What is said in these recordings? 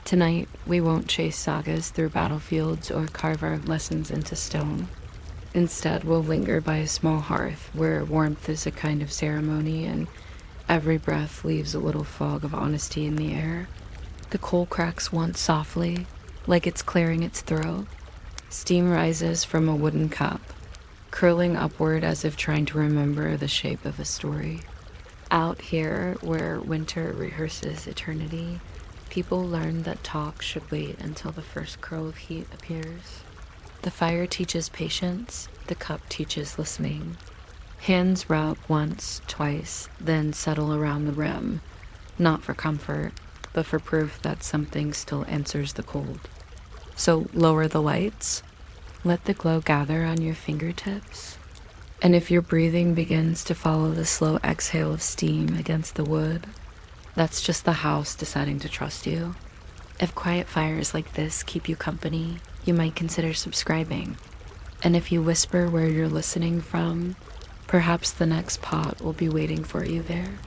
Tonight, we won't chase sagas through battlefields or carve our lessons into stone. Instead, we'll linger by a small hearth where warmth is a kind of ceremony and every breath leaves a little fog of honesty in the air. The coal cracks once softly, like it's clearing its throat. Steam rises from a wooden cup, curling upward as if trying to remember the shape of a story. Out here, where winter rehearses eternity, people learn that talk should wait until the first curl of heat appears. The fire teaches patience, the cup teaches listening. Hands rub once, twice, then settle around the rim, not for comfort, but for proof that something still answers the cold. So lower the lights, let the glow gather on your fingertips, and if your breathing begins to follow the slow exhale of steam against the wood, that's just the house deciding to trust you. If quiet fires like this keep you company, you might consider subscribing. And if you whisper where you're listening from, perhaps the next pot will be waiting for you there.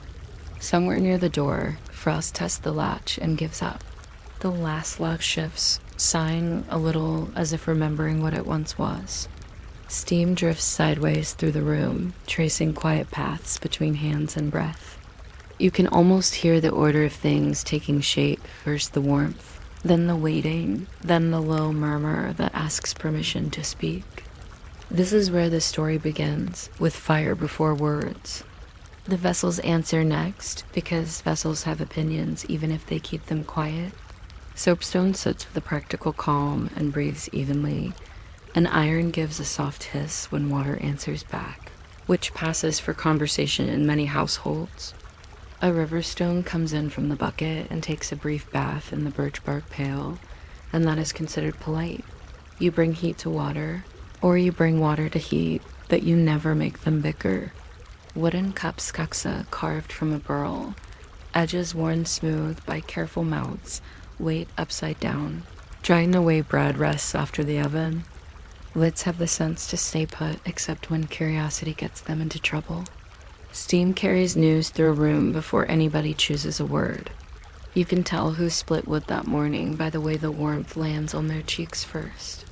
Somewhere near the door, Frost tests the latch and gives up. The last lock shifts, sighing a little as if remembering what it once was. Steam drifts sideways through the room, tracing quiet paths between hands and breath. You can almost hear the order of things taking shape, first the warmth, then the waiting, then the low murmur that asks permission to speak. This is where the story begins, with fire before words. The vessels answer next, because vessels have opinions even if they keep them quiet. Soapstone sits with a practical calm and breathes evenly, and iron gives a soft hiss when water answers back, which passes for conversation in many households. A riverstone comes in from the bucket and takes a brief bath in the birch bark pail, and that is considered polite. You bring heat to water, or you bring water to heat, but you never make them bicker. Wooden cups kaksa carved from a burl, edges worn smooth by careful mouths, weight upside down, drying the way bread rests after the oven. Lids have the sense to stay put except when curiosity gets them into trouble. Steam carries news through a room before anybody chooses a word. You can tell who split wood that morning by the way the warmth lands on their cheeks first.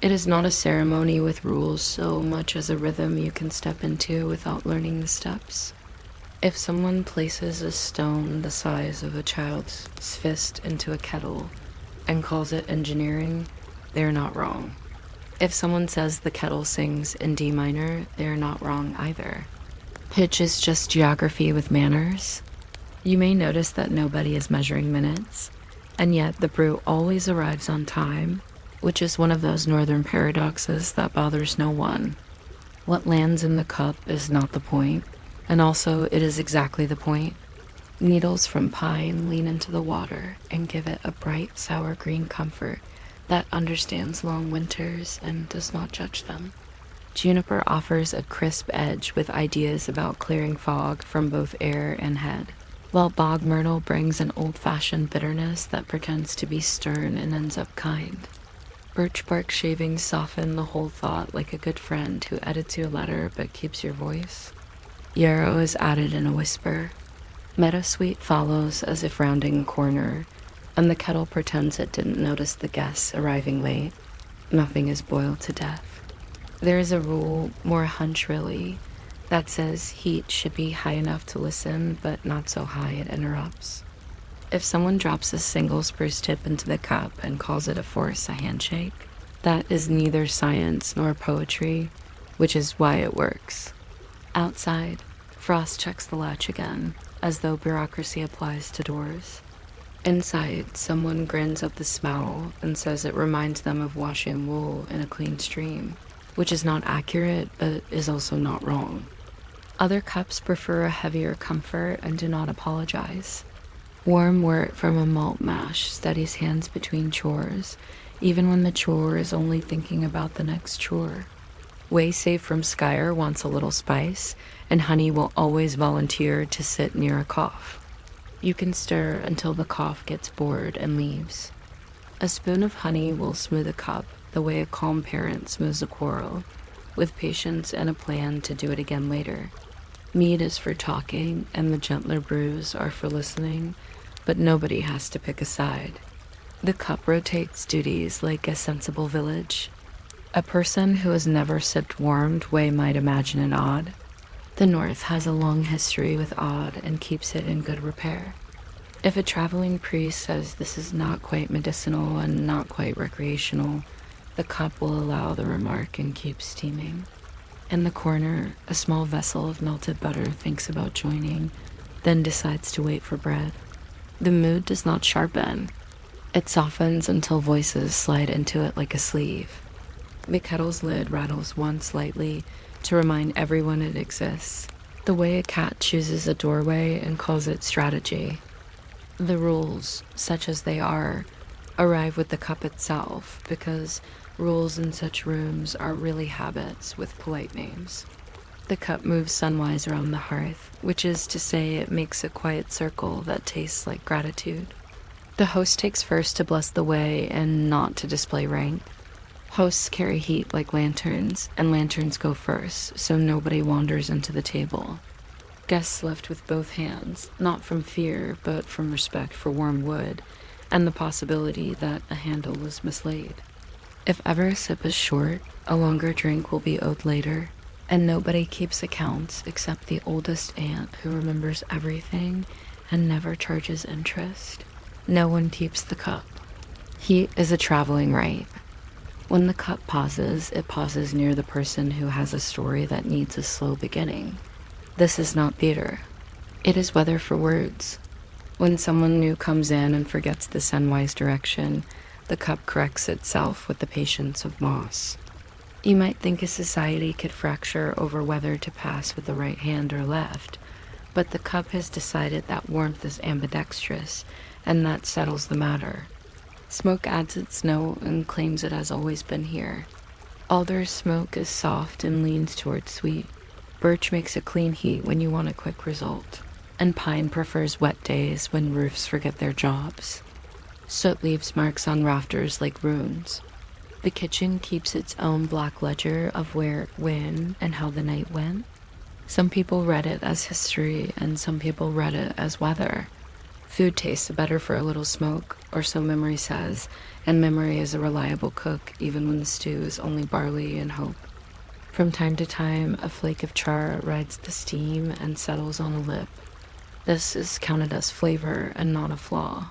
It is not a ceremony with rules so much as a rhythm you can step into without learning the steps. If someone places a stone the size of a child's fist into a kettle and calls it engineering, they're not wrong. If someone says the kettle sings in D minor, they're not wrong either. Pitch is just geography with manners. You may notice that nobody is measuring minutes, and yet the brew always arrives on time, which is one of those northern paradoxes that bothers no one. What lands in the cup is not the point, and also it is exactly the point. Needles from pine lean into the water and give it a bright, sour green comfort that understands long winters and does not judge them. Juniper offers a crisp edge with ideas about clearing fog from both air and head, while bog myrtle brings an old-fashioned bitterness that pretends to be stern and ends up kind. Birch bark shavings soften the whole thought like a good friend who edits your letter but keeps your voice. Yarrow is added in a whisper. Meadowsweet follows as if rounding a corner, and the kettle pretends it didn't notice the guests arriving late. Nothing is boiled to death. There is a rule, more hunch really, that says heat should be high enough to listen, but not so high it interrupts. If someone drops a single spruce tip into the cup and calls it a force a handshake, that is neither science nor poetry, which is why it works. Outside, Frost checks the latch again, as though bureaucracy applies to doors. Inside, someone grins at the smell and says it reminds them of washing wool in a clean stream, which is not accurate, but is also not wrong. Other cups prefer a heavier comfort and do not apologize. Warm wort from a malt mash steadies hands between chores, even when the chore is only thinking about the next chore. Whey safe from Skyer wants a little spice, and honey will always volunteer to sit near a cough. You can stir until the cough gets bored and leaves. A spoon of honey will smooth a cup the way a calm parent smooths a quarrel, with patience and a plan to do it again later. Mead is for talking, and the gentler brews are for listening, but nobody has to pick a side. The cup rotates duties like a sensible village. A person who has never sipped warmed whey might imagine it odd. The North has a long history with odd and keeps it in good repair. If a traveling priest says this is not quite medicinal and not quite recreational, the cup will allow the remark and keep steaming. In the corner, a small vessel of melted butter thinks about joining, then decides to wait for bread. The mood does not sharpen. It softens until voices slide into it like a sleeve. The kettle's lid rattles once lightly to remind everyone it exists, the way a cat chooses a doorway and calls it strategy. The rules, such as they are, arrive with the cup itself, because rules in such rooms are really habits with polite names. The cup moves sunwise around the hearth, which is to say it makes a quiet circle that tastes like gratitude. The host takes first to bless the way and not to display rank. Hosts carry heat like lanterns, and lanterns go first, so nobody wanders into the table. Guests left with both hands, not from fear, but from respect for warm wood, and the possibility that a handle was mislaid. If ever a sip is short, a longer drink will be owed later, and nobody keeps accounts except the oldest aunt who remembers everything and never charges interest. No one keeps the cup. Heat is a traveling rite. When the cup pauses, it pauses near the person who has a story that needs a slow beginning. This is not theater. It is weather for words. When someone new comes in and forgets the sunwise direction, the cup corrects itself with the patience of moss. You might think a society could fracture over whether to pass with the right hand or left, but the cup has decided that warmth is ambidextrous, and that settles the matter. Smoke adds its note and claims it has always been here. Alder's smoke is soft and leans towards sweet. Birch makes a clean heat when you want a quick result, and pine prefers wet days when roofs forget their jobs. Soot leaves marks on rafters like runes. The kitchen keeps its own black ledger of where, when, and how the night went. Some people read it as history, and some people read it as weather. Food tastes better for a little smoke, or so memory says, and memory is a reliable cook even when the stew is only barley and hope. From time to time, a flake of char rides the steam and settles on a lip. This is counted as flavor and not a flaw.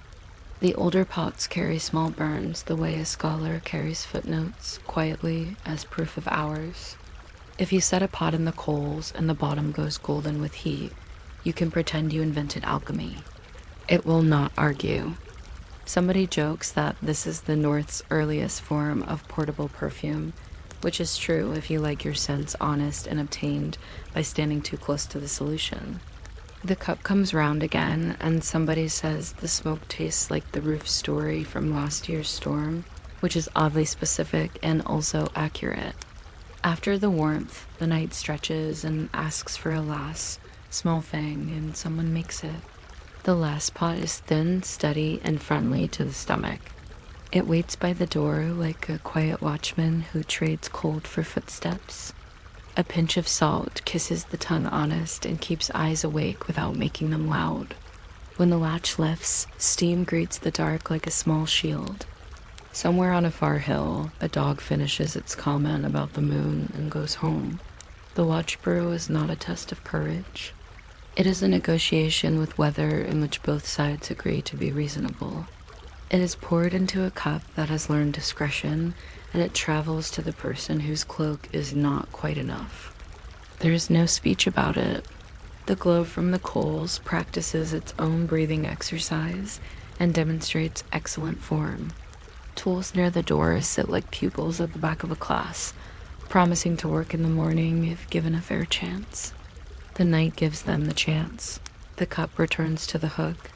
The older pots carry small burns the way a scholar carries footnotes, quietly, as proof of hours. If you set a pot in the coals and the bottom goes golden with heat, you can pretend you invented alchemy. It will not argue. Somebody jokes that this is the North's earliest form of portable perfume, which is true if you like your scents honest and obtained by standing too close to the solution. The cup comes round again, and somebody says the smoke tastes like the roof story from last year's storm, which is oddly specific and also accurate. After the warmth, the night stretches and asks for a last small thing, and someone makes it. The last pot is thin, steady, and friendly to the stomach. It waits by the door like a quiet watchman who trades cold for footsteps. A pinch of salt kisses the tongue honest and keeps eyes awake without making them loud. When the latch lifts, steam greets the dark like a small shield. Somewhere on a far hill, a dog finishes its comment about the moon and goes home. The watch brew is not a test of courage. It is a negotiation with weather in which both sides agree to be reasonable. It is poured into a cup that has learned discretion, and it travels to the person whose cloak is not quite enough. There is no speech about it. The glow from the coals practices its own breathing exercise and demonstrates excellent form. Tools near the door sit like pupils at the back of a class, promising to work in the morning if given a fair chance. The night gives them the chance. The cup returns to the hook.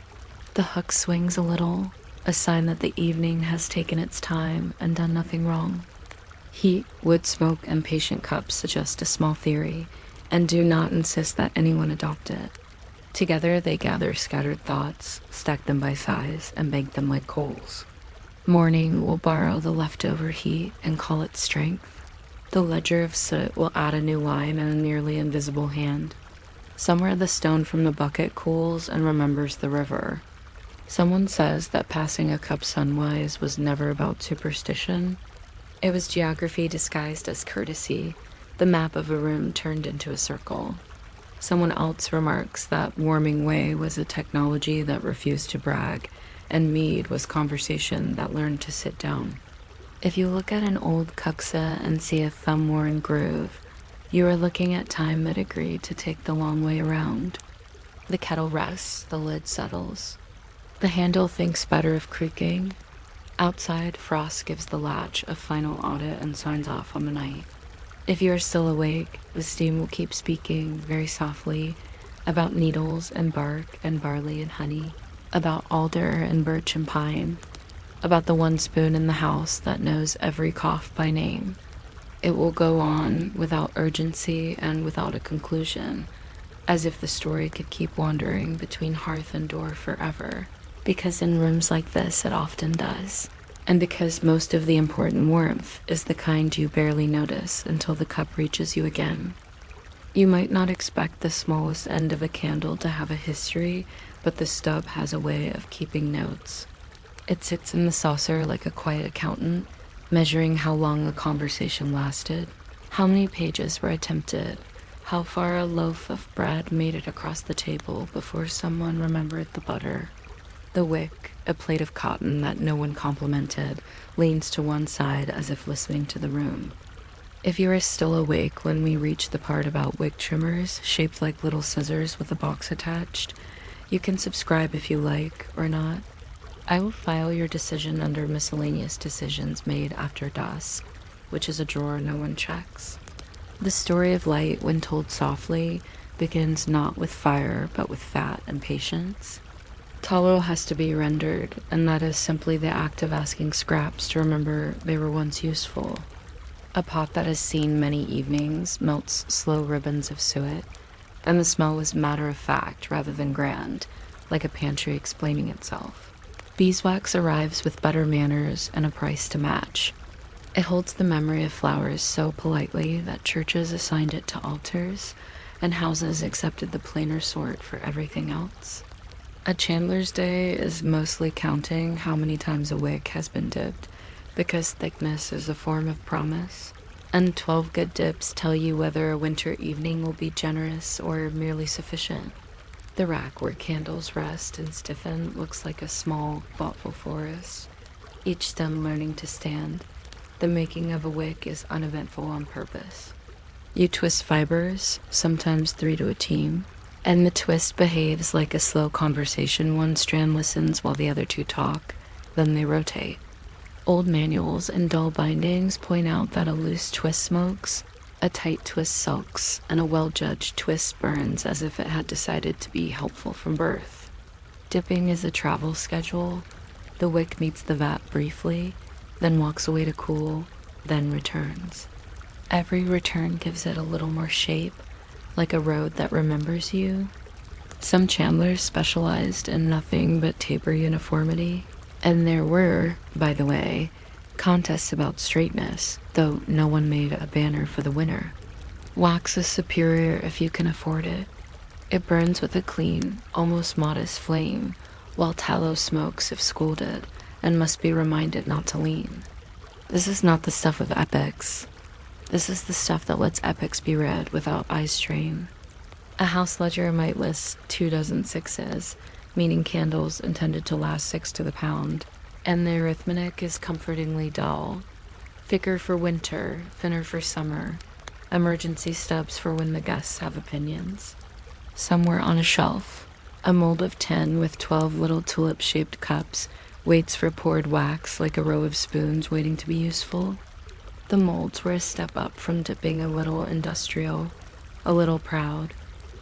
The hook swings a little, a sign that the evening has taken its time and done nothing wrong. Heat, wood smoke, and patient cups suggest a small theory, and do not insist that anyone adopt it. Together they gather scattered thoughts, stack them by size, and bake them like coals. Morning will borrow the leftover heat and call it strength. The ledger of soot will add a new line and a nearly invisible hand. Somewhere the stone from the bucket cools and remembers the river. Someone says that passing a cup sunwise was never about superstition. It was geography disguised as courtesy, the map of a room turned into a circle. Someone else remarks that warming whey was a technology that refused to brag, and mead was conversation that learned to sit down. If you look at an old kuksa and see a thumb-worn groove, you are looking at time that agreed to take the long way around. The kettle rests, the lid settles. The handle thinks better of creaking. Outside, frost gives the latch a final audit and signs off on the night. If you are still awake, the steam will keep speaking very softly about needles and bark and barley and honey, about alder and birch and pine, about the one spoon in the house that knows every cough by name. It will go on without urgency and without a conclusion, as if the story could keep wandering between hearth and door forever, because in rooms like this it often does. And because most of the important warmth is the kind you barely notice until the cup reaches you again. You might not expect the smallest end of a candle to have a history, but the stub has a way of keeping notes. It sits in the saucer like a quiet accountant, measuring how long a conversation lasted, how many pages were attempted, how far a loaf of bread made it across the table before someone remembered the butter. The wick, a plate of cotton that no one complimented, leans to one side as if listening to the room. If you are still awake when we reach the part about wick trimmers, shaped like little scissors with a box attached, you can subscribe if you like or not. I will file your decision under miscellaneous decisions made after dusk, which is a drawer no one checks. The story of light, when told softly, begins not with fire but with fat and patience. Tallow has to be rendered, and that is simply the act of asking scraps to remember they were once useful. A pot that has seen many evenings melts slow ribbons of suet, and the smell was matter-of-fact rather than grand, like a pantry explaining itself. Beeswax arrives with better manners and a price to match. It holds the memory of flowers so politely that churches assigned it to altars, and houses accepted the plainer sort for everything else. A chandler's day is mostly counting how many times a wick has been dipped, because thickness is a form of promise, and 12 good dips tell you whether a winter evening will be generous or merely sufficient. The rack where candles rest and stiffen looks like a small, thoughtful forest, each stem learning to stand. The making of a wick is uneventful on purpose. You twist fibers, sometimes 3 to a team, and the twist behaves like a slow conversation. One strand listens while the other 2 talk, then they rotate. Old manuals and dull bindings point out that a loose twist smokes, a tight twist sulks, and a well-judged twist burns as if it had decided to be helpful from birth. Dipping is a travel schedule. The wick meets the vat briefly, then walks away to cool, then returns. Every return gives it a little more shape, like a road that remembers you. Some chandlers specialized in nothing but taper uniformity, and there were, by the way, contests about straightness, though no one made a banner for the winner. Wax is superior if you can afford it. It burns with a clean, almost modest flame, while tallow smokes if scolded, and must be reminded not to lean. This is not the stuff of epics. This is the stuff that lets epics be read without eye strain. A house ledger might list 2 dozen sixes, meaning candles intended to last 6 to the pound, and the arithmetic is comfortingly dull. Thicker for winter, thinner for summer, emergency stubs for when the guests have opinions. Somewhere on a shelf, a mold of tin with 12 little tulip-shaped cups waits for poured wax like a row of spoons waiting to be useful. The molds were a step up from dipping a little industrial, a little proud,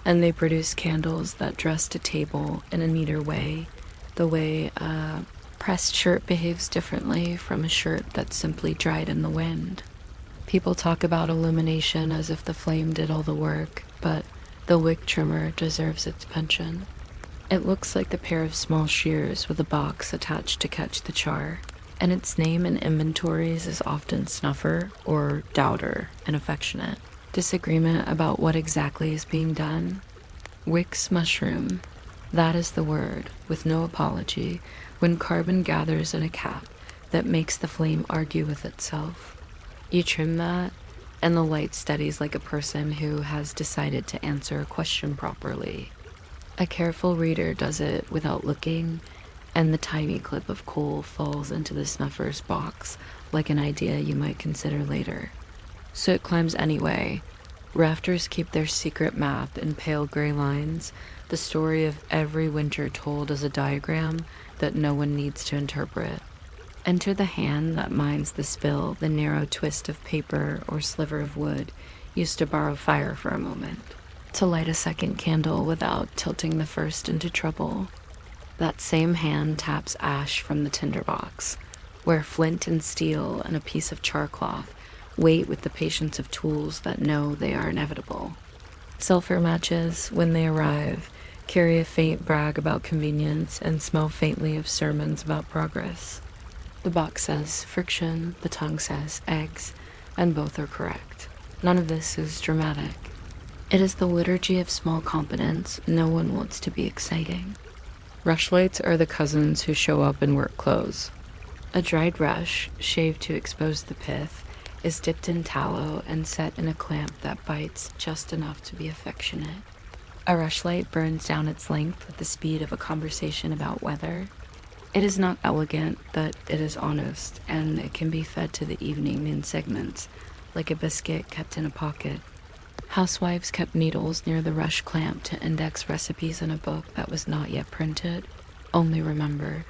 and they produced candles that dressed a table in a neater way, the way a pressed shirt behaves differently from a shirt that's simply dried in the wind. People talk about illumination as if the flame did all the work, but the wick trimmer deserves its pension. It looks like a pair of small shears with a box attached to catch the char, and its name in inventories is often snuffer or doubter and affectionate. Disagreement about what exactly is being done. Wick's mushroom. That is the word, with no apology, when carbon gathers in a cap that makes the flame argue with itself. You trim that, and the light steadies like a person who has decided to answer a question properly. A careful reader does it without looking, and the tiny clip of coal falls into the snuffer's box like an idea you might consider later. So it climbs anyway. Rafters keep their secret map in pale gray lines, the story of every winter told as a diagram that no one needs to interpret. Enter the hand that minds the spill, the narrow twist of paper or sliver of wood used to borrow fire for a moment, to light a second candle without tilting the first into trouble. That same hand taps ash from the tinderbox, where flint and steel and a piece of charcloth wait with the patience of tools that know they are inevitable. Sulfur matches, when they arrive, carry a faint brag about convenience and smell faintly of sermons about progress. The box says friction, the tongue says eggs, and both are correct. None of this is dramatic. It is the liturgy of small competence. No one wants to be exciting. Rushlights are the cousins who show up in work clothes. A dried rush, shaved to expose the pith, is dipped in tallow and set in a clamp that bites just enough to be affectionate. A rushlight burns down its length with the speed of a conversation about weather. It is not elegant, but it is honest, and it can be fed to the evening in segments, like a biscuit kept in a pocket. Housewives kept needles near the rush clamp to index recipes in a book that was not yet printed, only remembered.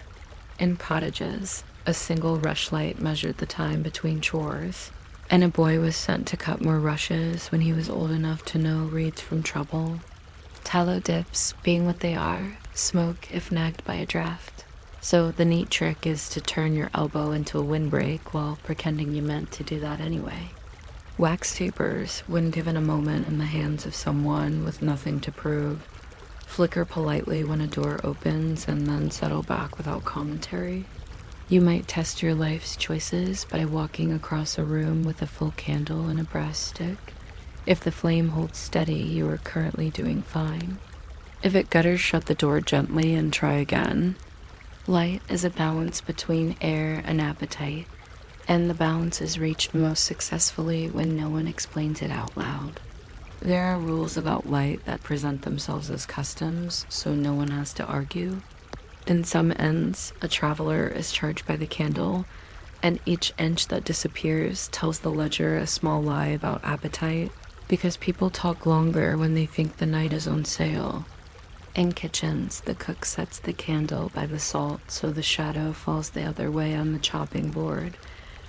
In cottages, a single rushlight measured the time between chores, and a boy was sent to cut more rushes when he was old enough to know reeds from trouble. Tallow dips, being what they are, smoke if nagged by a draft. So the neat trick is to turn your elbow into a windbreak while pretending you meant to do that anyway. Wax tapers, when given a moment in the hands of someone with nothing to prove, flicker politely when a door opens and then settle back without commentary. You might test your life's choices by walking across a room with a full candle and a brass stick. If the flame holds steady, you are currently doing fine. If it gutters, shut the door gently and try again. Light is a balance between air and appetite, and the balance is reached most successfully when no one explains it out loud. There are rules about light that present themselves as customs, so no one has to argue. In some ends, a traveler is charged by the candle, and each inch that disappears tells the ledger a small lie about appetite, because people talk longer when they think the night is on sale. In kitchens, the cook sets the candle by the salt so the shadow falls the other way on the chopping board,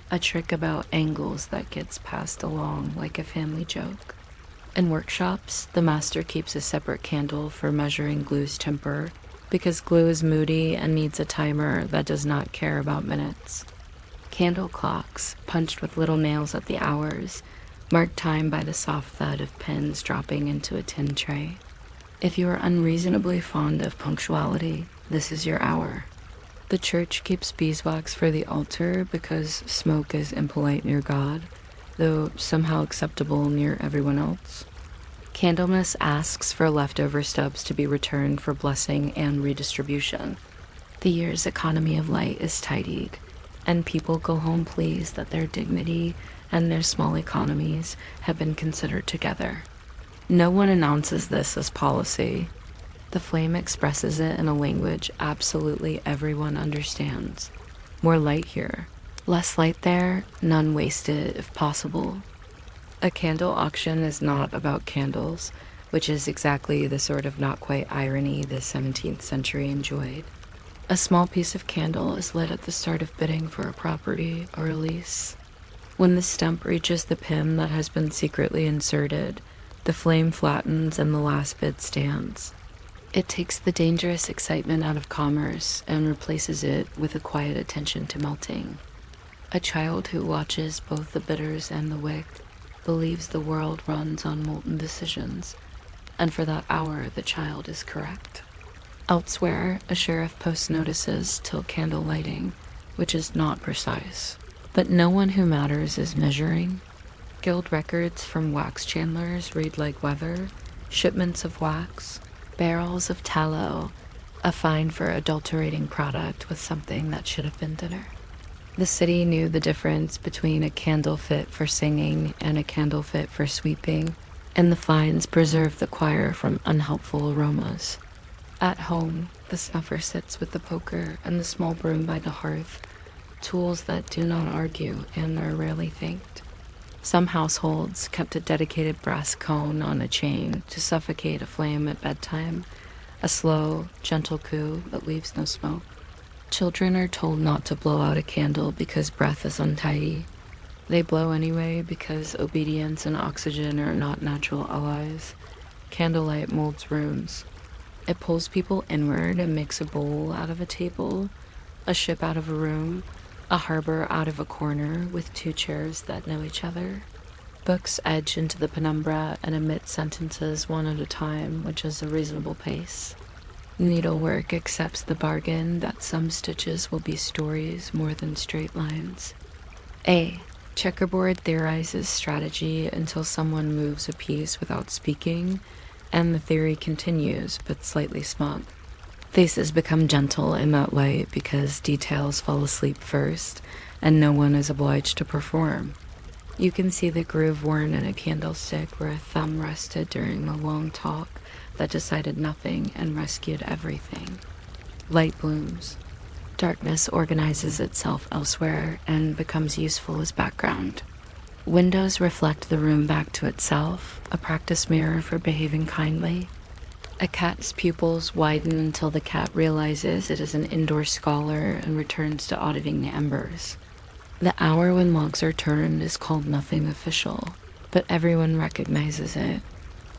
a trick about angles that gets passed along like a family joke. In workshops, the master keeps a separate candle for measuring glue's temper, because glue is moody and needs a timer that does not care about minutes. Candle clocks, punched with little nails at the hours, mark time by the soft thud of pins dropping into a tin tray. If you are unreasonably fond of punctuality, this is your hour. The church keeps beeswax for the altar because smoke is impolite near God, though somehow acceptable near everyone else. Candlemas asks for leftover stubs to be returned for blessing and redistribution. The year's economy of light is tidied, and people go home pleased that their dignity and their small economies have been considered together. No one announces this as policy. The flame expresses it in a language absolutely everyone understands. More light here. Less light there, none wasted if possible. A candle auction is not about candles, which is exactly the sort of not quite irony the 17th century enjoyed. A small piece of candle is lit at the start of bidding for a property or a lease. When the stump reaches the pin that has been secretly inserted, the flame flattens and the last bid stands. It takes the dangerous excitement out of commerce and replaces it with a quiet attention to melting. A child who watches both the bidders and the wick believes the world runs on molten decisions, and for that hour the child is correct. Elsewhere, a sheriff posts notices till candle lighting, which is not precise. But no one who matters is measuring. Guild records from wax chandlers read like weather, shipments of wax, barrels of tallow, a fine for adulterating product with something that should have been dinner. The city knew the difference between a candle fit for singing and a candle fit for sweeping, and the fines preserved the choir from unhelpful aromas. At home, the snuffer sits with the poker and the small broom by the hearth, tools that do not argue and are rarely thanked. Some households kept a dedicated brass cone on a chain to suffocate a flame at bedtime, a slow, gentle coo that leaves no smoke. Children are told not to blow out a candle because breath is untidy. They blow anyway because obedience and oxygen are not natural allies. Candlelight molds rooms. It pulls people inward and makes a bowl out of a table, a ship out of a room, a harbor out of a corner with two chairs that know each other. Books edge into the penumbra and emit sentences one at a time, which is a reasonable pace. Needlework accepts the bargain that some stitches will be stories more than straight lines. A. Checkerboard theorizes strategy until someone moves a piece without speaking, and the theory continues, but slightly smug. Faces become gentle in that way because details fall asleep first, and no one is obliged to perform. You can see the groove worn in a candlestick where a thumb rested during a long talk that decided nothing and rescued everything. Light blooms. Darkness organizes itself elsewhere and becomes useful as background. Windows reflect the room back to itself, a practice mirror for behaving kindly. A cat's pupils widen until the cat realizes it is an indoor scholar and returns to auditing the embers. The hour when logs are turned is called nothing official, but everyone recognizes it.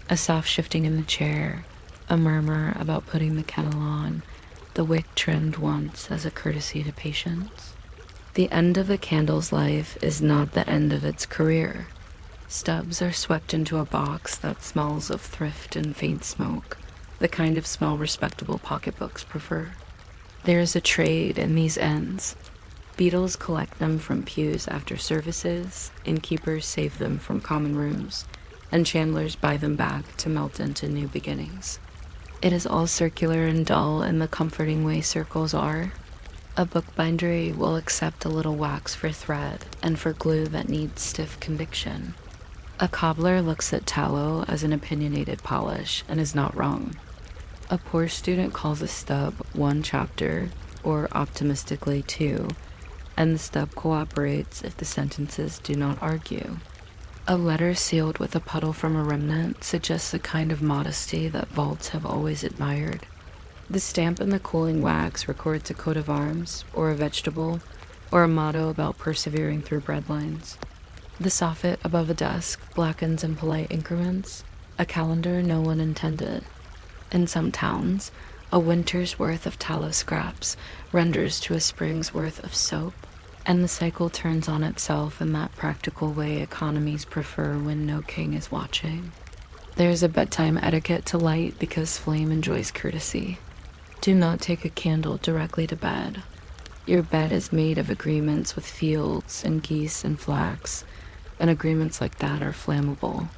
A soft shifting in the chair, a murmur about putting the kettle on, the wick trimmed once as a courtesy to patience. The end of a candle's life is not the end of its career. Stubs are swept into a box that smells of thrift and faint smoke, the kind of smell respectable pocketbooks prefer. There is a trade in these ends. Beadles collect them from pews after services, innkeepers save them from common rooms, and chandlers buy them back to melt into new beginnings. It is all circular and dull in the comforting way circles are. A bookbindery will accept a little wax for thread and for glue that needs stiff conviction. A cobbler looks at tallow as an opinionated polish and is not wrong. A poor student calls a stub one chapter, or optimistically two, and the stub cooperates if the sentences do not argue. A letter sealed with a puddle from a remnant suggests a kind of modesty that vaults have always admired. The stamp in the cooling wax records a coat of arms, or a vegetable, or a motto about persevering through breadlines. The soffit above a desk blackens in polite increments, a calendar no one intended. In some towns, a winter's worth of tallow scraps renders to a spring's worth of soap, and the cycle turns on itself in that practical way economies prefer when no king is watching. There is a bedtime etiquette to light because flame enjoys courtesy. Do not take a candle directly to bed. Your bed is made of agreements with fields and geese and flax, and agreements like that are flammable.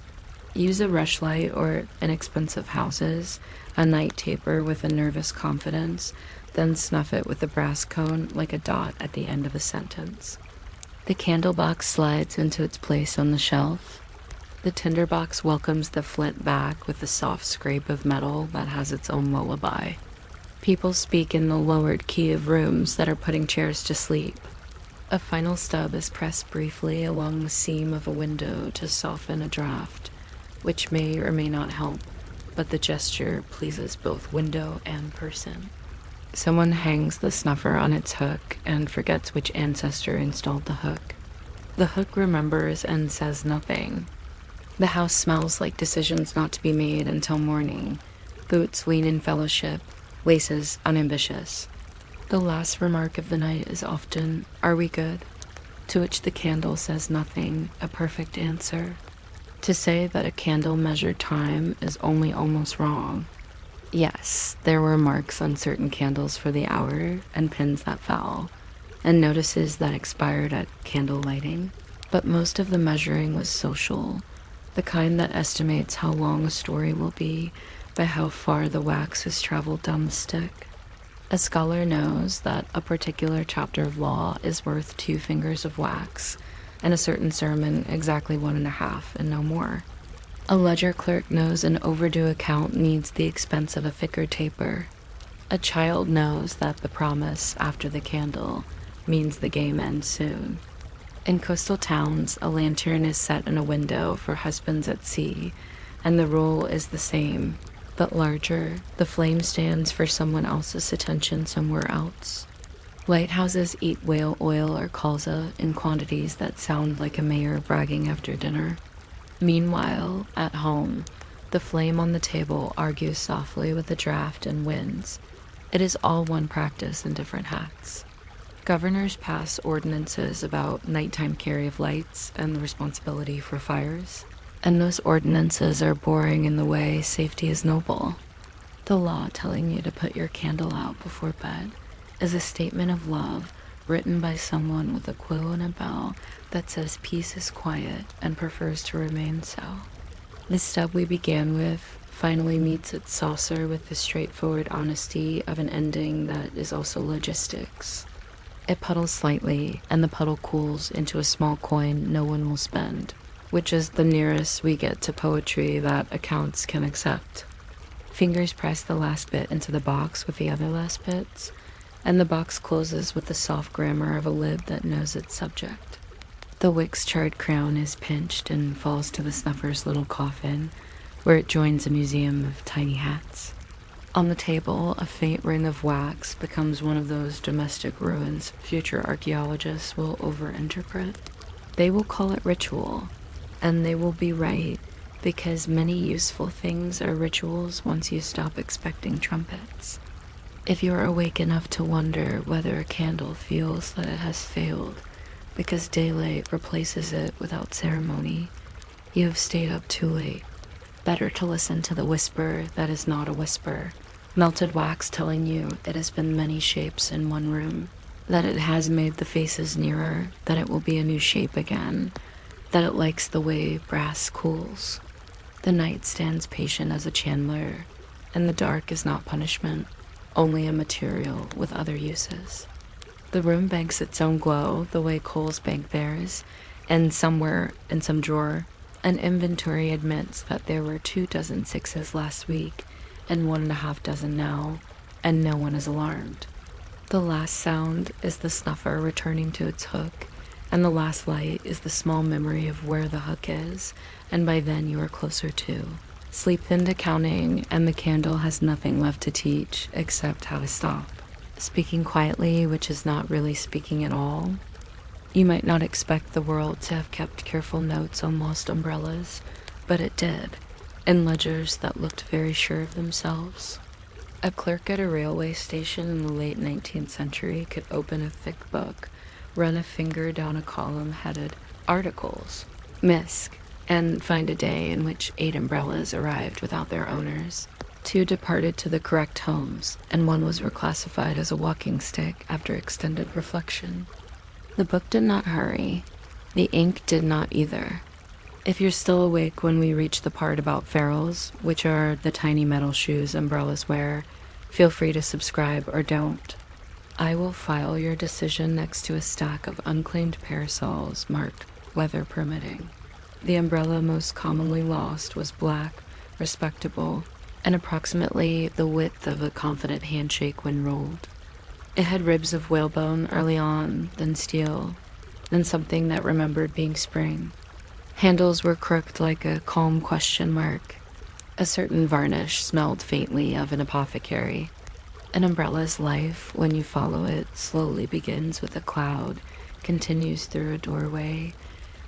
Use a rushlight or inexpensive houses, a night taper with a nervous confidence, then snuff it with a brass cone like a dot at the end of a sentence. The candle box slides into its place on the shelf. The tinderbox welcomes the flint back with a soft scrape of metal that has its own lullaby. People speak in the lowered key of rooms that are putting chairs to sleep. A final stub is pressed briefly along the seam of a window to soften a draft, which may or may not help, but the gesture pleases both window and person. Someone hangs the snuffer on its hook and forgets which ancestor installed the hook. The hook remembers and says nothing. The house smells like decisions not to be made until morning. Boots lean in fellowship, laces unambitious. The last remark of the night is often, "Are we good?" To which the candle says nothing, a perfect answer. To say that a candle measured time is only almost wrong. Yes, there were marks on certain candles for the hour, and pins that fell, and notices that expired at candle lighting, but most of the measuring was social, the kind that estimates how long a story will be by how far the wax has traveled down the stick. A scholar knows that a particular chapter of law is worth 2 fingers of wax, and a certain sermon exactly 1.5 and no more. A ledger clerk knows an overdue account needs the expense of a thicker taper. A child knows that the promise after the candle means the game ends soon. In coastal towns, a lantern is set in a window for husbands at sea, and the rule is the same, but larger. The flame stands for someone else's attention somewhere else. Lighthouses eat whale oil or colza in quantities that sound like a mayor bragging after dinner. Meanwhile, at home, the flame on the table argues softly with the draft and wins. It is all one practice in different hats. Governors pass ordinances about nighttime carry of lights and the responsibility for fires, and those ordinances are boring in the way safety is noble. The law telling you to put your candle out before bed is a statement of love written by someone with a quill and a bell that says peace is quiet and prefers to remain so. The stub we began with finally meets its saucer with the straightforward honesty of an ending that is also logistics. It puddles slightly, and the puddle cools into a small coin no one will spend, which is the nearest we get to poetry that accounts can accept. Fingers press the last bit into the box with the other last bits, and the box closes with the soft grammar of a lid that knows its subject. The wick's charred crown is pinched and falls to the snuffer's little coffin, where it joins a museum of tiny hats. On the table, a faint ring of wax becomes one of those domestic ruins future archaeologists will overinterpret. They will call it ritual, and they will be right, because many useful things are rituals once you stop expecting trumpets. If you are awake enough to wonder whether a candle feels that it has failed because daylight replaces it without ceremony, you have stayed up too late. Better to listen to the whisper that is not a whisper. Melted wax telling you it has been many shapes in one room, that it has made the faces nearer, that it will be a new shape again, that it likes the way brass cools. The night stands patient as a chandler, and the dark is not punishment, only a material with other uses. The room banks its own glow the way coals bank theirs, and somewhere in some drawer, an inventory admits that there were 24 sixes last week, and 1.5 dozen now, and no one is alarmed. The last sound is the snuffer returning to its hook, and the last light is the small memory of where the hook is, and by then you are closer to. Sleep thinned accounting, and the candle has nothing left to teach except how to stop. Speaking quietly, which is not really speaking at all. You might not expect the world to have kept careful notes on lost umbrellas, but it did. In ledgers that looked very sure of themselves. A clerk at a railway station in the late 19th century could open a thick book, run a finger down a column headed Articles, Misc, and find a day in which 8 umbrellas arrived without their owners. 2 departed to the correct homes, and 1 was reclassified as a walking stick after extended reflection. The book did not hurry. The ink did not either. If you're still awake when we reach the part about ferrules, which are the tiny metal shoes umbrellas wear, feel free to subscribe or don't. I will file your decision next to a stack of unclaimed parasols marked weather permitting. The umbrella most commonly lost was black, respectable, and approximately the width of a confident handshake when rolled. It had ribs of whalebone early on, then steel, then something that remembered being spring. Handles were crooked like a calm question mark. A certain varnish smelled faintly of an apothecary. An umbrella's life, when you follow it, slowly begins with a cloud, continues through a doorway,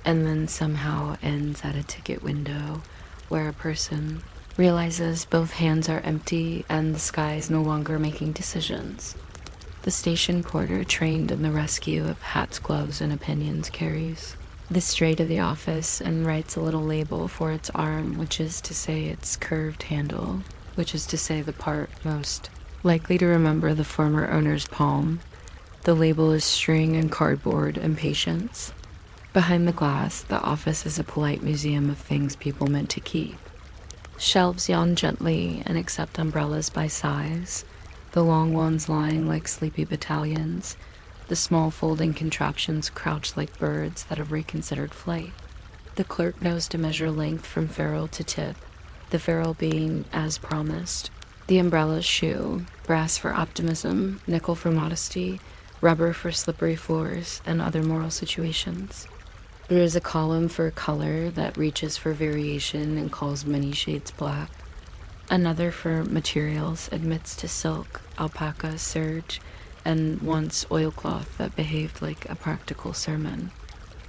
and then somehow ends at a ticket window where a person realizes both hands are empty and the sky is no longer making decisions. The station porter trained in the rescue of hats, gloves, and opinions carries this stray to the office and writes a little label for its arm, which is to say its curved handle, which is to say the part most likely to remember the former owner's palm. The label is string and cardboard and patience. Behind the glass, the office is a polite museum of things people meant to keep. Shelves yawn gently and accept umbrellas by size. the long ones lying like sleepy battalions, the small folding contraptions crouched like birds that have reconsidered flight. The clerk knows to measure length from ferrule to tip, the ferrule being, as promised, the umbrella's shoe, brass for optimism, nickel for modesty, rubber for slippery floors, and other moral situations. There is a column for color that reaches for variation and calls many shades black. Another for materials admits to silk, alpaca, serge, and once oilcloth that behaved like a practical sermon.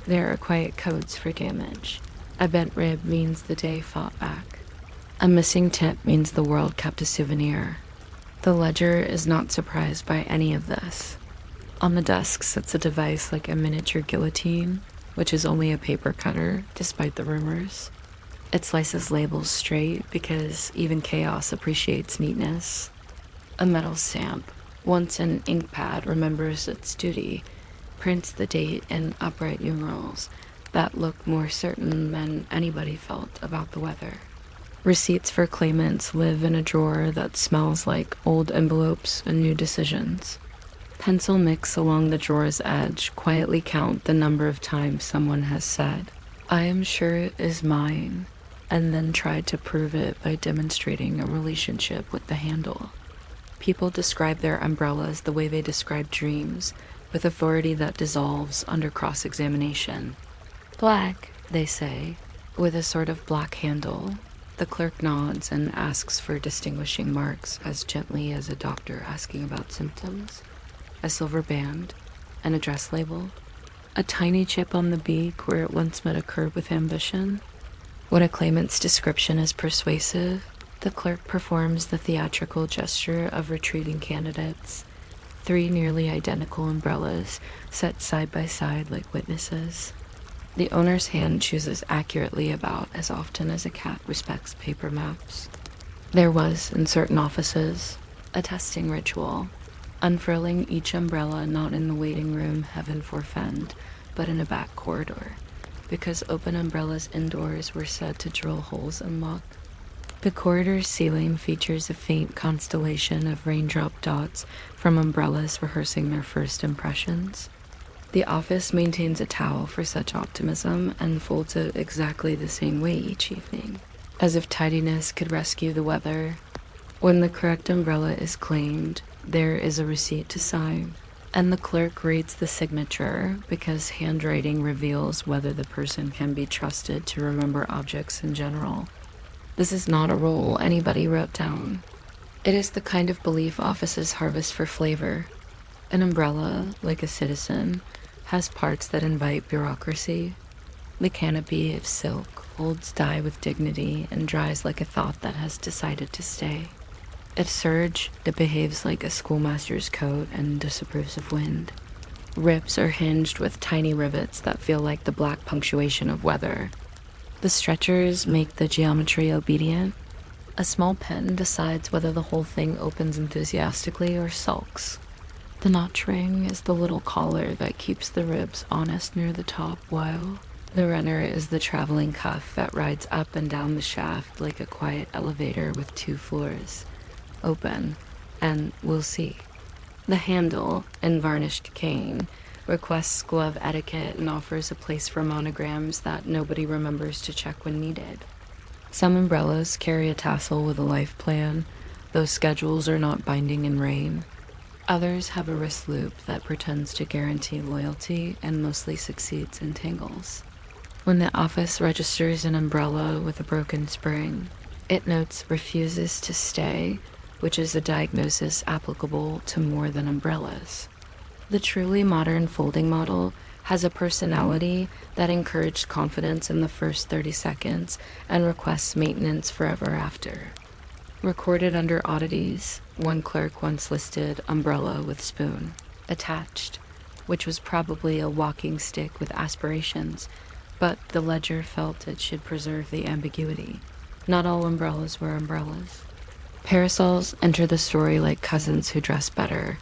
There are quiet codes for damage. A bent rib means the day fought back. A missing tip means the world kept a souvenir. The ledger is not surprised by any of this. On the desk sits a device like a miniature guillotine, which is only a paper cutter, despite the rumors. It slices labels straight because even chaos appreciates neatness. A metal stamp, once an ink pad, remembers its duty, prints the date in upright numerals that look more certain than anybody felt about the weather. Receipts for claimants live in a drawer that smells like old envelopes and new decisions. Pencil mix along the drawer's edge quietly count the number of times someone has said, "I am sure it is mine," and then tried to prove it by demonstrating a relationship with the handle. People describe their umbrellas the way they describe dreams, with authority that dissolves under cross-examination. "Black," they say, with a sort of black handle. The clerk nods and asks for distinguishing marks as gently as a doctor asking about symptoms. A silver band, an address label, a tiny chip on the beak where it once met a curb with ambition. When a claimant's description is persuasive, the clerk performs the theatrical gesture of retreating candidates. 3 nearly identical umbrellas set side by side like witnesses. The owner's hand chooses accurately about as often as a cat respects paper maps. There was, in certain offices, a testing ritual, unfurling each umbrella not in the waiting room heaven forfend, but in a back corridor, because open umbrellas indoors were said to drill holes in luck. The corridor's ceiling features a faint constellation of raindrop dots from umbrellas rehearsing their first impressions. The office maintains a towel for such optimism and folds it exactly the same way each evening, as if tidiness could rescue the weather. When the correct umbrella is claimed, there is a receipt to sign, and the clerk reads the signature because handwriting reveals whether the person can be trusted to remember objects in general. This is not a role anybody wrote down. It is the kind of belief offices harvest for flavor. An umbrella, like a citizen, has parts that invite bureaucracy. The canopy of silk holds dye with dignity and dries like a thought that has decided to stay. At serge, it behaves like a schoolmaster's coat and disapproves of wind. Ribs are hinged with tiny rivets that feel like the black punctuation of weather. The stretchers make the geometry obedient. A small pen decides whether the whole thing opens enthusiastically or sulks. The notch ring is the little collar that keeps the ribs honest near the top, while the runner is the traveling cuff that rides up and down the shaft like a quiet elevator with 2 floors. Open, and we'll see. The handle, in varnished cane, requests glove etiquette and offers a place for monograms that nobody remembers to check when needed. Some umbrellas carry a tassel with a life plan, though schedules are not binding in rain. Others have a wrist loop that pretends to guarantee loyalty and mostly succeeds in tangles. When the office registers an umbrella with a broken spring, it notes refuses to stay, which is a diagnosis applicable to more than umbrellas. The truly modern folding model has a personality that encouraged confidence in the first 30 seconds and requests maintenance forever after. Recorded under oddities, one clerk once listed umbrella with spoon attached, which was probably a walking stick with aspirations, but the ledger felt it should preserve the ambiguity. Not all umbrellas were umbrellas. Parasols enter the story like cousins who dress better.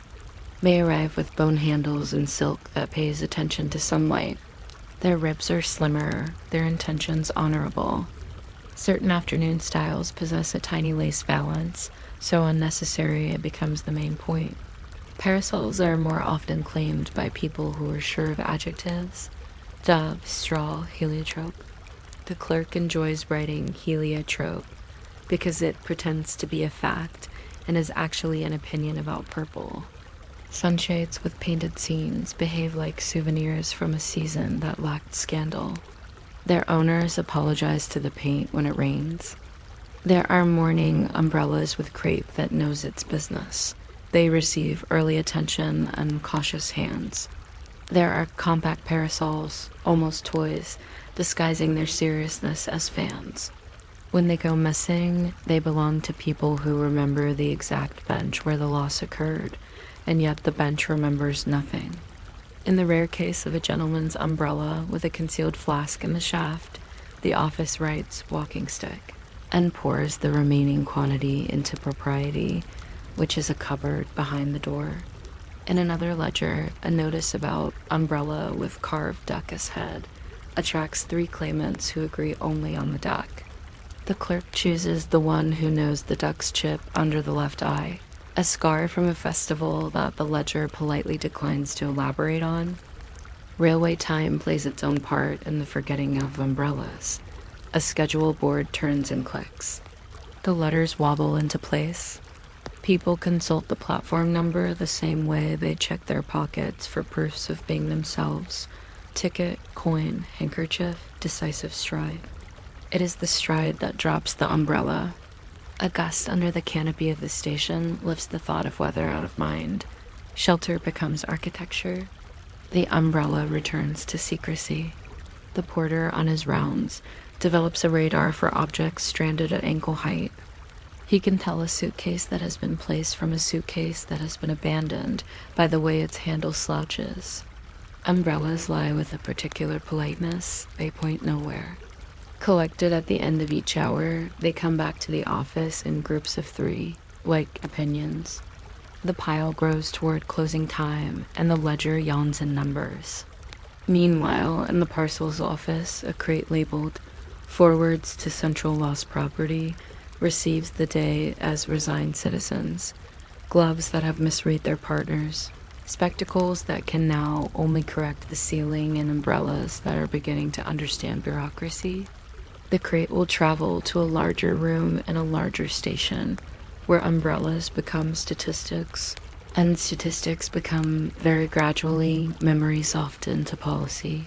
They arrive with bone handles and silk that pays attention to sunlight. Their ribs are slimmer, their intentions honorable. Certain afternoon styles possess a tiny lace valance, so unnecessary it becomes the main point. Parasols are more often claimed by people who are sure of adjectives. Dove, straw, heliotrope. The clerk enjoys writing heliotrope because it pretends to be a fact and is actually an opinion about purple. Sunshades with painted scenes behave like souvenirs from a season that lacked scandal. Their owners apologize to the paint when it rains. There are morning umbrellas with crepe that knows its business. They receive early attention and cautious hands. There are compact parasols, almost toys, disguising their seriousness as fans. When they go missing, they belong to people who remember the exact bench where the loss occurred, and yet the bench remembers nothing. In the rare case of a gentleman's umbrella with a concealed flask in the shaft, the office writes walking stick and pours the remaining quantity into propriety, which is a cupboard behind the door. In another ledger, a notice about umbrella with carved duck as head attracts 3 claimants who agree only on the duck. The clerk chooses the one who knows the duck's chip under the left eye, a scar from a festival that the ledger politely declines to elaborate on. Railway time plays its own part in the forgetting of umbrellas. A schedule board turns and clicks. The letters wobble into place. People consult the platform number the same way they check their pockets for proofs of being themselves. Ticket, coin, handkerchief, decisive stride. It is the stride that drops the umbrella. A gust under the canopy of the station lifts the thought of weather out of mind. Shelter becomes architecture. The umbrella returns to secrecy. The porter on his rounds develops a radar for objects stranded at ankle height. He can tell a suitcase that has been placed from a suitcase that has been abandoned by the way its handle slouches. Umbrellas lie with a particular politeness. They point nowhere. Collected at the end of each hour, they come back to the office in groups of 3, like opinions. The pile grows toward closing time, and the ledger yawns in numbers. Meanwhile, in the parcels office, a crate labeled "Forwards to Central Lost Property" receives the day as resigned citizens. Gloves that have misread their partners. Spectacles that can now only correct the ceiling, and umbrellas that are beginning to understand bureaucracy. The crate will travel to a larger room in a larger station, where umbrellas become statistics, and statistics become, very gradually, memory softened to policy.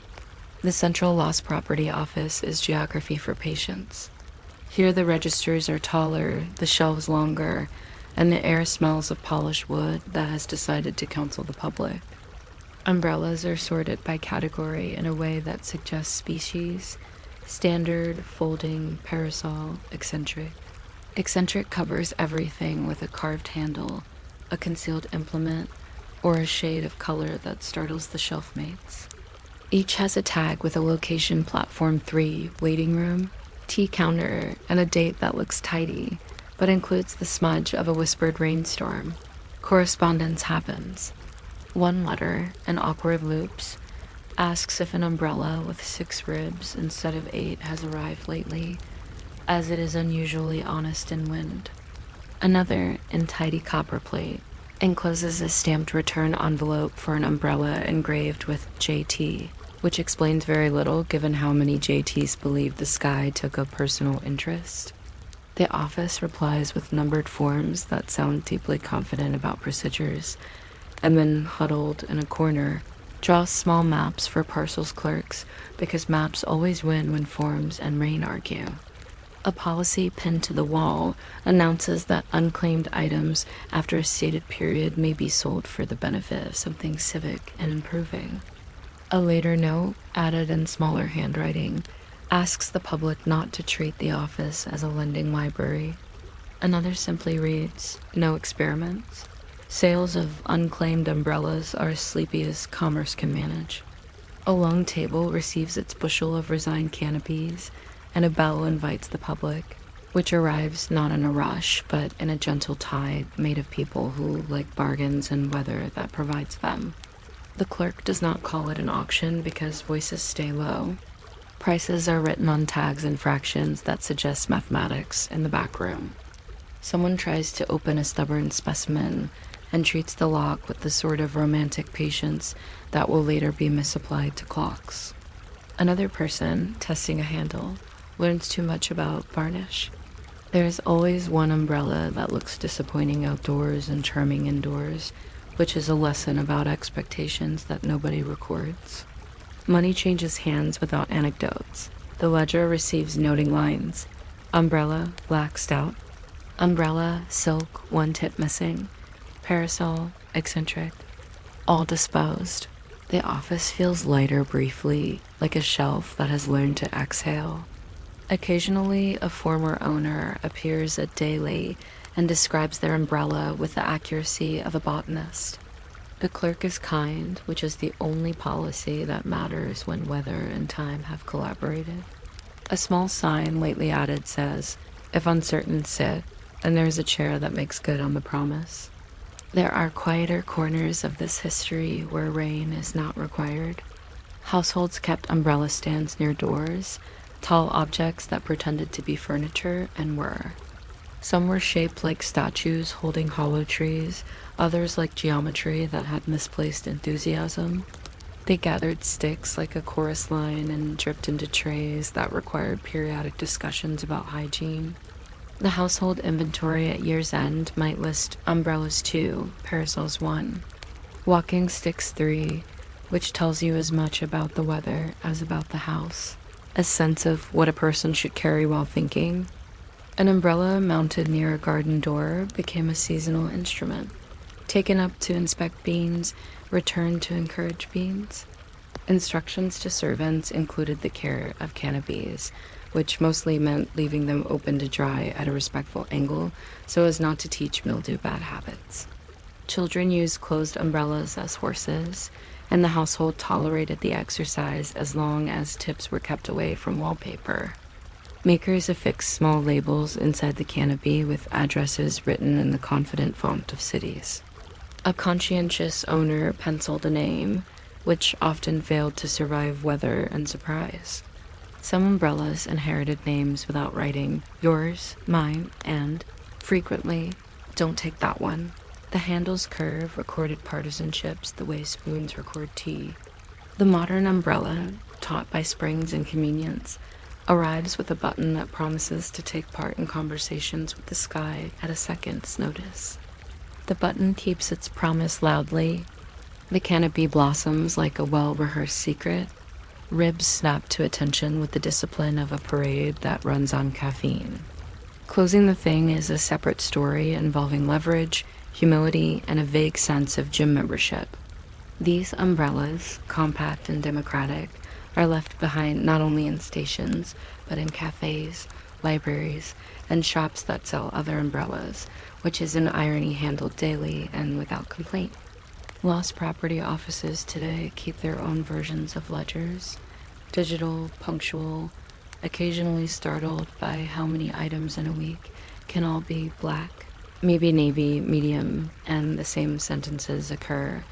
The Central Lost Property Office is geography for patients. Here the registers are taller, the shelves longer, and the air smells of polished wood that has decided to counsel the public. Umbrellas are sorted by category in a way that suggests species: standard, folding, parasol, eccentric. Eccentric covers everything with a carved handle, a concealed implement, or a shade of color that startles the shelf mates. Each has a tag with a location: platform 3, waiting room, tea counter, and a date that looks tidy, but includes the smudge of a whispered rainstorm. Correspondence happens. One letter, in awkward loops, asks if an umbrella with 6 ribs instead of 8 has arrived lately, as it is unusually honest in wind. Another, in tidy copperplate, encloses a stamped return envelope for an umbrella engraved with JT, which explains very little given how many JTs believe the sky took a personal interest. The office replies with numbered forms that sound deeply confident about procedures, and then, huddled in a corner, draws small maps for parcels clerks because maps always win when forms and rain argue. A policy pinned to the wall announces that unclaimed items after a stated period may be sold for the benefit of something civic and improving. A later note, added in smaller handwriting, asks the public not to treat the office as a lending library. Another simply reads, "No experiments." Sales of unclaimed umbrellas are as sleepy as commerce can manage. A long table receives its bushel of resigned canopies, and a bell invites the public, which arrives not in a rush, but in a gentle tide made of people who like bargains and weather that provides them. The clerk does not call it an auction because voices stay low. Prices are written on tags and fractions that suggest mathematics in the back room. Someone tries to open a stubborn specimen and treats the lock with the sort of romantic patience that will later be misapplied to clocks. Another person, testing a handle, learns too much about varnish. There is always one umbrella that looks disappointing outdoors and charming indoors, which is a lesson about expectations that nobody records. Money changes hands without anecdotes. The ledger receives noting lines. Umbrella, black stout. Umbrella, silk, one tip missing. Parasol, eccentric. All disposed. The office feels lighter briefly, like a shelf that has learned to exhale. Occasionally, a former owner appears a day late and describes their umbrella with the accuracy of a botanist. The clerk is kind, which is the only policy that matters when weather and time have collaborated. A small sign lately added says, "If uncertain, sit," and there's a chair that makes good on the promise. There are quieter corners of this history where rain is not required. Households kept umbrella stands near doors, tall objects that pretended to be furniture and were. Some were shaped like statues holding hollow trees, others like geometry that had misplaced enthusiasm. They gathered sticks like a chorus line and dripped into trays that required periodic discussions about hygiene. The household inventory at year's end might list umbrellas 2, parasols 1, walking sticks 3, which tells you as much about the weather as about the house. A sense of what a person should carry while thinking. An umbrella mounted near a garden door became a seasonal instrument. Taken up to inspect beans, returned to encourage beans. Instructions to servants included the care of canopies, which mostly meant leaving them open to dry at a respectful angle so as not to teach mildew bad habits. Children used closed umbrellas as horses, and the household tolerated the exercise as long as tips were kept away from wallpaper. Makers affixed small labels inside the canopy with addresses written in the confident font of cities. A conscientious owner penciled a name, which often failed to survive weather and surprise. Some umbrellas inherited names without writing yours, mine, and, frequently, don't take that one. The handle's curve recorded partisanships the way spoons record tea. The modern umbrella, taught by springs and convenience, arrives with a button that promises to take part in conversations with the sky at a second's notice. The button keeps its promise loudly. The canopy blossoms like a well-rehearsed secret. Ribs snap to attention with the discipline of a parade that runs on caffeine. Closing the thing is a separate story involving leverage, humility, and a vague sense of gym membership. These umbrellas, compact and democratic, are left behind not only in stations, but in cafes, libraries, and shops that sell other umbrellas, which is an irony handled daily and without complaint. Lost property offices today keep their own versions of ledgers, digital, punctual, occasionally startled by how many items in a week can all be black, maybe navy, medium, and the same sentences occur.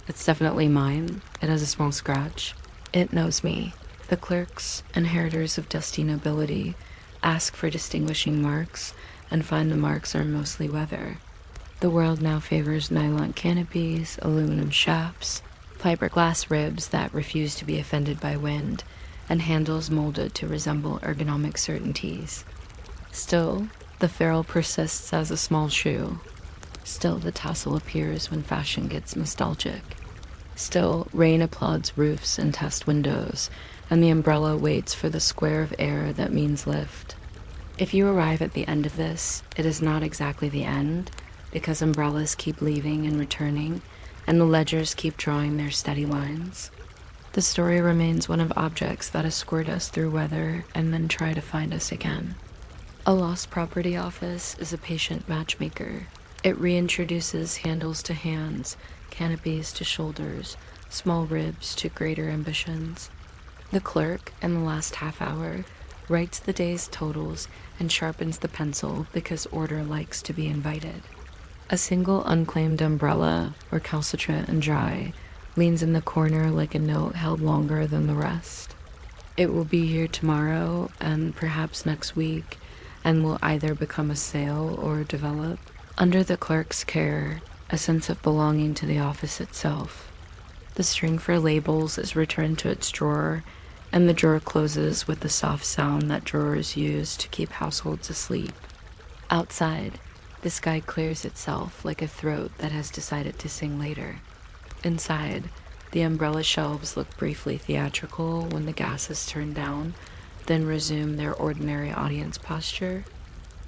It's definitely mine. It has a small scratch. It knows me. The clerks, inheritors of dusty nobility, ask for distinguishing marks and find the marks are mostly weather. The world now favors nylon canopies, aluminum shafts, fiberglass ribs that refuse to be offended by wind, and handles molded to resemble ergonomic certainties. Still, the ferrule persists as a small shoe. Still, the tassel appears when fashion gets nostalgic. Still, rain applauds roofs and test windows, and the umbrella waits for the square of air that means lift. If you arrive at the end of this, it is not exactly the end, because umbrellas keep leaving and returning, and the ledgers keep drawing their steady lines. The story remains one of objects that escort us through weather and then try to find us again. A lost property office is a patient matchmaker. It reintroduces handles to hands, canopies to shoulders, small ribs to greater ambitions. The clerk, in the last half hour, writes the day's totals and sharpens the pencil because order likes to be invited. A single unclaimed umbrella, recalcitrant and dry, leans in the corner like a note held longer than the rest. It will be here tomorrow and perhaps next week, and will either become a sale or develop. Under the clerk's care, a sense of belonging to the office itself. The string for labels is returned to its drawer, and the drawer closes with the soft sound that drawers use to keep households asleep. Outside, the sky clears itself like a throat that has decided to sing later. Inside, the umbrella shelves look briefly theatrical when the gas is turned down, then resume their ordinary audience posture.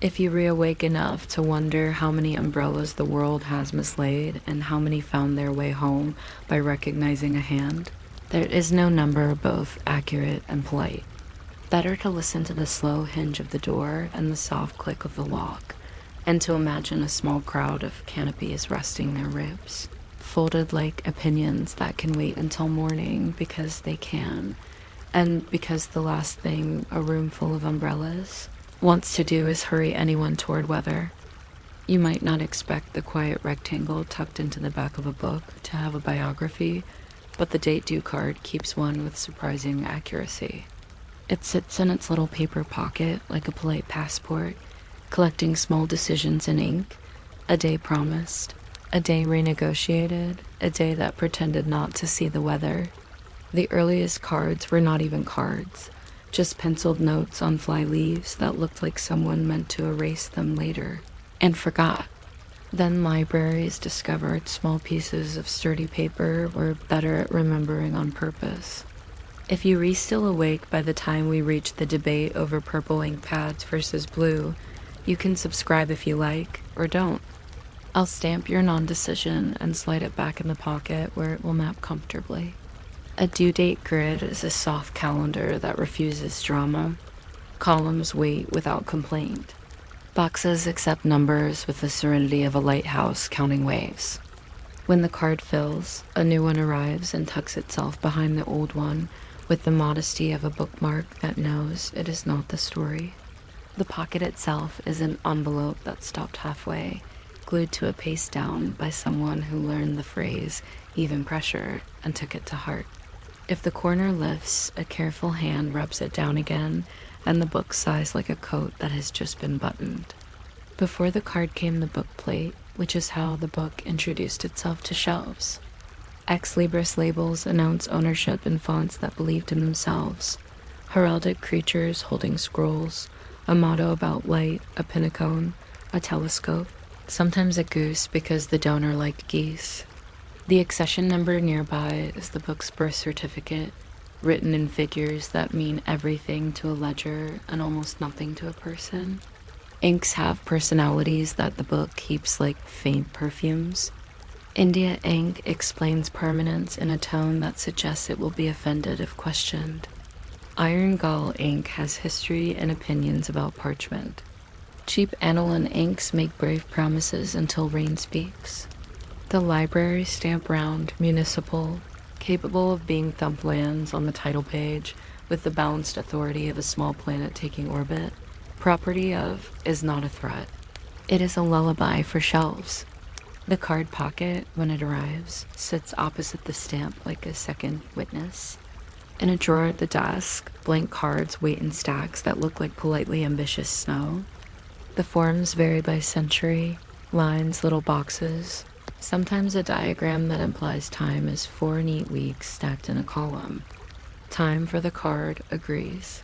If you reawake enough to wonder how many umbrellas the world has mislaid and how many found their way home by recognizing a hand, there is no number both accurate and polite. Better to listen to the slow hinge of the door and the soft click of the lock, and to imagine a small crowd of canopies resting their ribs, folded like opinions that can wait until morning because they can, and because the last thing a room full of umbrellas wants to do is hurry anyone toward weather. You might not expect the quiet rectangle tucked into the back of a book to have a biography, but the date due card keeps one with surprising accuracy. It sits in its little paper pocket like a polite passport, collecting small decisions in ink, a day promised, a day renegotiated, a day that pretended not to see the weather. The earliest cards were not even cards, just penciled notes on fly leaves that looked like someone meant to erase them later and forgot. Then libraries discovered small pieces of sturdy paper were better at remembering on purpose. If you were still awake by the time we reach the debate over purple ink pads versus blue, you can subscribe if you like, or don't. I'll stamp your non-decision and slide it back in the pocket where it will map comfortably. A due date grid is a soft calendar that refuses drama. Columns wait without complaint. Boxes accept numbers with the serenity of a lighthouse counting waves. When the card fills, a new one arrives and tucks itself behind the old one with the modesty of a bookmark that knows it is not the story. The pocket itself is an envelope that stopped halfway, glued to a paste down by someone who learned the phrase even pressure and took it to heart. If the corner lifts, a careful hand rubs it down again, and the book sighs like a coat that has just been buttoned. Before the card came the book plate, which is how the book introduced itself to shelves. Ex Libris labels announce ownership in fonts that believed in themselves. Heraldic creatures holding scrolls, a motto about light, a pinnacone, a telescope, sometimes a goose because the donor liked geese. The accession number nearby is the book's birth certificate, written in figures that mean everything to a ledger and almost nothing to a person. Inks have personalities that the book keeps like faint perfumes. India ink explains permanence in a tone that suggests it will be offended if questioned. Iron Gall ink has history and opinions about parchment. Cheap aniline inks make brave promises until rain speaks. The library stamp round, municipal, capable of being thumblands on the title page with the balanced authority of a small planet taking orbit. Property of is not a threat. It is a lullaby for shelves. The card pocket, when it arrives, sits opposite the stamp like a second witness. In a drawer at the desk, blank cards wait in stacks that look like politely ambitious snow. The forms vary by century, lines, little boxes. Sometimes a diagram that implies time is 4 neat weeks stacked in a column. Time for the card agrees.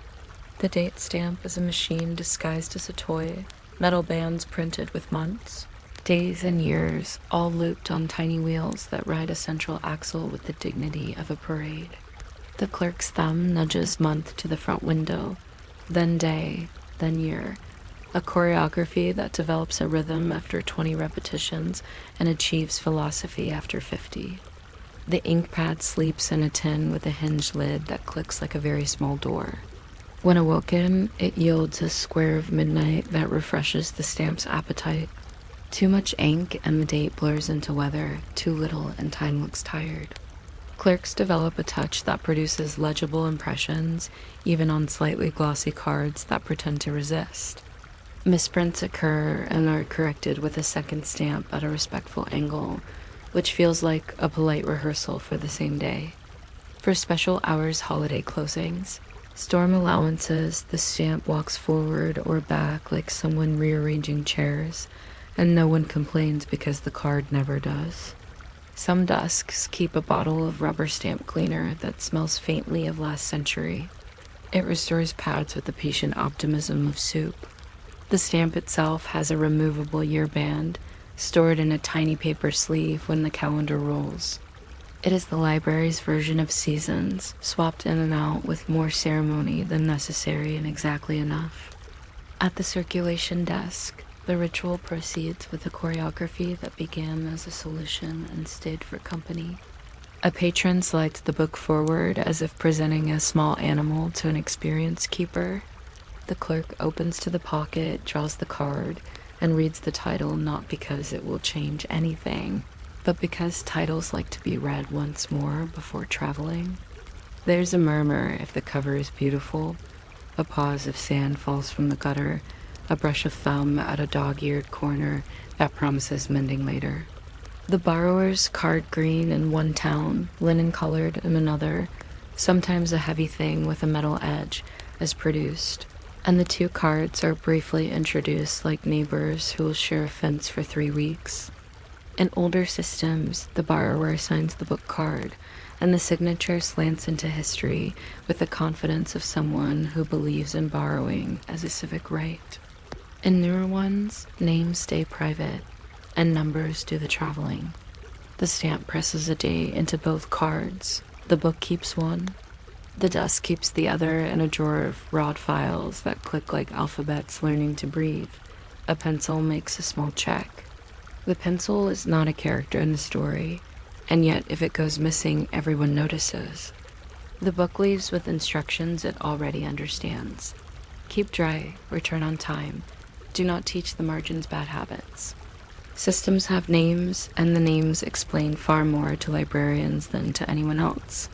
The date stamp is a machine disguised as a toy, metal bands printed with months. Days and years, all looped on tiny wheels that ride a central axle with the dignity of a parade. The clerk's thumb nudges month to the front window, then day, then year. A choreography that develops a rhythm after 20 repetitions and achieves philosophy after 50. The ink pad sleeps in a tin with a hinged lid that clicks like a very small door. When awoken, it yields a square of midnight that refreshes the stamp's appetite. Too much ink and the date blurs into weather, too little and time looks tired. Clerks develop a touch that produces legible impressions, even on slightly glossy cards that pretend to resist. Misprints occur and are corrected with a second stamp at a respectful angle, which feels like a polite rehearsal for the same day. For special hours holiday closings, Storm allowances, the stamp walks forward or back like someone rearranging chairs, and no one complains because the card never does. Some desks keep a bottle of rubber stamp cleaner that smells faintly of last century. It restores pads with the patient optimism of soup. The stamp itself has a removable year band, stored in a tiny paper sleeve when the calendar rolls. It is the library's version of seasons, swapped in and out with more ceremony than necessary and exactly enough. At the circulation desk, the ritual proceeds with a choreography that began as a solution and stayed for company. A patron slides the book forward as if presenting a small animal to an experienced keeper. The clerk opens to the pocket, draws the card, and reads the title not because it will change anything, but because titles like to be read once more before traveling. There's a murmur if the cover is beautiful, a pause if sand falls from the gutter, a brush of thumb at a dog-eared corner that promises mending later. The borrower's card green in one town, linen-colored in another, sometimes a heavy thing with a metal edge, is produced, and the two cards are briefly introduced like neighbors who will share a fence for 3 weeks. In older systems, the borrower signs the book card, and the signature slants into history with the confidence of someone who believes in borrowing as a civic right. In newer ones, names stay private, and numbers do the traveling. The stamp presses a date into both cards. The book keeps one. The desk keeps the other in a drawer of rod files that click like alphabets learning to breathe. A pencil makes a small check. The pencil is not a character in the story, and yet if it goes missing, everyone notices. The book leaves with instructions it already understands. Keep dry, return on time. Do not teach the margins bad habits. Systems have names, and the names explain far more to librarians than to anyone else.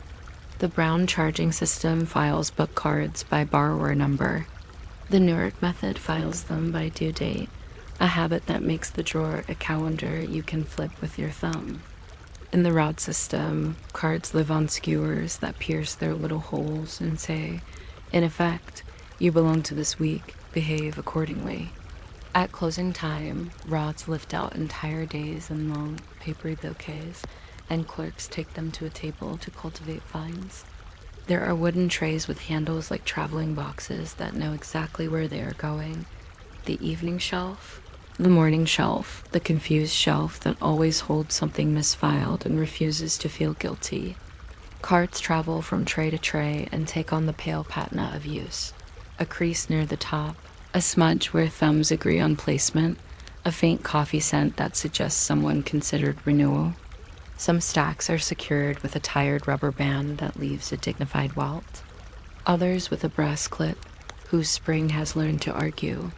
The Brown charging system files book cards by borrower number. The Newark method files them by due date, a habit that makes the drawer a calendar you can flip with your thumb. In the Rod system, cards live on skewers that pierce their little holes and say, in effect, you belong to this week, behave accordingly. At closing time, rods lift out entire days in long, papery bouquets, and clerks take them to a table to cultivate vines. There are wooden trays with handles like traveling boxes that know exactly where they are going. The evening shelf, the morning shelf, the confused shelf that always holds something misfiled and refuses to feel guilty. Cards travel from tray to tray and take on the pale patina of use. A crease near the top, a smudge where thumbs agree on placement, a faint coffee scent that suggests someone considered renewal. Some stacks are secured with a tired rubber band that leaves a dignified welt. Others with a brass clip, whose spring has learned to argue.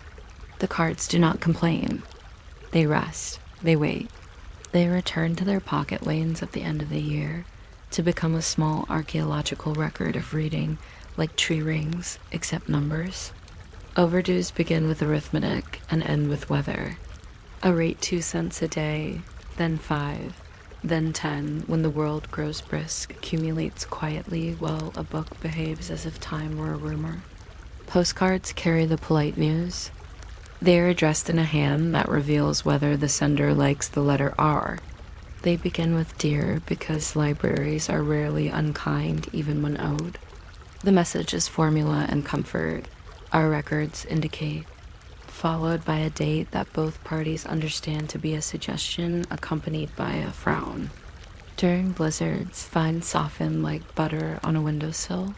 The cards do not complain. They rest. They wait. They return to their pocket lanes at the end of the year to become a small archaeological record of reading, like tree rings, except numbers. Overdues begin with arithmetic and end with weather. A rate 2 cents a day, then 5, then 10 when the world grows brisk, accumulates quietly while a book behaves as if time were a rumor. Postcards carry the polite news. They are addressed in a hand that reveals whether the sender likes the letter R. They begin with dear because libraries are rarely unkind even when owed. The message is formula and comfort. Our records indicate, followed by a date that both parties understand to be a suggestion accompanied by a frown. During blizzards, vines soften like butter on a windowsill.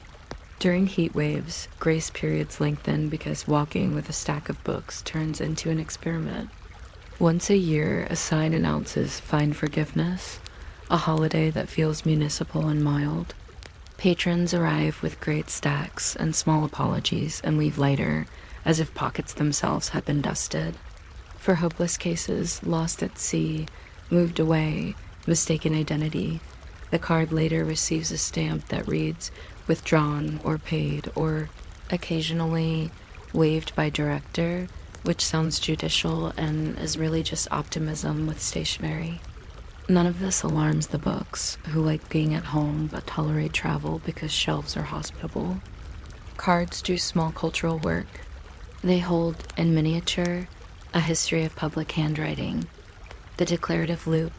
During heat waves, grace periods lengthen because walking with a stack of books turns into an experiment. Once a year, a sign announces find forgiveness, a holiday that feels municipal and mild. Patrons arrive with great stacks and small apologies and leave lighter, as if pockets themselves had been dusted. For hopeless cases, lost at sea, moved away, mistaken identity, the card later receives a stamp that reads, withdrawn or paid, or occasionally waived by director, which sounds judicial and is really just optimism with stationery. None of this alarms the books, who like being at home but tolerate travel because shelves are hospitable. Cards do small cultural work. They hold, in miniature, a history of public handwriting, the declarative loop,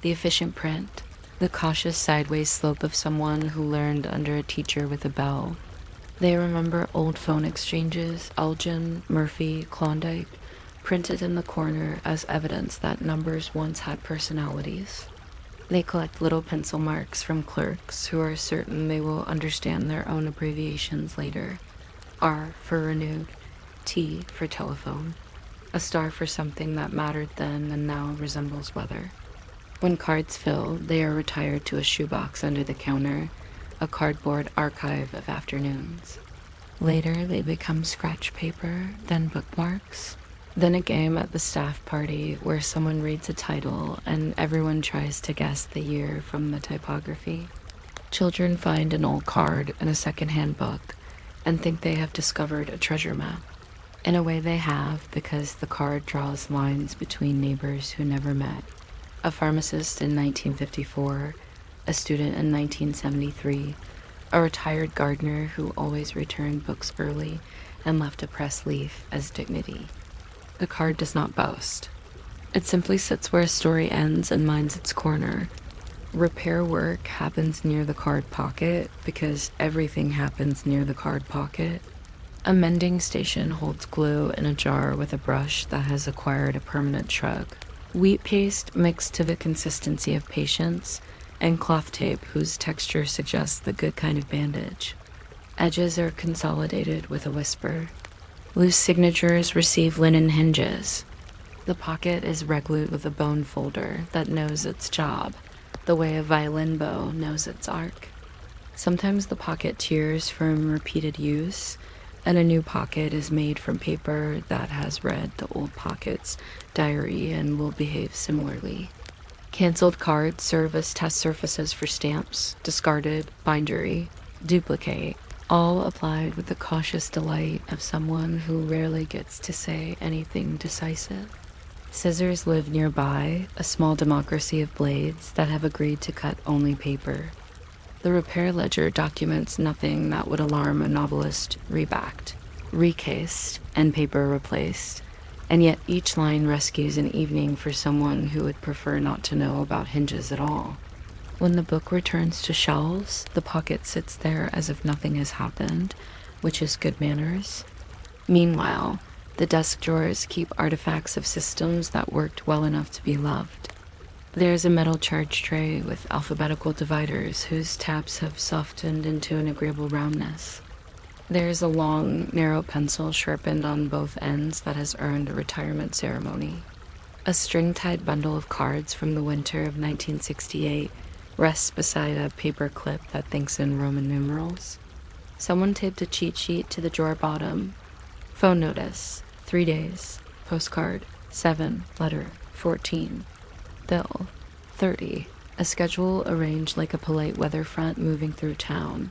the efficient print, the cautious sideways slope of someone who learned under a teacher with a bell. They remember old phone exchanges, Elgin, Murphy, Klondike, printed in the corner as evidence that numbers once had personalities. They collect little pencil marks from clerks who are certain they will understand their own abbreviations later. R for renewed, T for telephone, a star for something that mattered then and now resembles weather. When cards fill, they are retired to a shoebox under the counter, a cardboard archive of afternoons. Later, they become scratch paper, then bookmarks, then a game at the staff party where someone reads a title and everyone tries to guess the year from the typography. Children find an old card in a secondhand book and think they have discovered a treasure map. In a way they have, because the card draws lines between neighbors who never met. A pharmacist in 1954, a student in 1973, a retired gardener who always returned books early and left a pressed leaf as dignity. The card does not boast. It simply sits where a story ends and minds its corner. Repair work happens near the card pocket because everything happens near the card pocket. A mending station holds glue in a jar with a brush that has acquired a permanent shrug. Wheat paste mixed to the consistency of patience, and cloth tape whose texture suggests the good kind of bandage. Edges are consolidated with a whisper. Loose signatures receive linen hinges. The pocket is reglute with a bone folder that knows its job, the way a violin bow knows its arc. Sometimes the pocket tears from repeated use, and a new pocket is made from paper that has read the old pocket's diary and will behave similarly. Cancelled cards serve as test surfaces for stamps, discarded, bindery, duplicate, all applied with the cautious delight of someone who rarely gets to say anything decisive. Scissors live nearby, a small democracy of blades that have agreed to cut only paper. The repair ledger documents nothing that would alarm a novelist rebacked, recased, and paper replaced, and yet each line rescues an evening for someone who would prefer not to know about hinges at all. When the book returns to shelves, the pocket sits there as if nothing has happened, which is good manners. Meanwhile, the desk drawers keep artifacts of systems that worked well enough to be loved. There's a metal charge tray with alphabetical dividers whose tabs have softened into an agreeable roundness. There's a long, narrow pencil sharpened on both ends that has earned a retirement ceremony. A string-tied bundle of cards from the winter of 1968 rests beside a paper clip that thinks in Roman numerals. Someone taped a cheat sheet to the drawer bottom. Phone notice, 3 days. Postcard, 7, letter, 14. Bill, 30. A schedule arranged like a polite weather front moving through town.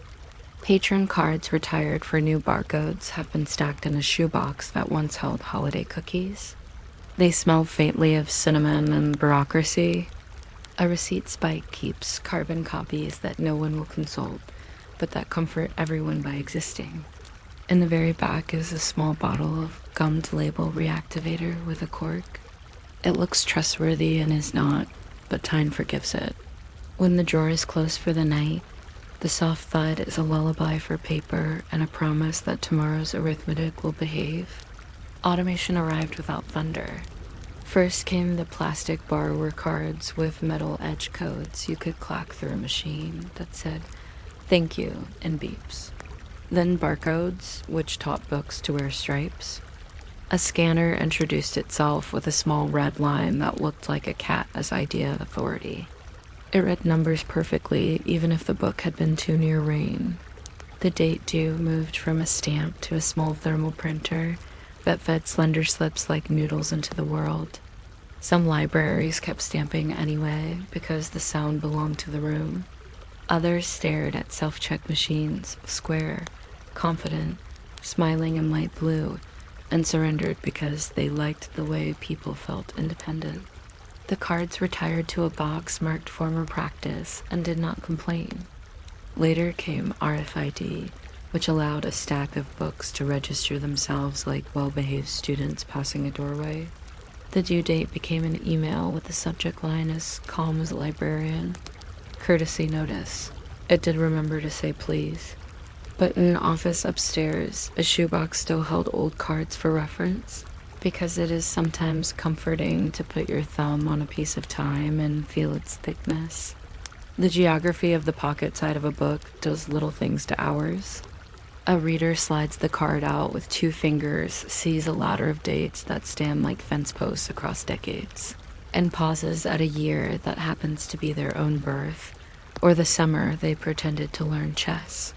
Patron cards retired for new barcodes have been stacked in a shoebox that once held holiday cookies. They smell faintly of cinnamon and bureaucracy. A receipt spike keeps carbon copies that no one will consult, but that comfort everyone by existing. In the very back is a small bottle of gummed label reactivator with a cork. It looks trustworthy and is not, but time forgives it. When the drawer is closed for the night, the soft thud is a lullaby for paper and a promise that tomorrow's arithmetic will behave. Automation arrived without thunder. First came the plastic borrower cards with metal edge codes you could clack through a machine that said, "Thank you," in beeps. Then barcodes, which taught books to wear stripes. A scanner introduced itself with a small red line that looked like a cat as idea of authority. It read numbers perfectly, even if the book had been too near rain. The date due moved from a stamp to a small thermal printer that fed slender slips like noodles into the world. Some libraries kept stamping anyway because the sound belonged to the room. Others stared at self-check machines, square, confident, smiling in light blue, and surrendered because they liked the way people felt independent. The cards retired to a box marked former practice and did not complain. Later came RFID, which allowed a stack of books to register themselves like well-behaved students passing a doorway. The due date became an email with the subject line as calm as a librarian. Courtesy notice. It did remember to say please. But in an office upstairs, a shoebox still held old cards for reference, because it is sometimes comforting to put your thumb on a piece of time and feel its thickness. The geography of the pocket side of a book does little things to ours. A reader slides the card out with 2 fingers, sees a ladder of dates that stand like fence posts across decades, and pauses at a year that happens to be their own birth, or the summer they pretended to learn chess.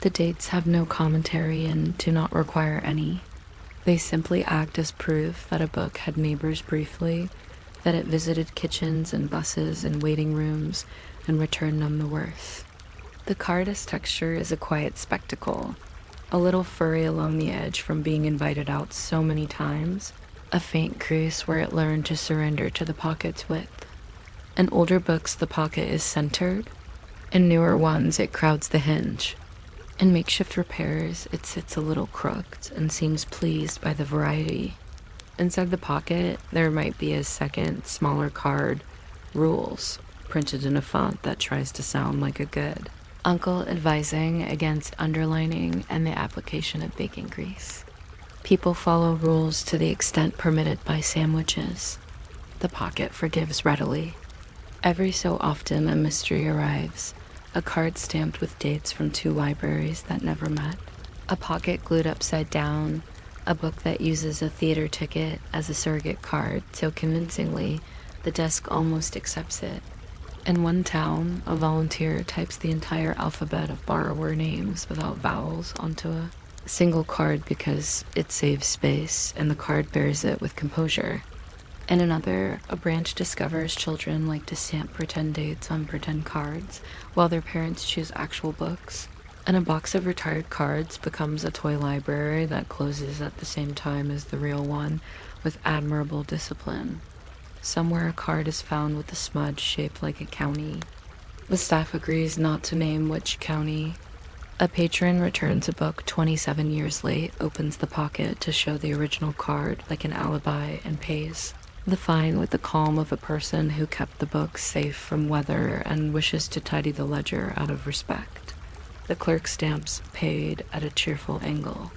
The dates have no commentary and do not require any. They simply act as proof that a book had neighbors briefly, that it visited kitchens and buses and waiting rooms, and returned none the worse. The card's texture is a quiet spectacle, a little furry along the edge from being invited out so many times, a faint crease where it learned to surrender to the pocket's width. In older books, the pocket is centered. In newer ones, it crowds the hinge. In makeshift repairs, it sits a little crooked and seems pleased by the variety. Inside the pocket, there might be a second, smaller card, Rules, printed in a font that tries to sound like a good. Uncle advising against underlining and the application of baking grease. People follow rules to the extent permitted by sandwiches. The pocket forgives readily. Every so often a mystery arrives, a card stamped with dates from 2 libraries that never met, a pocket glued upside down, a book that uses a theater ticket as a surrogate card so convincingly the desk almost accepts it. In one town, a volunteer types the entire alphabet of borrower names without vowels onto a single card because it saves space and the card bears it with composure. In another, a branch discovers children like to stamp pretend dates on pretend cards while their parents choose actual books. And a box of retired cards becomes a toy library that closes at the same time as the real one with admirable discipline. Somewhere a card is found with a smudge shaped like a county. The staff agrees not to name which county. A patron returns a book 27 years late, opens the pocket to show the original card like an alibi, and pays. The fine with the calm of a person who kept the book safe from weather and wishes to tidy the ledger out of respect. The clerk stamps paid at a cheerful angle.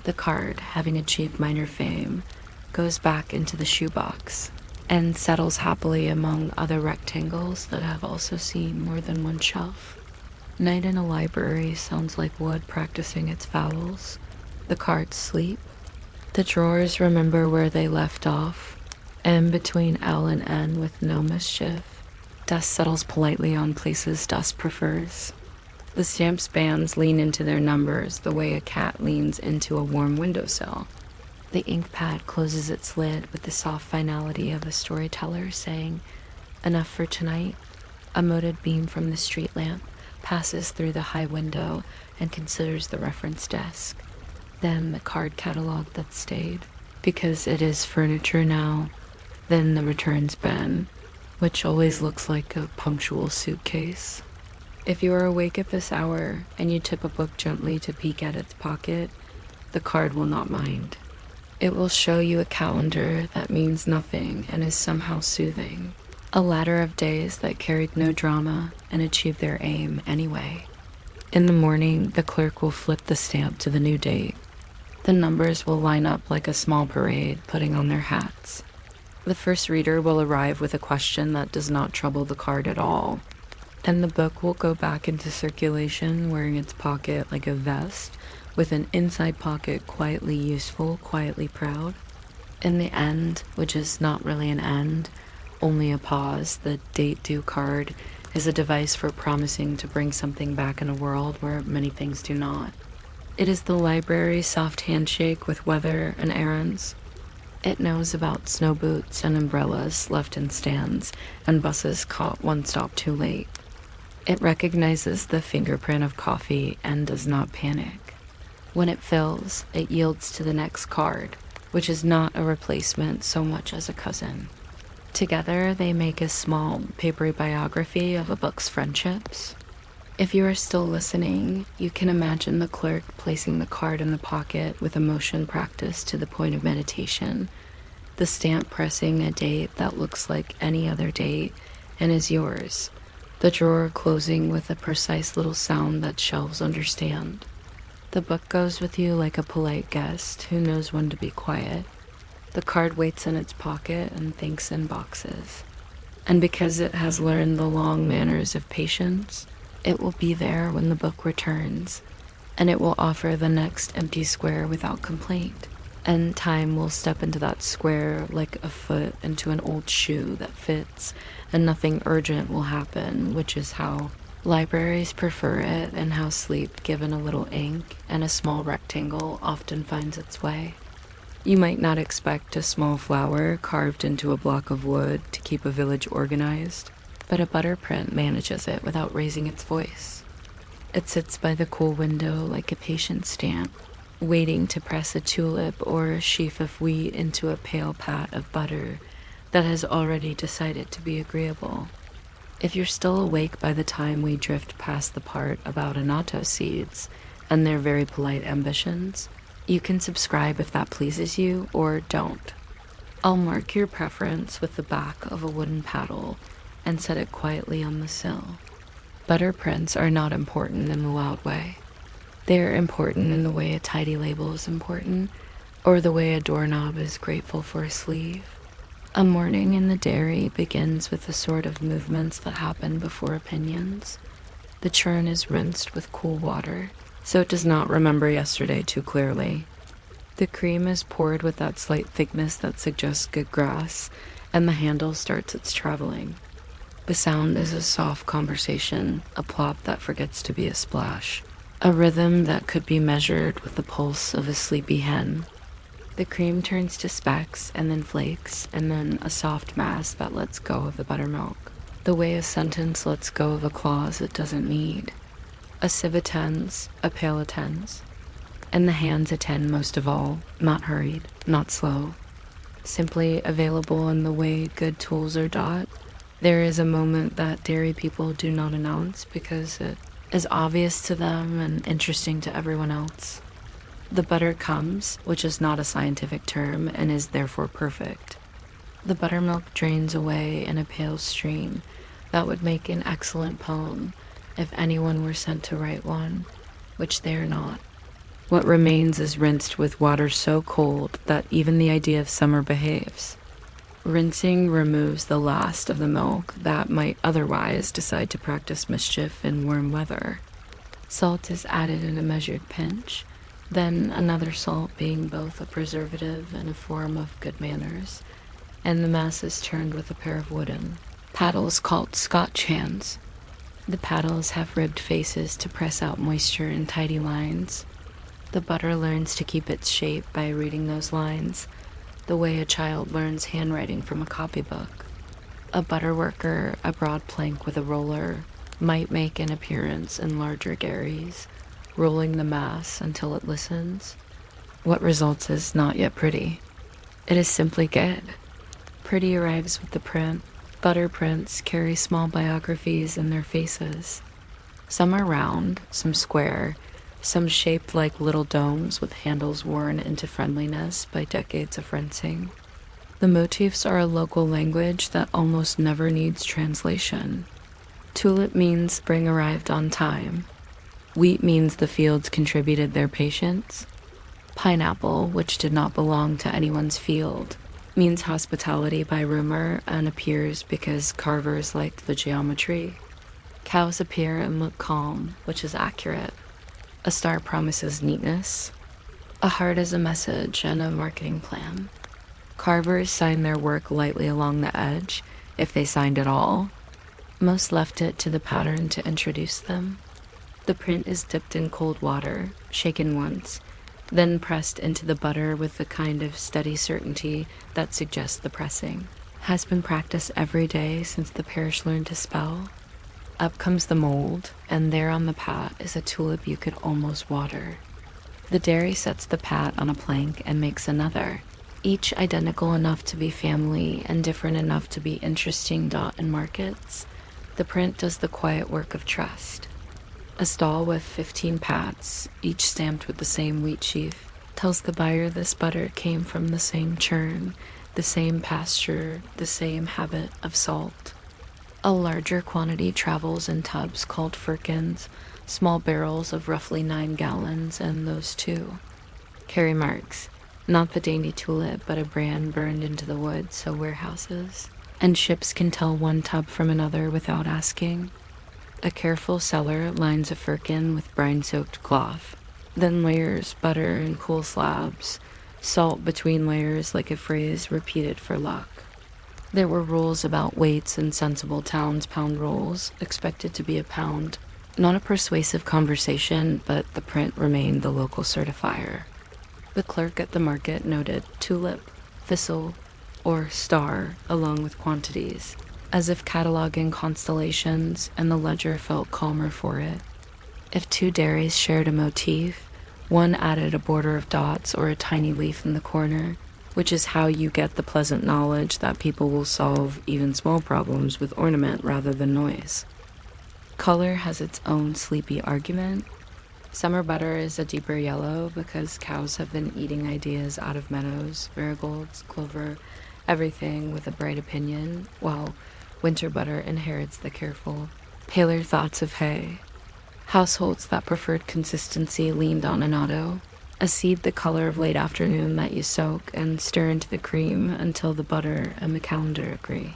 The card, having achieved minor fame, goes back into the shoebox and settles happily among other rectangles that have also seen more than one shelf. Night in a library sounds like wood practicing its vowels. The cards sleep. The drawers remember where they left off, M between L and N with no mischief. Dust settles politely on places dust prefers. The stamps bands lean into their numbers the way a cat leans into a warm windowsill. The ink pad closes its lid with the soft finality of a storyteller saying, "Enough for tonight." A moted beam from the street lamp passes through the high window and considers the reference desk. Then the card catalog that stayed, because it is furniture now. Then the returns bin, which always looks like a punctual suitcase. If you are awake at this hour and you tip a book gently to peek at its pocket, the card will not mind. It will show you a calendar that means nothing and is somehow soothing. A ladder of days that carried no drama and achieved their aim anyway. In the morning, the clerk will flip the stamp to the new date. The numbers will line up like a small parade, putting on their hats. The first reader will arrive with a question that does not trouble the card at all, and the book will go back into circulation wearing its pocket like a vest, with an inside pocket quietly useful, quietly proud. In the end, which is not really an end, only a pause, the date due card is a device for promising to bring something back in a world where many things do not. It is the library's soft handshake with weather and errands. It knows about snow boots and umbrellas left in stands and buses caught one stop too late. It recognizes the fingerprint of coffee and does not panic. When it fills, it yields to the next card, which is not a replacement so much as a cousin. Together, they make a small, papery biography of a book's friendships. If you are still listening, you can imagine the clerk placing the card in the pocket with a motion practice to the point of meditation, the stamp pressing a date that looks like any other date and is yours, the drawer closing with a precise little sound that shelves understand. The book goes with you like a polite guest who knows when to be quiet. The card waits in its pocket and thinks in boxes. And because it has learned the long manners of patience, it will be there when the book returns, and it will offer the next empty square without complaint. And time will step into that square like a foot into an old shoe that fits, and nothing urgent will happen, which is how libraries prefer it and how sleep given a little ink and a small rectangle often finds its way. You might not expect a small flower carved into a block of wood to keep a village organized, but a butter print manages it without raising its voice. It sits by the cool window like a patient stamp, waiting to press a tulip or a sheaf of wheat into a pale pat of butter that has already decided to be agreeable. If you're still awake by the time we drift past the part about annatto seeds and their very polite ambitions, you can subscribe if that pleases you, or don't. I'll mark your preference with the back of a wooden paddle and set it quietly on the sill. Butter prints are not important in the loud way. They are important in the way a tidy label is important, or the way a doorknob is grateful for a sleeve. A morning in the dairy begins with the sort of movements that happen before opinions. The churn is rinsed with cool water, so it does not remember yesterday too clearly. The cream is poured with that slight thickness that suggests good grass, and the handle starts its traveling. The sound is a soft conversation, a plop that forgets to be a splash, a rhythm that could be measured with the pulse of a sleepy hen. The cream turns to specks, and then flakes, and then a soft mass that lets go of the buttermilk, the way a sentence lets go of a clause it doesn't need. A sieve attends, a pail attends, and the hands attend most of all, not hurried, not slow, simply available in the way good tools are dot. There is a moment that dairy people do not announce because it is obvious to them and interesting to everyone else. The butter comes, which is not a scientific term and is therefore perfect. The buttermilk drains away in a pale stream that would make an excellent poem if anyone were sent to write one, which they are not. What remains is rinsed with water so cold that even the idea of summer behaves. Rinsing removes the last of the milk that might otherwise decide to practice mischief in warm weather. Salt is added in a measured pinch, then another salt being both a preservative and a form of good manners, and the mass is turned with a pair of wooden paddles called Scotch hands. The paddles have ribbed faces to press out moisture in tidy lines. The butter learns to keep its shape by reading those lines, the way a child learns handwriting from a copybook. A butter worker, a broad plank with a roller, might make an appearance in larger gharries, rolling the mass until it listens. What results is not yet pretty. It is simply good. Pretty arrives with the print. Butter prints carry small biographies in their faces. Some are round, some square, some shaped like little domes with handles worn into friendliness by decades of rinsing. The motifs are a local language that almost never needs translation. Tulip means spring arrived on time. Wheat means the fields contributed their patience. Pineapple, which did not belong to anyone's field, means hospitality by rumor and appears because carvers liked the geometry. Cows appear and look calm, which is accurate. A star promises neatness. A heart is a message and a marketing plan. Carvers sign their work lightly along the edge, if they signed at all. Most left it to the pattern to introduce them. The print is dipped in cold water, shaken once, then pressed into the butter with the kind of steady certainty that suggests the pressing has been practiced every day since the parish learned to spell. Up comes the mold, and there on the pat is a tulip you could almost water. The dairy sets the pat on a plank and makes another, each identical enough to be family and different enough to be interesting in markets. The print does the quiet work of trust. A stall with 15 pats, each stamped with the same wheat sheaf, tells the buyer this butter came from the same churn, the same pasture, the same habit of salt. A larger quantity travels in tubs called firkins, small barrels of roughly 9 gallons, and those too carry marks, not the dainty tulip, but a brand burned into the wood, so warehouses. And ships can tell one tub from another without asking. A careful seller lines a firkin with brine-soaked cloth, then layers butter in cool slabs, salt between layers like a phrase repeated for luck. There were rules about weights and sensible towns pound rolls, expected to be a pound. Not a persuasive conversation, but the print remained the local certifier. The clerk at the market noted tulip, thistle, or star along with quantities, as if cataloging constellations, and the ledger felt calmer for it. If 2 dairies shared a motif, one added a border of dots or a tiny leaf in the corner, which is how you get the pleasant knowledge that people will solve even small problems with ornament rather than noise. Color has its own sleepy argument. Summer butter is a deeper yellow because cows have been eating ideas out of meadows, marigolds, clover, everything with a bright opinion, while winter butter inherits the careful, paler thoughts of hay. Households that preferred consistency leaned on annatto, a seed the color of late afternoon that you soak and stir into the cream until the butter and the calendar agree.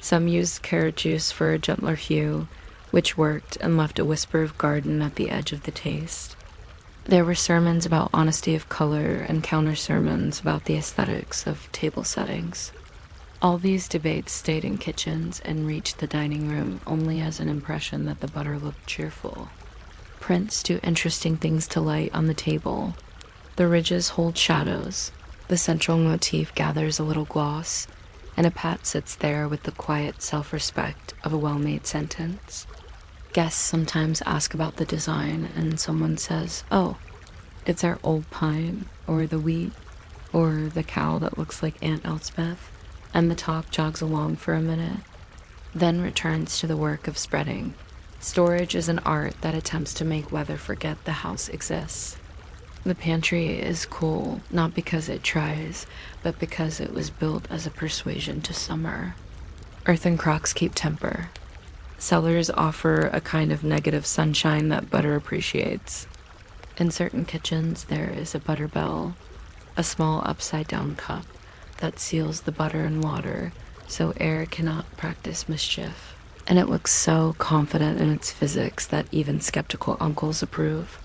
Some used carrot juice for a gentler hue, which worked and left a whisper of garden at the edge of the taste. There were sermons about honesty of color and counter-sermons about the aesthetics of table settings. All these debates stayed in kitchens and reached the dining room only as an impression that the butter looked cheerful. Prints do interesting things to light on the table. The ridges hold shadows, the central motif gathers a little gloss, and a pat sits there with the quiet self-respect of a well-made sentence. Guests sometimes ask about the design, and someone says, "Oh, it's our old pine, or the wheat, or the cow that looks like Aunt Elspeth," and the talk jogs along for a minute, then returns to the work of spreading. Storage is an art that attempts to make weather forget the house exists. The pantry is cool, not because it tries, but because it was built as a persuasion to summer. Earthen crocks keep temper. Cellars offer a kind of negative sunshine that butter appreciates. In certain kitchens, there is a butter bell, a small upside-down cup that seals the butter and water so air cannot practice mischief. And it looks so confident in its physics that even skeptical uncles approve.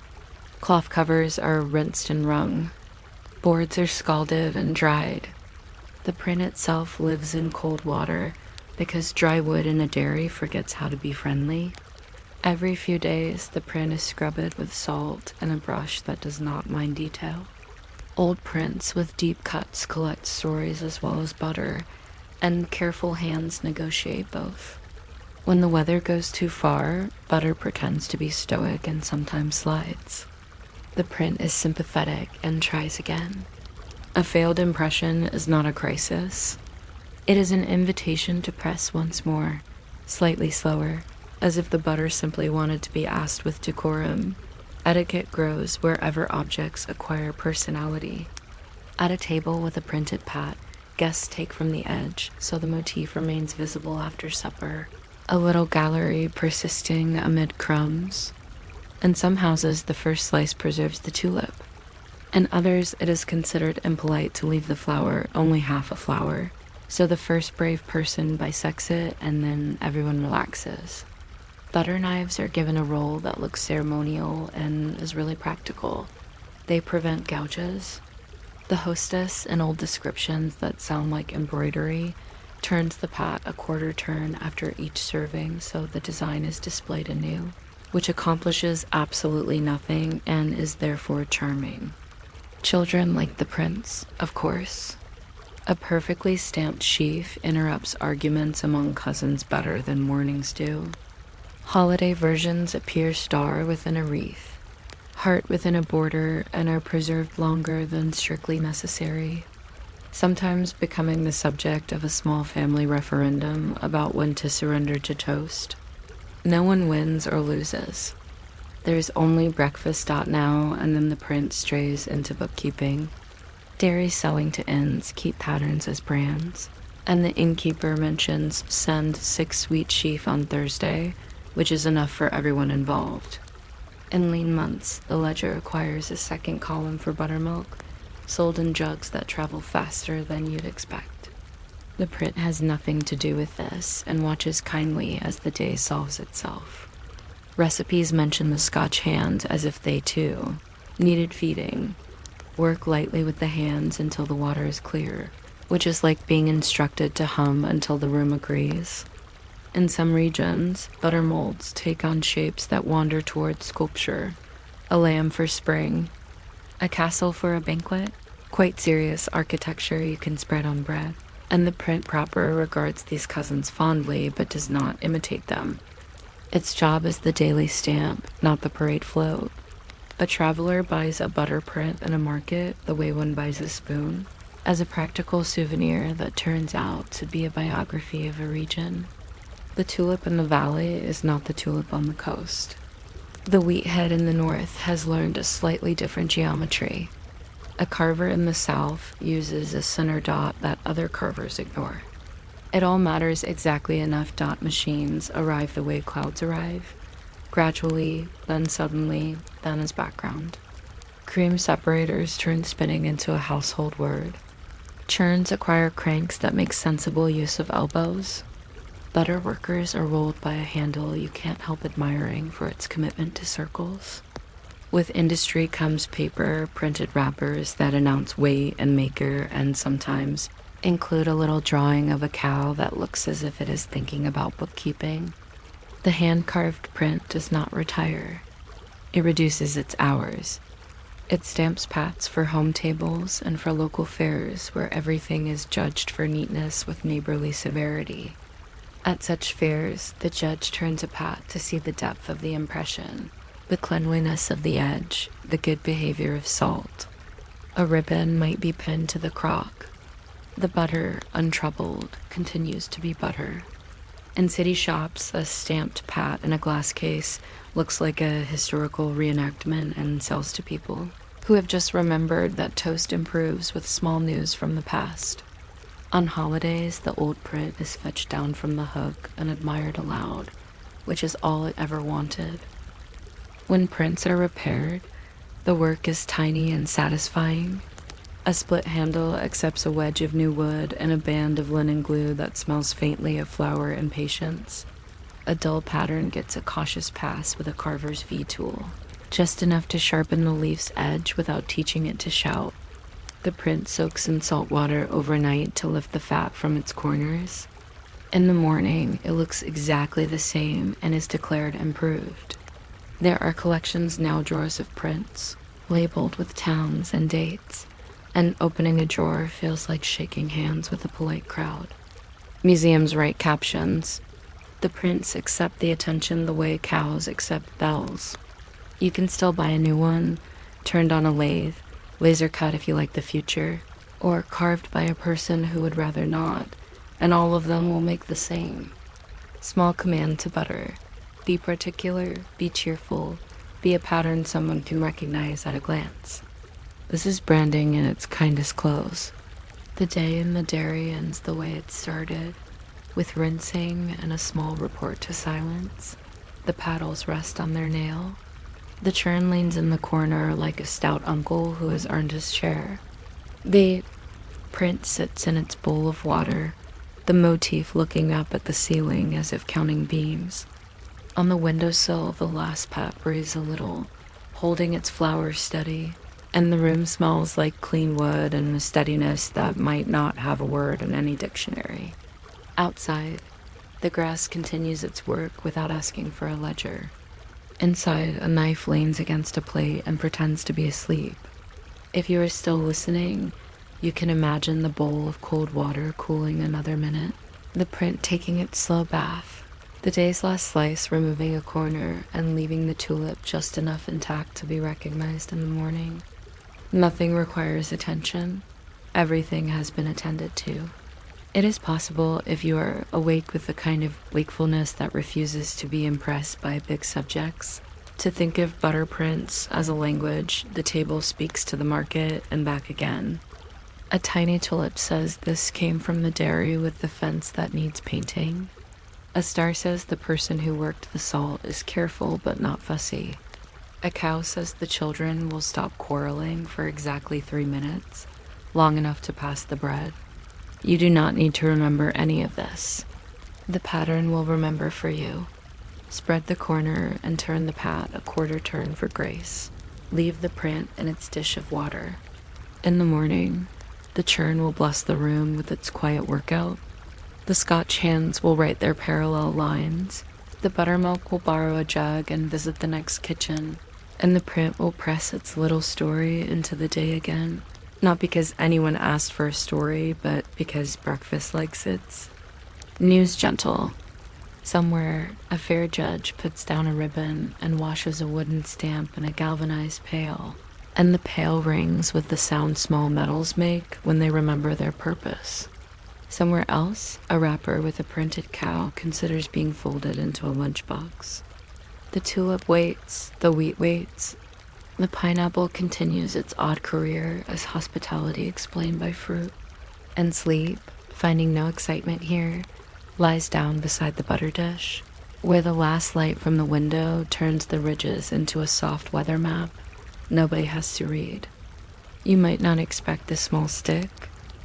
Cloth covers are rinsed and wrung. Boards are scalded and dried. The print itself lives in cold water because dry wood in a dairy forgets how to be friendly. Every few days, the print is scrubbed with salt and a brush that does not mind detail. Old prints with deep cuts collect stories as well as butter, and careful hands negotiate both. When the weather goes too far, butter pretends to be stoic and sometimes slides. The print is sympathetic and tries again. A failed impression is not a crisis. It is an invitation to press once more, slightly slower, as if the butter simply wanted to be asked with decorum. Etiquette grows wherever objects acquire personality. At a table with a printed pat, guests take from the edge, so the motif remains visible after supper, a little gallery persisting amid crumbs. In some houses, the first slice preserves the tulip. In others, it is considered impolite to leave the flower only half a flower, so the first brave person bisects it and then everyone relaxes. Butter knives are given a role that looks ceremonial and is really practical. They prevent gouges. The hostess, in old descriptions that sound like embroidery, turns the pat a quarter turn after each serving so the design is displayed anew, which accomplishes absolutely nothing and is therefore charming. Children like the prince, of course. A perfectly stamped sheaf interrupts arguments among cousins better than mornings do. Holiday versions appear star within a wreath, heart within a border, and are preserved longer than strictly necessary, sometimes becoming the subject of a small family referendum about when to surrender to toast. No one wins or loses. There's only breakfast now, and then the print strays into bookkeeping. Dairy selling to inns keep patterns as brands, and the innkeeper mentions send 6 sweet sheaf on Thursday, which is enough for everyone involved. In lean months, the ledger acquires a second column for buttermilk, sold in jugs that travel faster than you'd expect. The print has nothing to do with this and watches kindly as the day solves itself. Recipes mention the Scotch hand as if they, too, needed feeding. Work lightly with the hands until the water is clear, which is like being instructed to hum until the room agrees. In some regions, butter molds take on shapes that wander towards sculpture. A lamb for spring, a castle for a banquet, quite serious architecture you can spread on bread. And the print proper regards these cousins fondly but does not imitate them. Its job is the daily stamp, not the parade float. A traveler buys a butter print in a market the way one buys a spoon, as a practical souvenir that turns out to be a biography of a region. The tulip in the valley is not the tulip on the coast. The wheathead in the north has learned a slightly different geometry. A carver in the south uses a center dot that other carvers ignore. It all matters exactly enough dot machines arrive the way clouds arrive, gradually, then suddenly, then as background. Cream separators turn spinning into a household word. Churns acquire cranks that make sensible use of elbows. Butter workers are rolled by a handle you can't help admiring for its commitment to circles. With industry comes paper, printed wrappers that announce weight and maker and sometimes include a little drawing of a cow that looks as if it is thinking about bookkeeping. The hand-carved print does not retire. It reduces its hours. It stamps pats for home tables and for local fairs where everything is judged for neatness with neighborly severity. At such fairs, the judge turns a pat to see the depth of the impression, the cleanliness of the edge, the good behavior of salt. A ribbon might be pinned to the crock. The butter, untroubled, continues to be butter. In city shops, a stamped pat in a glass case looks like a historical reenactment and sells to people who have just remembered that toast improves with small news from the past. On holidays, the old print is fetched down from the hook and admired aloud, which is all it ever wanted. When prints are repaired, the work is tiny and satisfying. A split handle accepts a wedge of new wood and a band of linen glue that smells faintly of flour and patience. A dull pattern gets a cautious pass with a carver's V-tool, just enough to sharpen the leaf's edge without teaching it to shout. The print soaks in salt water overnight to lift the fat from its corners. In the morning, it looks exactly the same and is declared improved. There are collections now drawers of prints, labeled with towns and dates, and opening a drawer feels like shaking hands with a polite crowd. Museums write captions. The prints accept the attention the way cows accept bells. You can still buy a new one, turned on a lathe, laser cut if you like the future, or carved by a person who would rather not, and all of them will make the same. Small command to butter. Be particular, be cheerful, be a pattern someone can recognize at a glance. This is branding in its kindest clothes. The day in the dairy ends the way it started, with rinsing and a small report to silence. The paddles rest on their nail. The churn leans in the corner like a stout uncle who has earned his share. The print sits in its bowl of water, the motif looking up at the ceiling as if counting beams. On the windowsill, the last pat breathes a little, holding its flowers steady, and the room smells like clean wood and a steadiness that might not have a word in any dictionary. Outside, the grass continues its work without asking for a ledger. Inside, a knife leans against a plate and pretends to be asleep. If you are still listening, you can imagine the bowl of cold water cooling another minute, the print taking its slow bath, the day's last slice removing a corner and leaving the tulip just enough intact to be recognized in the morning. Nothing requires attention. Everything has been attended to. It is possible, if you are awake with the kind of wakefulness that refuses to be impressed by big subjects, To think of butter prints as a language, the table speaks to the market and back again. A tiny tulip says this came from the dairy with the fence that needs painting. A star says the person who worked the salt is careful but not fussy. A cow says the children will stop quarreling for exactly 3 minutes, long enough to pass the bread. You do not need to remember any of this. The pattern will remember for you. Spread the corner and turn the pat a quarter turn for grace. Leave the print in its dish of water. In the morning, the churn will bless the room with its quiet workout. The Scotch hands will write their parallel lines. The buttermilk will borrow a jug and visit the next kitchen. And the print will press its little story into the day again. Not because anyone asked for a story, but because breakfast likes it. News gentle. Somewhere, a fair judge puts down a ribbon and washes a wooden stamp in a galvanized pail. And the pail rings with the sound small metals make when they remember their purpose. Somewhere else, a wrapper with a printed cow considers being folded into a lunchbox. The tulip waits, the wheat waits. The pineapple continues its odd career as hospitality explained by fruit. And sleep, finding no excitement here, lies down beside the butter dish, where the last light from the window turns the ridges into a soft weather map nobody has to read. You might not expect this small stick,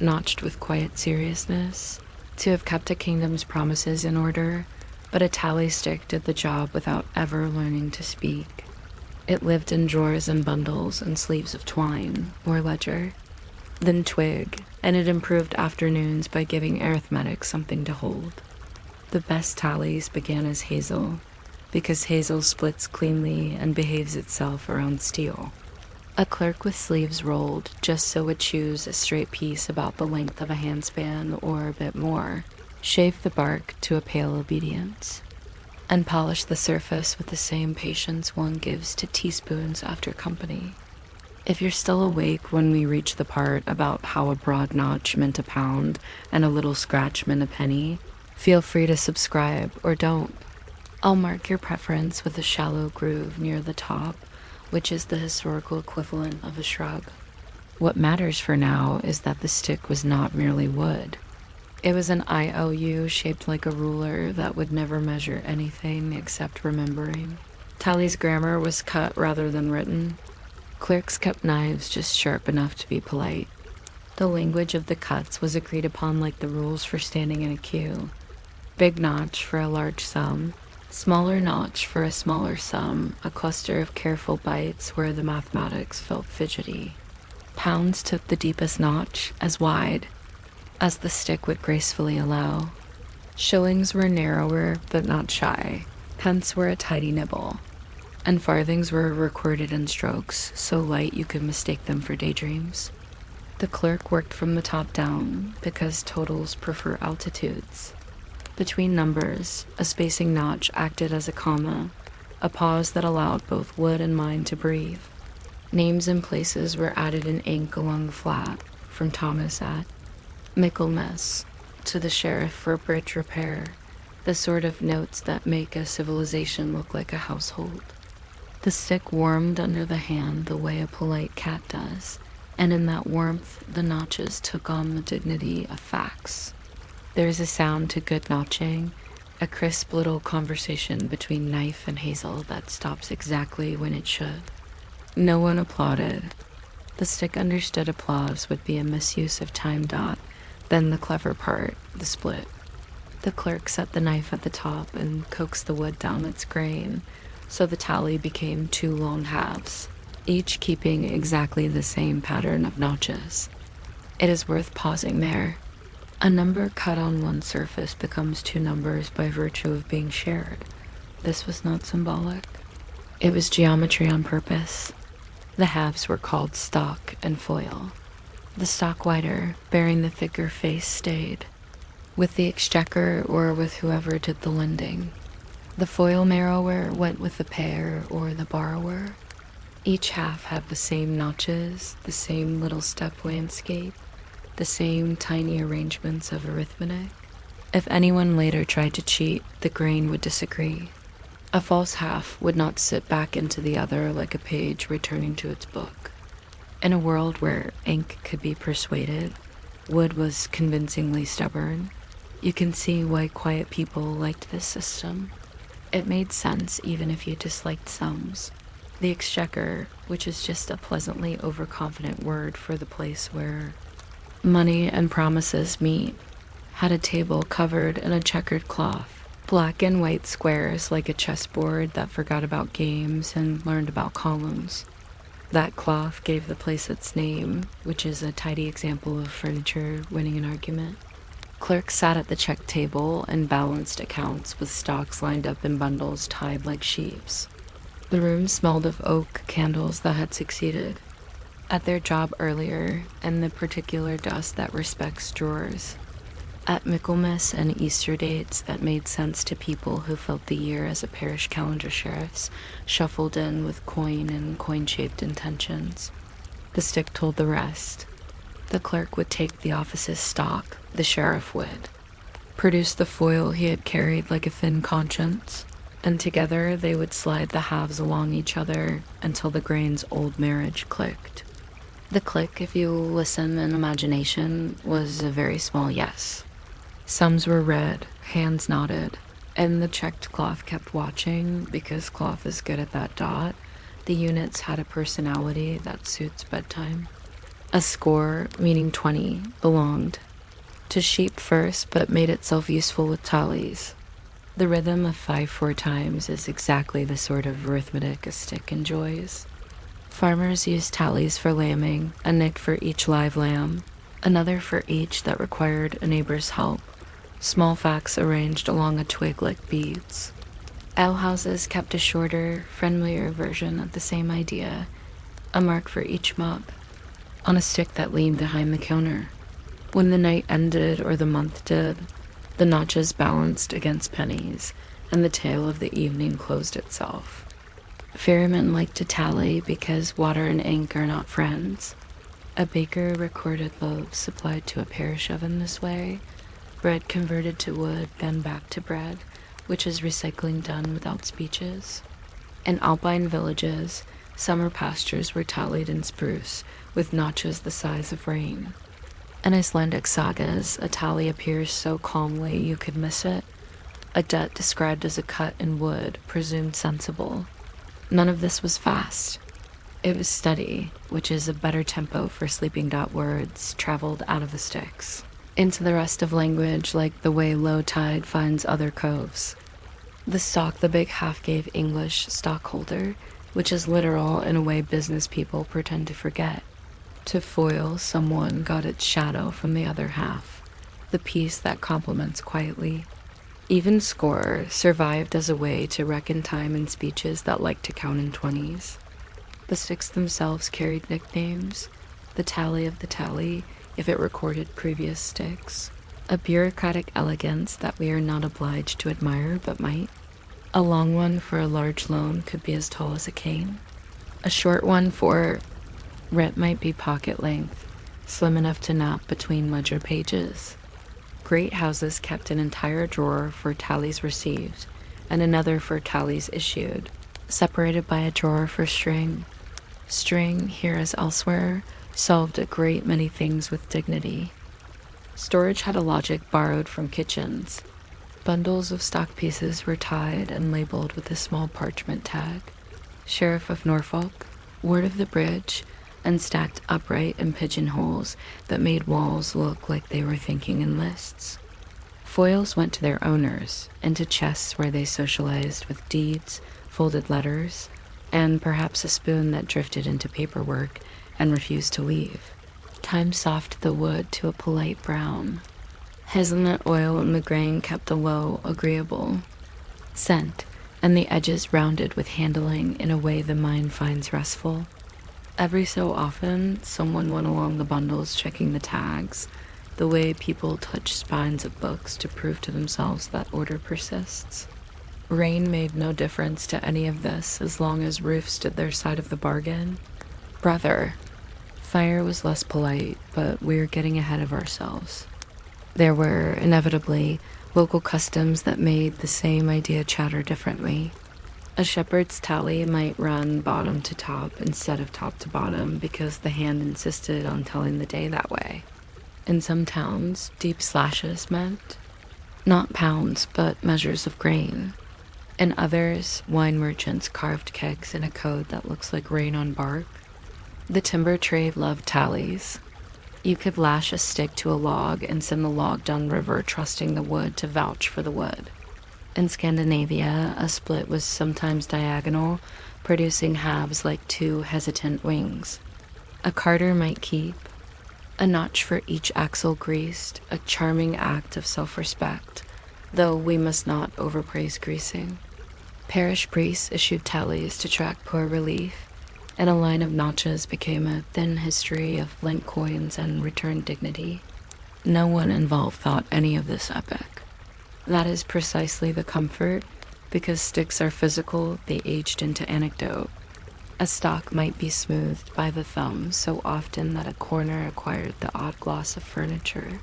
notched with quiet seriousness, to have kept a kingdom's promises in order, but a tally stick did the job without ever learning to speak. It lived in drawers and bundles and sleeves of twine, or ledger, then twig, and it improved afternoons by giving arithmetic something to hold. The best tallies began as hazel, because hazel splits cleanly and behaves itself around steel. A clerk with sleeves rolled just so would choose a straight piece about the length of a handspan or a bit more, shave the bark to a pale obedience, and polish the surface with the same patience one gives to teaspoons after company. If you're still awake when we reach the part about how a broad notch meant a pound and a little scratch meant a penny, feel free to subscribe or don't. I'll mark your preference with a shallow groove near the top, which is the historical equivalent of a shrug. What matters for now is that the stick was not merely wood. It was an IOU shaped like a ruler that would never measure anything except remembering. Tally's grammar was cut rather than written. Clerks kept knives just sharp enough to be polite. The language of the cuts was agreed upon like the rules for standing in a queue. Big notch for a large sum, smaller notch for a smaller sum, a cluster of careful bites where the mathematics felt fidgety. Pounds took the deepest notch, as wide as the stick would gracefully allow. Shillings were narrower but not shy. Pence were a tidy nibble. And farthings were recorded in strokes, so light you could mistake them for daydreams. The clerk worked from the top down, because totals prefer altitudes. Between numbers, a spacing notch acted as a comma, a pause that allowed both wood and mind to breathe. Names and places were added in ink along the flat, from Thomas at Michaelmas to the sheriff for bridge repair, the sort of notes that make a civilization look like a household. The stick warmed under the hand the way a polite cat does, and in that warmth the notches took on the dignity of facts. There is a sound to good notching, a crisp little conversation between knife and hazel that stops exactly when it should. No one applauded. The stick understood applause would be a misuse of time dot, then the clever part, the split. The clerk set the knife at the top and coaxed the wood down its grain, so the tally became 2 long halves, each keeping exactly the same pattern of notches. It is worth pausing there. A number cut on one surface becomes 2 numbers by virtue of being shared. This was not symbolic. It was geometry on purpose. The halves were called stock and foil. The stock wider, bearing the thicker face, stayed, with the exchequer or with whoever did the lending. The foil narrower went with the payer or the borrower. Each half had the same notches, the same little step landscape, the same tiny arrangements of arithmetic. If anyone later tried to cheat, the grain would disagree. A false half would not sit back into the other like a page returning to its book. In a world where ink could be persuaded, wood was convincingly stubborn. You can see why quiet people liked this system. It made sense even if you disliked sums. The exchequer, which is just a pleasantly overconfident word for the place where money and promises meet, had a table covered in a checkered cloth, black and white squares like a chessboard that forgot about games and learned about columns. That cloth gave the place its name, which is a tidy example of furniture winning an argument. Clerks sat at the check table and balanced accounts with stocks lined up in bundles tied like sheaves. The room smelled of oak candles that had succeeded at their job earlier, and the particular dust that respects drawers. At Michaelmas and Easter dates that made sense to people who felt the year as a parish calendar sheriff's shuffled in with coin and coin-shaped intentions. The stick told the rest. The clerk would take the office's stock, the sheriff would. Produce the foil he had carried like a thin conscience, and together they would slide the halves along each other until the grain's old marriage clicked. The click, if you listen in imagination, was a very small yes. Sums were read, hands nodded, and the checked cloth kept watching because cloth is good at that dot. The units had a personality that suits bedtime. A score, meaning 20, belonged to sheep first, but made itself useful with tallies. The rhythm of 5 4 times is exactly the sort of arithmetic a stick enjoys. Farmers used tallies for lambing, a nick for each live lamb, another for each that required a neighbor's help, small facts arranged along a twig like beads. Alehouses kept a shorter, friendlier version of the same idea, a mark for each mug, on a stick that leaned behind the counter. When the night ended or the month did, the notches balanced against pennies, and the tale of the evening closed itself. Ferrymen liked to tally because water and ink are not friends. A baker recorded loaves supplied to a parish oven this way, bread converted to wood, then back to bread, which is recycling done without speeches. In alpine villages, summer pastures were tallied in spruce, with notches the size of rain. In Icelandic sagas, a tally appears so calmly you could miss it. A debt described as a cut in wood, presumed sensible. None of this was fast. It was steady, which is a better tempo for sleeping dot words traveled out of the sticks into the rest of language, like the way low tide finds other coves. The stock the big half gave English stockholder, which is literal in a way business people pretend to forget. To foil, someone got its shadow from the other half, the piece that complements quietly. Even score survived as a way to reckon time in speeches that like to count in 20s. The sticks themselves carried nicknames, the tally of the tally, if it recorded previous sticks, a bureaucratic elegance that we are not obliged to admire but might. A long one for a large loan could be as tall as a cane. A short one for rent might be pocket length, slim enough to nap between ledger pages. Great houses kept an entire drawer for tallies received, and another for tallies issued, separated by a drawer for string. String, here as elsewhere, solved a great many things with dignity. Storage had a logic borrowed from kitchens. Bundles of stock pieces were tied and labeled with a small parchment tag. Sheriff of Norfolk, Ward of the Bridge, and stacked upright in pigeonholes that made walls look like they were thinking in lists. Foils went to their owners, into chests where they socialized with deeds, folded letters, and perhaps a spoon that drifted into paperwork and refused to leave. Time softened the wood to a polite brown. Hazelnut oil in the grain kept the low agreeable scent, and the edges rounded with handling in a way the mind finds restful. Every so often, someone went along the bundles checking the tags, the way people touch spines of books to prove to themselves that order persists. Rain made no difference to any of this as long as roofs did their side of the bargain. Brother. Fire was less polite, but we're getting ahead of ourselves. There were, inevitably, local customs that made the same idea chatter differently. A shepherd's tally might run bottom to top instead of top to bottom because the hand insisted on telling the day that way. In some towns, deep slashes meant not pounds, but measures of grain. In others, wine merchants carved kegs in a code that looks like rain on bark. The timber trade loved tallies. You could lash a stick to a log and send the log downriver, trusting the wood to vouch for the wood. In Scandinavia, a split was sometimes diagonal, producing halves like two hesitant wings. A carter might keep a notch for each axle greased, a charming act of self-respect, though we must not overpraise greasing. Parish priests issued tallies to track poor relief, and a line of notches became a thin history of lent coins and returned dignity. No one involved thought any of this epic. That is precisely the comfort. Because sticks are physical, they aged into anecdote. A stock might be smoothed by the thumb so often that a corner acquired the odd gloss of furniture.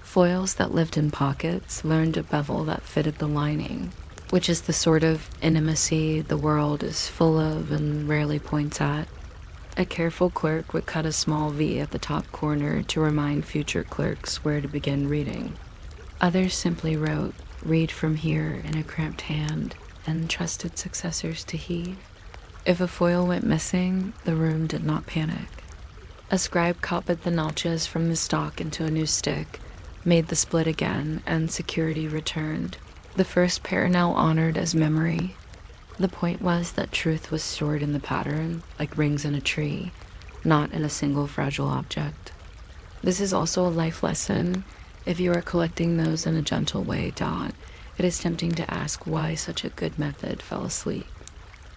Foils that lived in pockets learned a bevel that fitted the lining, which is the sort of intimacy the world is full of and rarely points at. A careful clerk would cut a small V at the top corner to remind future clerks where to begin reading. Others simply wrote, "Read from here" in a cramped hand, and trusted successors to heed. If a foil went missing, the room did not panic. A scribe copied the notches from the stock into a new stick, made the split again, and security returned. The first pair now honored as memory. The point was that truth was stored in the pattern, like rings in a tree, not in a single fragile object. This is also a life lesson. If you are collecting those in a gentle way, it is tempting to ask why such a good method fell asleep.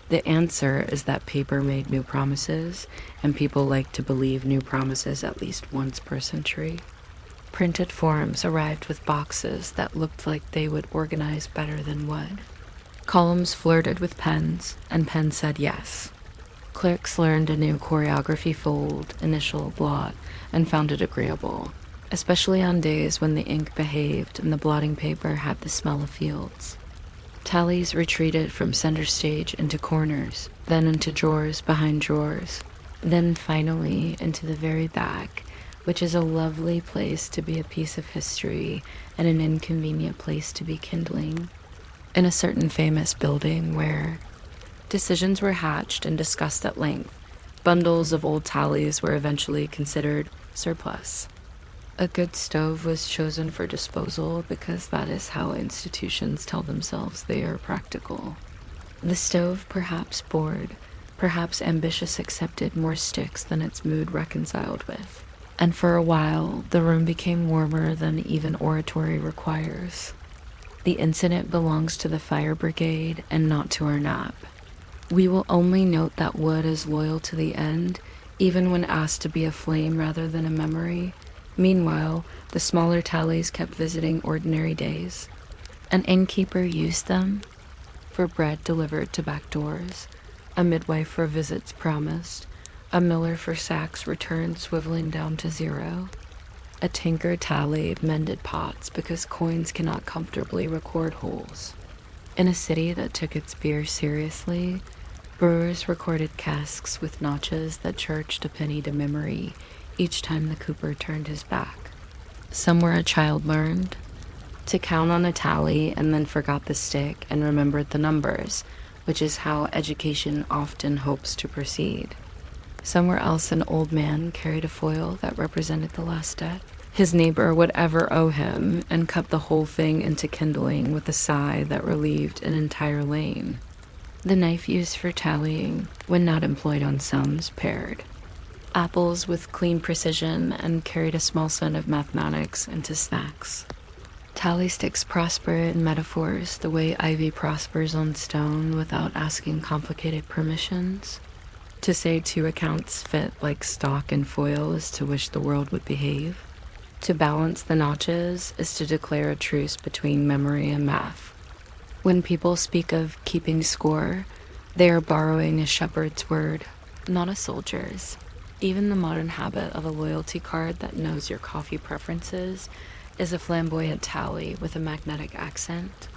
The answer is that paper made new promises, and people like to believe new promises at least once per century. Printed forms arrived with boxes that looked like they would organize better than wood. Columns flirted with pens, and pens said yes. Clerks learned a new choreography fold, initial, blot, and found it agreeable, especially on days when the ink behaved and the blotting paper had the smell of fields. Tallies retreated from center stage into corners, then into drawers behind drawers, then finally into the very back, which is a lovely place to be a piece of history and an inconvenient place to be kindling. In a certain famous building where decisions were hatched and discussed at length, bundles of old tallies were eventually considered surplus. A good stove was chosen for disposal because that is how institutions tell themselves they are practical. The stove perhaps bored, perhaps ambitious accepted more sticks than its mood reconciled with. And for a while, the room became warmer than even oratory requires. The incident belongs to the fire brigade and not to our nap. We will only note that wood is loyal to the end, even when asked to be a flame rather than a memory. Meanwhile, the smaller tallies kept visiting ordinary days. An innkeeper used them for bread delivered to back doors, a midwife for visits promised, a miller for sacks returned swiveling down to zero. A tinker tally mended pots because coins cannot comfortably record holes. In a city that took its beer seriously, brewers recorded casks with notches that charged a penny to memory each time the cooper turned his back. Somewhere a child learned to count on a tally and then forgot the stick and remembered the numbers, which is how education often hopes to proceed. Somewhere else an old man carried a foil that represented the last debt. His neighbor would ever owe him and cut the whole thing into kindling with a sigh that relieved an entire lane. The knife used for tallying, when not employed on sums, pared apples with clean precision and carried a small son of mathematics into snacks. Tally sticks prosper in metaphors the way ivy prospers on stone without asking complicated permissions. To say two accounts fit like stock and foil is to wish the world would behave. To balance the notches is to declare a truce between memory and math. When people speak of keeping score, they are borrowing a shepherd's word, not a soldier's. Even the modern habit of a loyalty card that knows your coffee preferences is a flamboyant tally with a magnetic accent.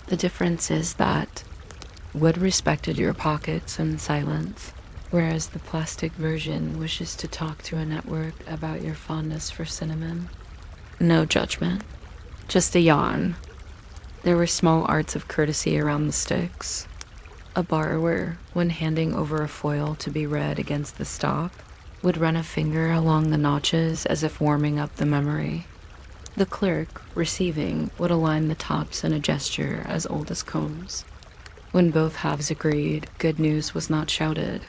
The difference is that wood respected your pockets and silence, whereas the plastic version wishes to talk to a network about your fondness for cinnamon. No judgment, just a yawn. There were small arts of courtesy around the sticks. A borrower, when handing over a foil to be read against the stop, would run a finger along the notches as if warming up the memory. The clerk, receiving, would align the tops in a gesture as old as combs. When both halves agreed, good news was not shouted.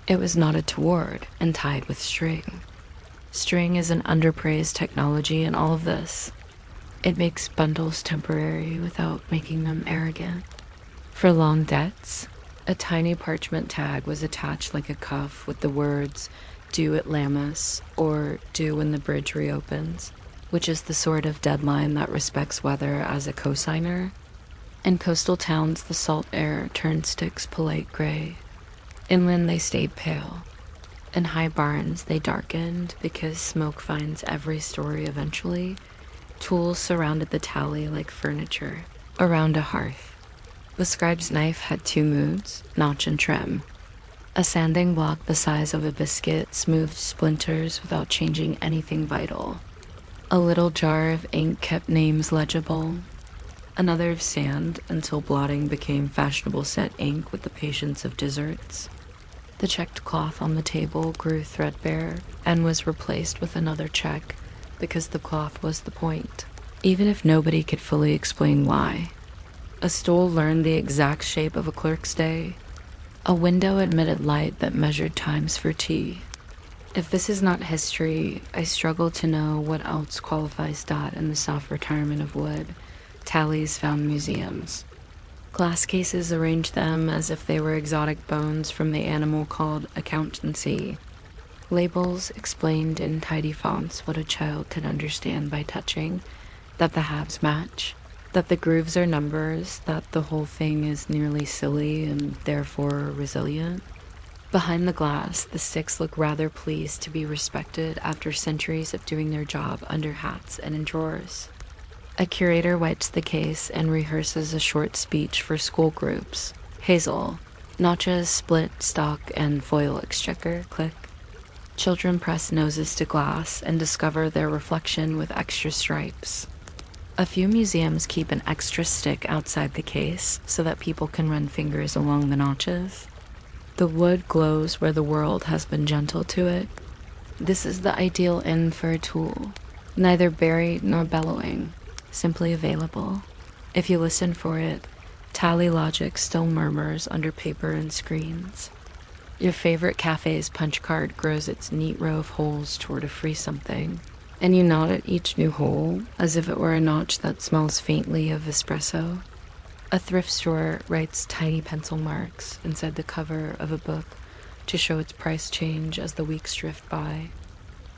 It was knotted toward and tied with string. String is an underpraised technology in all of this. It makes bundles temporary without making them arrogant. For long debts, a tiny parchment tag was attached like a cuff with the words, "Due at Lammas," or "Due when the bridge reopens," which is the sort of deadline that respects weather as a cosigner. In coastal towns, the salt air turned sticks polite gray. Inland, they stayed pale. In high barns, they darkened because smoke finds every story eventually. Tools surrounded the tally like furniture around a hearth. The scribe's knife had two moods, notch and trim. A sanding block the size of a biscuit smoothed splinters without changing anything vital. A little jar of ink kept names legible. Another of sand until blotting became fashionable set ink with the patience of desserts. The checked cloth on the table grew threadbare and was replaced with another check because the cloth was the point, even if nobody could fully explain why. A stool learned the exact shape of a clerk's day. A window admitted light that measured times for tea. If this is not history, I struggle to know what else qualifies Dot in the soft retirement of wood. Tallies found museums. Glass cases arranged them as if they were exotic bones from the animal called accountancy. Labels explained in tidy fonts what a child could understand by touching, that the halves match, that the grooves are numbers, that the whole thing is nearly silly and therefore resilient. Behind the glass, the sticks look rather pleased to be respected after centuries of doing their job under hats and in drawers. A curator wipes the case and rehearses a short speech for school groups. Hazel, notches, split, stock, and foil exchequer, click. Children press noses to glass and discover their reflection with extra stripes. A few museums keep an extra stick outside the case so that people can run fingers along the notches. The wood glows where the world has been gentle to it. This is the ideal end for a tool, neither buried nor bellowing, simply available. If you listen for it, tally logic still murmurs under paper and screens. Your favorite cafe's punch card grows its neat row of holes toward a free something, and you nod at each new hole as if it were a notch that smells faintly of espresso. A thrift store writes tiny pencil marks inside the cover of a book to show its price change as the weeks drift by.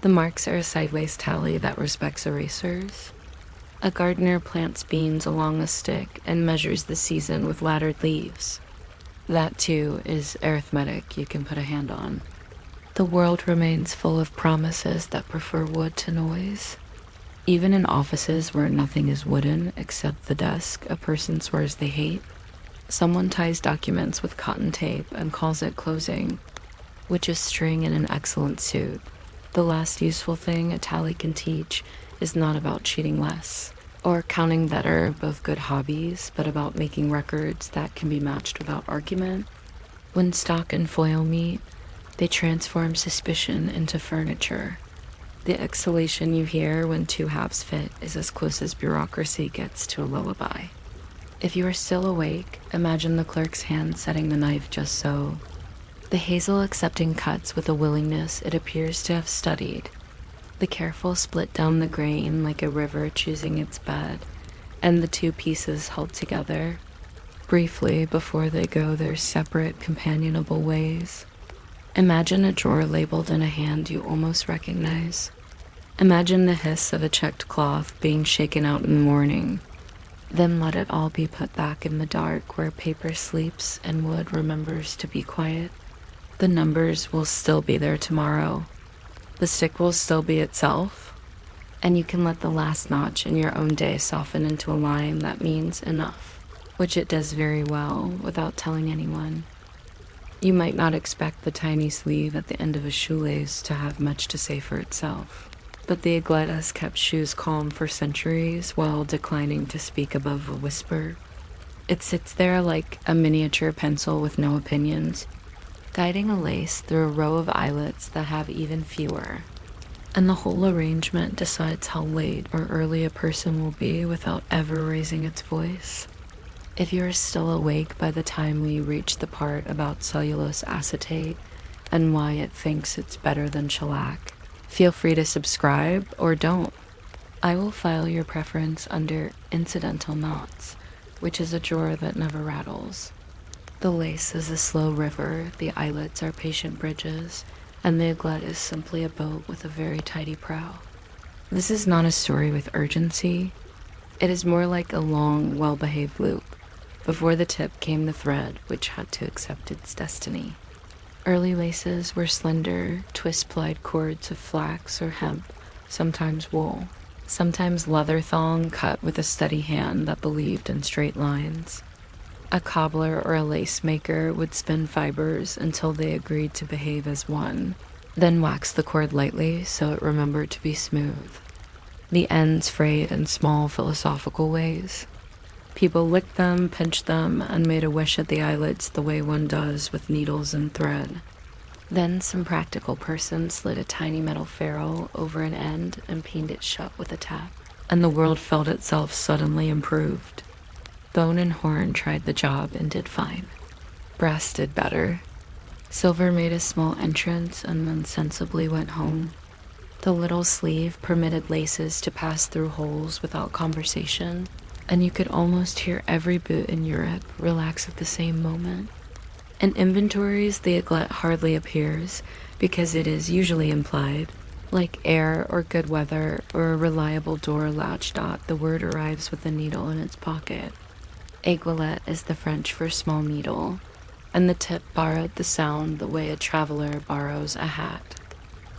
The marks are a sideways tally that respects erasers. A gardener plants beans along a stick and measures the season with laddered leaves. That, too, is arithmetic you can put a hand on. The world remains full of promises that prefer wood to noise. Even in offices where nothing is wooden except the desk a person swears they hate, someone ties documents with cotton tape and calls it closing, which is string in an excellent suit. The last useful thing a tally can teach is not about cheating less, or counting better, both good hobbies, but about making records that can be matched without argument. When stock and foil meet, they transform suspicion into furniture. The exhalation you hear when two halves fit is as close as bureaucracy gets to a lullaby. If you are still awake, imagine the clerk's hand setting the knife just so. The hazel accepting cuts with a willingness it appears to have studied. The careful split down the grain like a river choosing its bed, and the two pieces held together, briefly before they go their separate, companionable ways. Imagine a drawer labeled in a hand you almost recognize. Imagine the hiss of a checked cloth being shaken out in the morning. Then let it all be put back in the dark where paper sleeps and wood remembers to be quiet. The numbers will still be there tomorrow. The stick will still be itself. And you can let the last notch in your own day soften into a line that means enough. which it does very well without telling anyone. You might not expect the tiny sleeve at the end of a shoelace to have much to say for itself, but the aglet has kept shoes calm for centuries while declining to speak above a whisper. It sits there like a miniature pencil with no opinions, guiding a lace through a row of eyelets that have even fewer. And the whole arrangement decides how late or early a person will be without ever raising its voice. If you are still awake by the time we reach the part about cellulose acetate and why it thinks it's better than shellac, feel free to subscribe or don't. I will file your preference under incidental knots, which is a drawer that never rattles. The lace is a slow river, the eyelets are patient bridges, and the aglet is simply a boat with a very tidy prow. This is not a story with urgency. It is more like a long, well-behaved loop. Before the tip came the thread, which had to accept its destiny. Early laces were slender, twist-plied cords of flax or hemp, sometimes wool, sometimes leather thong cut with a steady hand that believed in straight lines. A cobbler or a lace maker would spin fibers until they agreed to behave as one, then wax the cord lightly so it remembered to be smooth. The ends frayed in small philosophical ways. People licked them, pinched them, and made a wish at the eyelids the way one does with needles and thread. Then some practical person slid a tiny metal ferrule over an end and pinned it shut with a tap, and the world felt itself suddenly improved. Bone and horn tried the job and did fine. Brass did better. Silver made a small entrance and then sensibly went home. The little sleeve permitted laces to pass through holes without conversation, and you could almost hear every boot in Europe relax at the same moment. In inventories, the aglet hardly appears because it is usually implied. Like air or good weather or a reliable door latch dot, the word arrives with a needle in its pocket. Aiguillette is the French for small needle, and the tip borrowed the sound the way a traveler borrows a hat.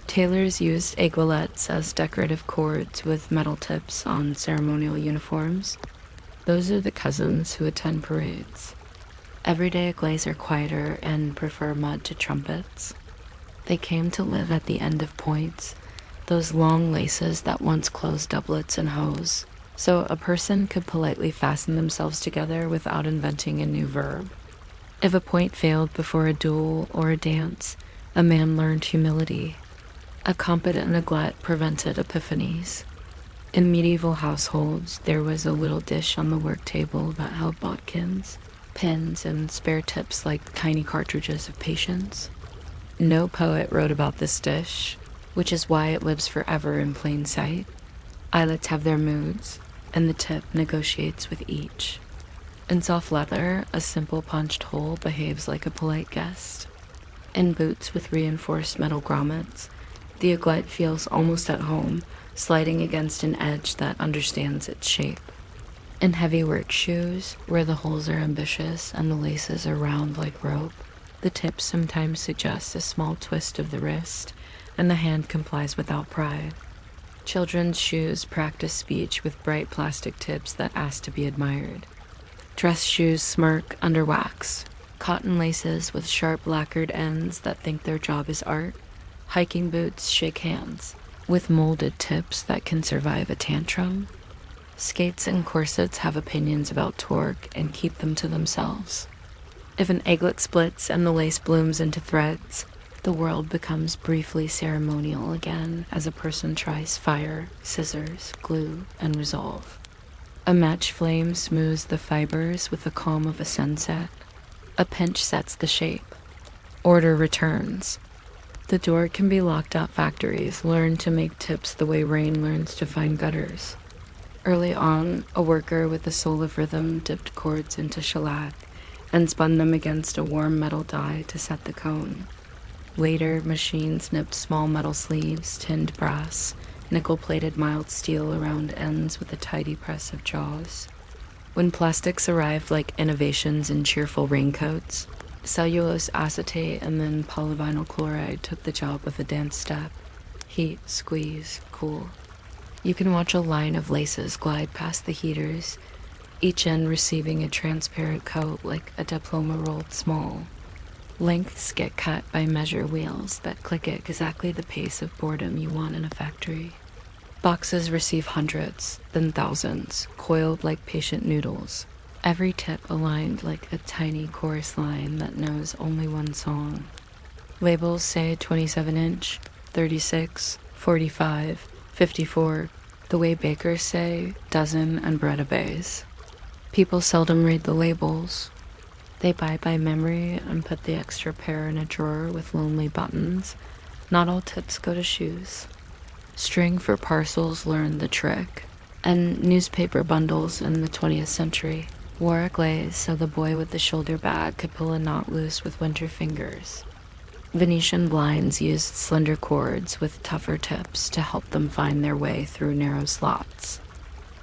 Tailors used aiguillettes as decorative cords with metal tips on ceremonial uniforms. Those are the cousins who attend parades. Everyday aglaes are quieter and prefer mud to trumpets. They came to live at the end of points, those long laces that once closed doublets and hose, so a person could politely fasten themselves together without inventing a new verb. If a point failed before a duel or a dance, a man learned humility. A competent aglet prevented epiphanies. In medieval households, there was a little dish on the work table that held bodkins, pins, and spare tips like tiny cartridges of patience. No poet wrote about this dish, which is why it lives forever in plain sight. Eyelets have their moods, and the tip negotiates with each. In soft leather, a simple punched hole behaves like a polite guest. In boots with reinforced metal grommets, the aglet feels almost at home, sliding against an edge that understands its shape. In heavy work shoes, where the holes are ambitious and the laces are round like rope, the tip sometimes suggests a small twist of the wrist, and the hand complies without pride. Children's shoes practice speech with bright plastic tips that ask to be admired. Dress shoes smirk under wax. Cotton laces with sharp lacquered ends that think their job is art. Hiking boots shake hands, with molded tips that can survive a tantrum. Skates and corsets have opinions about torque and keep them to themselves. If an egglet splits and the lace blooms into threads, the world becomes briefly ceremonial again as a person tries fire, scissors, glue, and resolve. A match flame smooths the fibers with the calm of a sunset. A pinch sets the shape. Order returns. The door can be locked out. Factories learn to make tips the way rain learns to find gutters. Early on, a worker with the soul of rhythm dipped cords into shellac and spun them against a warm metal die to set the cone. Later, machines nipped small metal sleeves, tinned brass, nickel-plated mild steel around ends with a tidy press of jaws. When plastics arrived like innovations in cheerful raincoats, cellulose acetate and then polyvinyl chloride took the job with a dance step. Heat, squeeze, cool. You can watch a line of laces glide past the heaters, each end receiving a transparent coat like a diploma rolled small. Lengths get cut by measure wheels that click at exactly the pace of boredom you want in a factory. Boxes receive hundreds, then thousands, coiled like patient noodles. Every tip aligned like a tiny chorus line that knows only one song. Labels say 27-inch, 36, 45, 54, the way bakers say dozen and bread obeys. People seldom read the labels. They buy by memory and put the extra pair in a drawer with lonely buttons. Not all tips go to shoes. String for parcels learned the trick, and newspaper bundles in the 20th century wore a glaze so the boy with the shoulder bag could pull a knot loose with winter fingers. Venetian blinds used slender cords with tougher tips to help them find their way through narrow slots.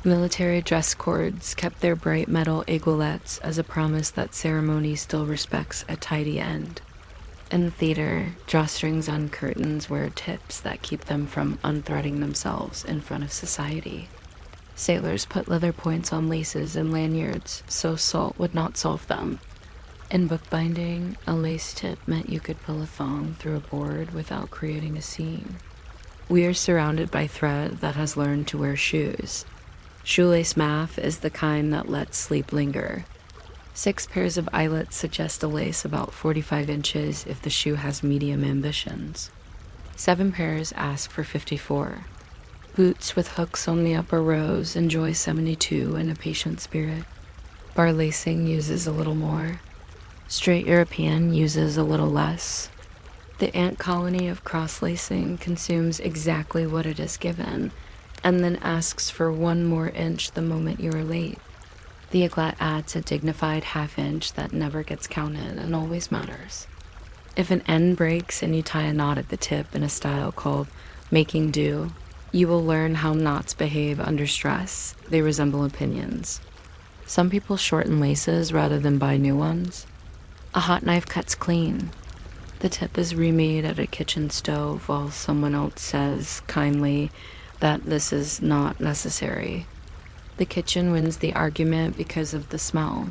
Military dress cords kept their bright metal aiguillettes as a promise that ceremony still respects a tidy end. In theater, drawstrings on curtains wear tips that keep them from unthreading themselves in front of society. Sailors put leather points on laces and lanyards so salt would not solve them. In bookbinding, a lace tip meant you could pull a thong through a board without creating a scene. We are surrounded by thread that has learned to wear shoes. Shoelace math is the kind that lets sleep linger. 6 pairs of eyelets suggest a lace about 45 inches if the shoe has medium ambitions. 7 pairs ask for 54. Boots with hooks on the upper rows enjoy 72 in a patient spirit. Bar lacing uses a little more. Straight European uses a little less. The ant colony of cross-lacing consumes exactly what it is given, and then asks for 1 more inch the moment you are late. The aglet adds a dignified half-inch that never gets counted and always matters. If an end breaks and you tie a knot at the tip in a style called making do, you will learn how knots behave under stress. They resemble opinions. Some people shorten laces rather than buy new ones. A hot knife cuts clean. The tip is remade at a kitchen stove while someone else says, kindly, that this is not necessary. The kitchen wins the argument because of the smell.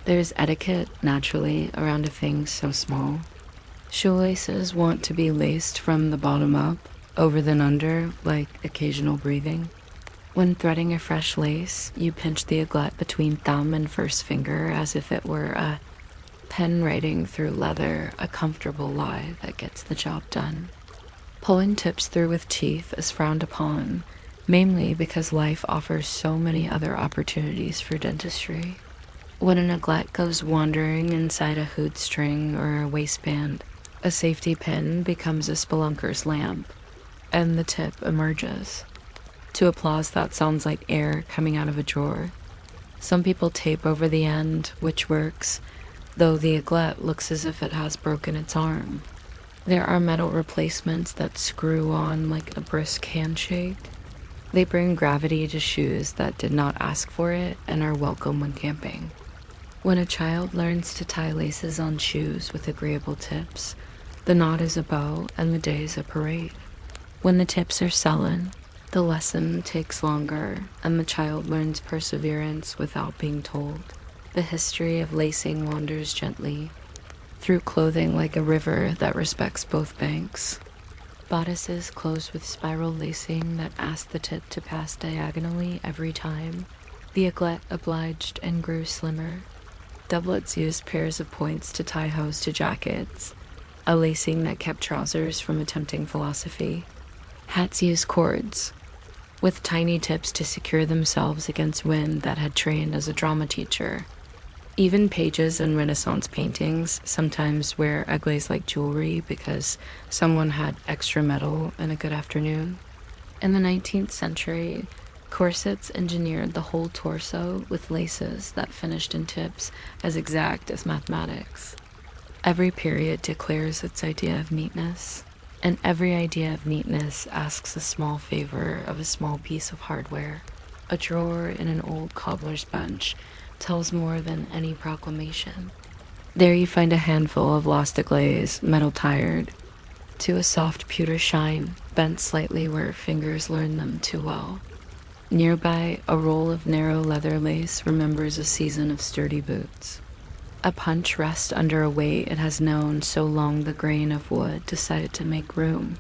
There's etiquette, naturally, around a thing so small. Shoelaces want to be laced from the bottom up, over then under, like occasional breathing. When threading a fresh lace, you pinch the aglet between thumb and first finger as if it were a pen writing through leather, a comfortable lie that gets the job done. Pulling tips through with teeth is frowned upon, mainly because life offers so many other opportunities for dentistry. When an aglet goes wandering inside a hood string or a waistband, a safety pin becomes a spelunker's lamp, and the tip emerges. To applause, that sounds like air coming out of a drawer. Some people tape over the end, which works, though the aglet looks as if it has broken its arm. There are metal replacements that screw on like a brisk handshake. They bring gravity to shoes that did not ask for it and are welcome when camping. When a child learns to tie laces on shoes with agreeable tips, the knot is a bow and the day is a parade. When the tips are sullen, the lesson takes longer and the child learns perseverance without being told. The history of lacing wanders gently through clothing like a river that respects both banks. Bodices closed with spiral lacing that asked the tip to pass diagonally every time. The aglet obliged and grew slimmer. Doublets used pairs of points to tie hose to jackets, a lacing that kept trousers from attempting philosophy. Hats used cords, with tiny tips to secure themselves against wind that had trained as a drama teacher. Even pages in Renaissance paintings sometimes wear a glaze-like jewelry because someone had extra metal in a good afternoon. In the 19th century, corsets engineered the whole torso with laces that finished in tips as exact as mathematics. Every period declares its idea of neatness, and every idea of neatness asks a small favor of a small piece of hardware. A drawer in an old cobbler's bench tells more than any proclamation. There you find a handful of lost glaze, metal tired, to a soft pewter shine, bent slightly where fingers learn them too well. Nearby, a roll of narrow leather lace remembers a season of sturdy boots. A punch rests under a weight it has known so long the grain of wood decided to make room.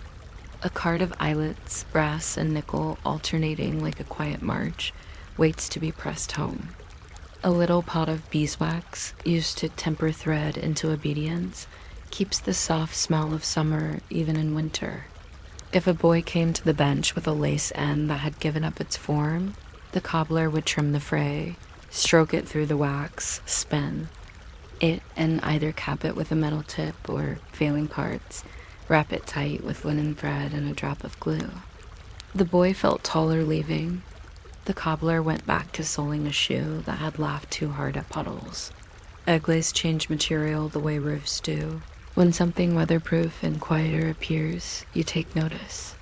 A card of eyelets, brass and nickel alternating like a quiet march, waits to be pressed home. A little pot of beeswax, used to temper thread into obedience, keeps the soft smell of summer even in winter. If a boy came to the bench with a lace end that had given up its form, the cobbler would trim the fray, stroke it through the wax, spin it, and either cap it with a metal tip or, failing parts, wrap it tight with linen thread and a drop of glue. The boy felt taller leaving. The cobbler went back to soling a shoe that had laughed too hard at puddles. Eglays change material the way roofs do. When something weatherproof and quieter appears, you take notice.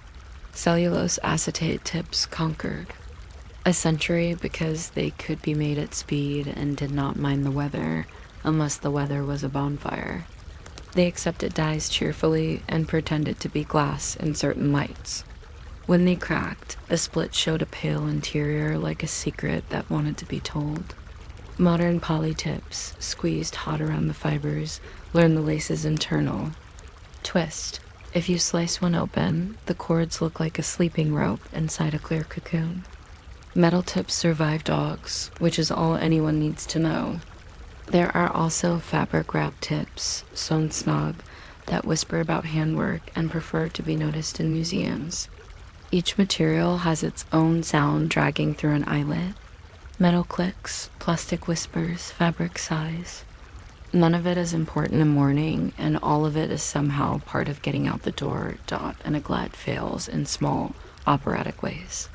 Cellulose acetate tips conquered. A century because they could be made at speed and did not mind the weather, unless the weather was a bonfire. They accepted dyes cheerfully and pretended to be glass in certain lights. When they cracked, a split showed a pale interior like a secret that wanted to be told. Modern poly tips, squeezed hot around the fibers, learn the lace's internal. Twist. If you slice one open, the cords look like a sleeping rope inside a clear cocoon. Metal tips survive dogs, which is all anyone needs to know. There are also fabric-wrapped tips, sewn snug, that whisper about handwork and prefer to be noticed in museums. Each material has its own sound dragging through an eyelet. Metal clicks, plastic whispers, fabric sighs. None of it is important in mourning, and all of it is somehow part of getting out the door. An aiglette fails in small, operatic ways.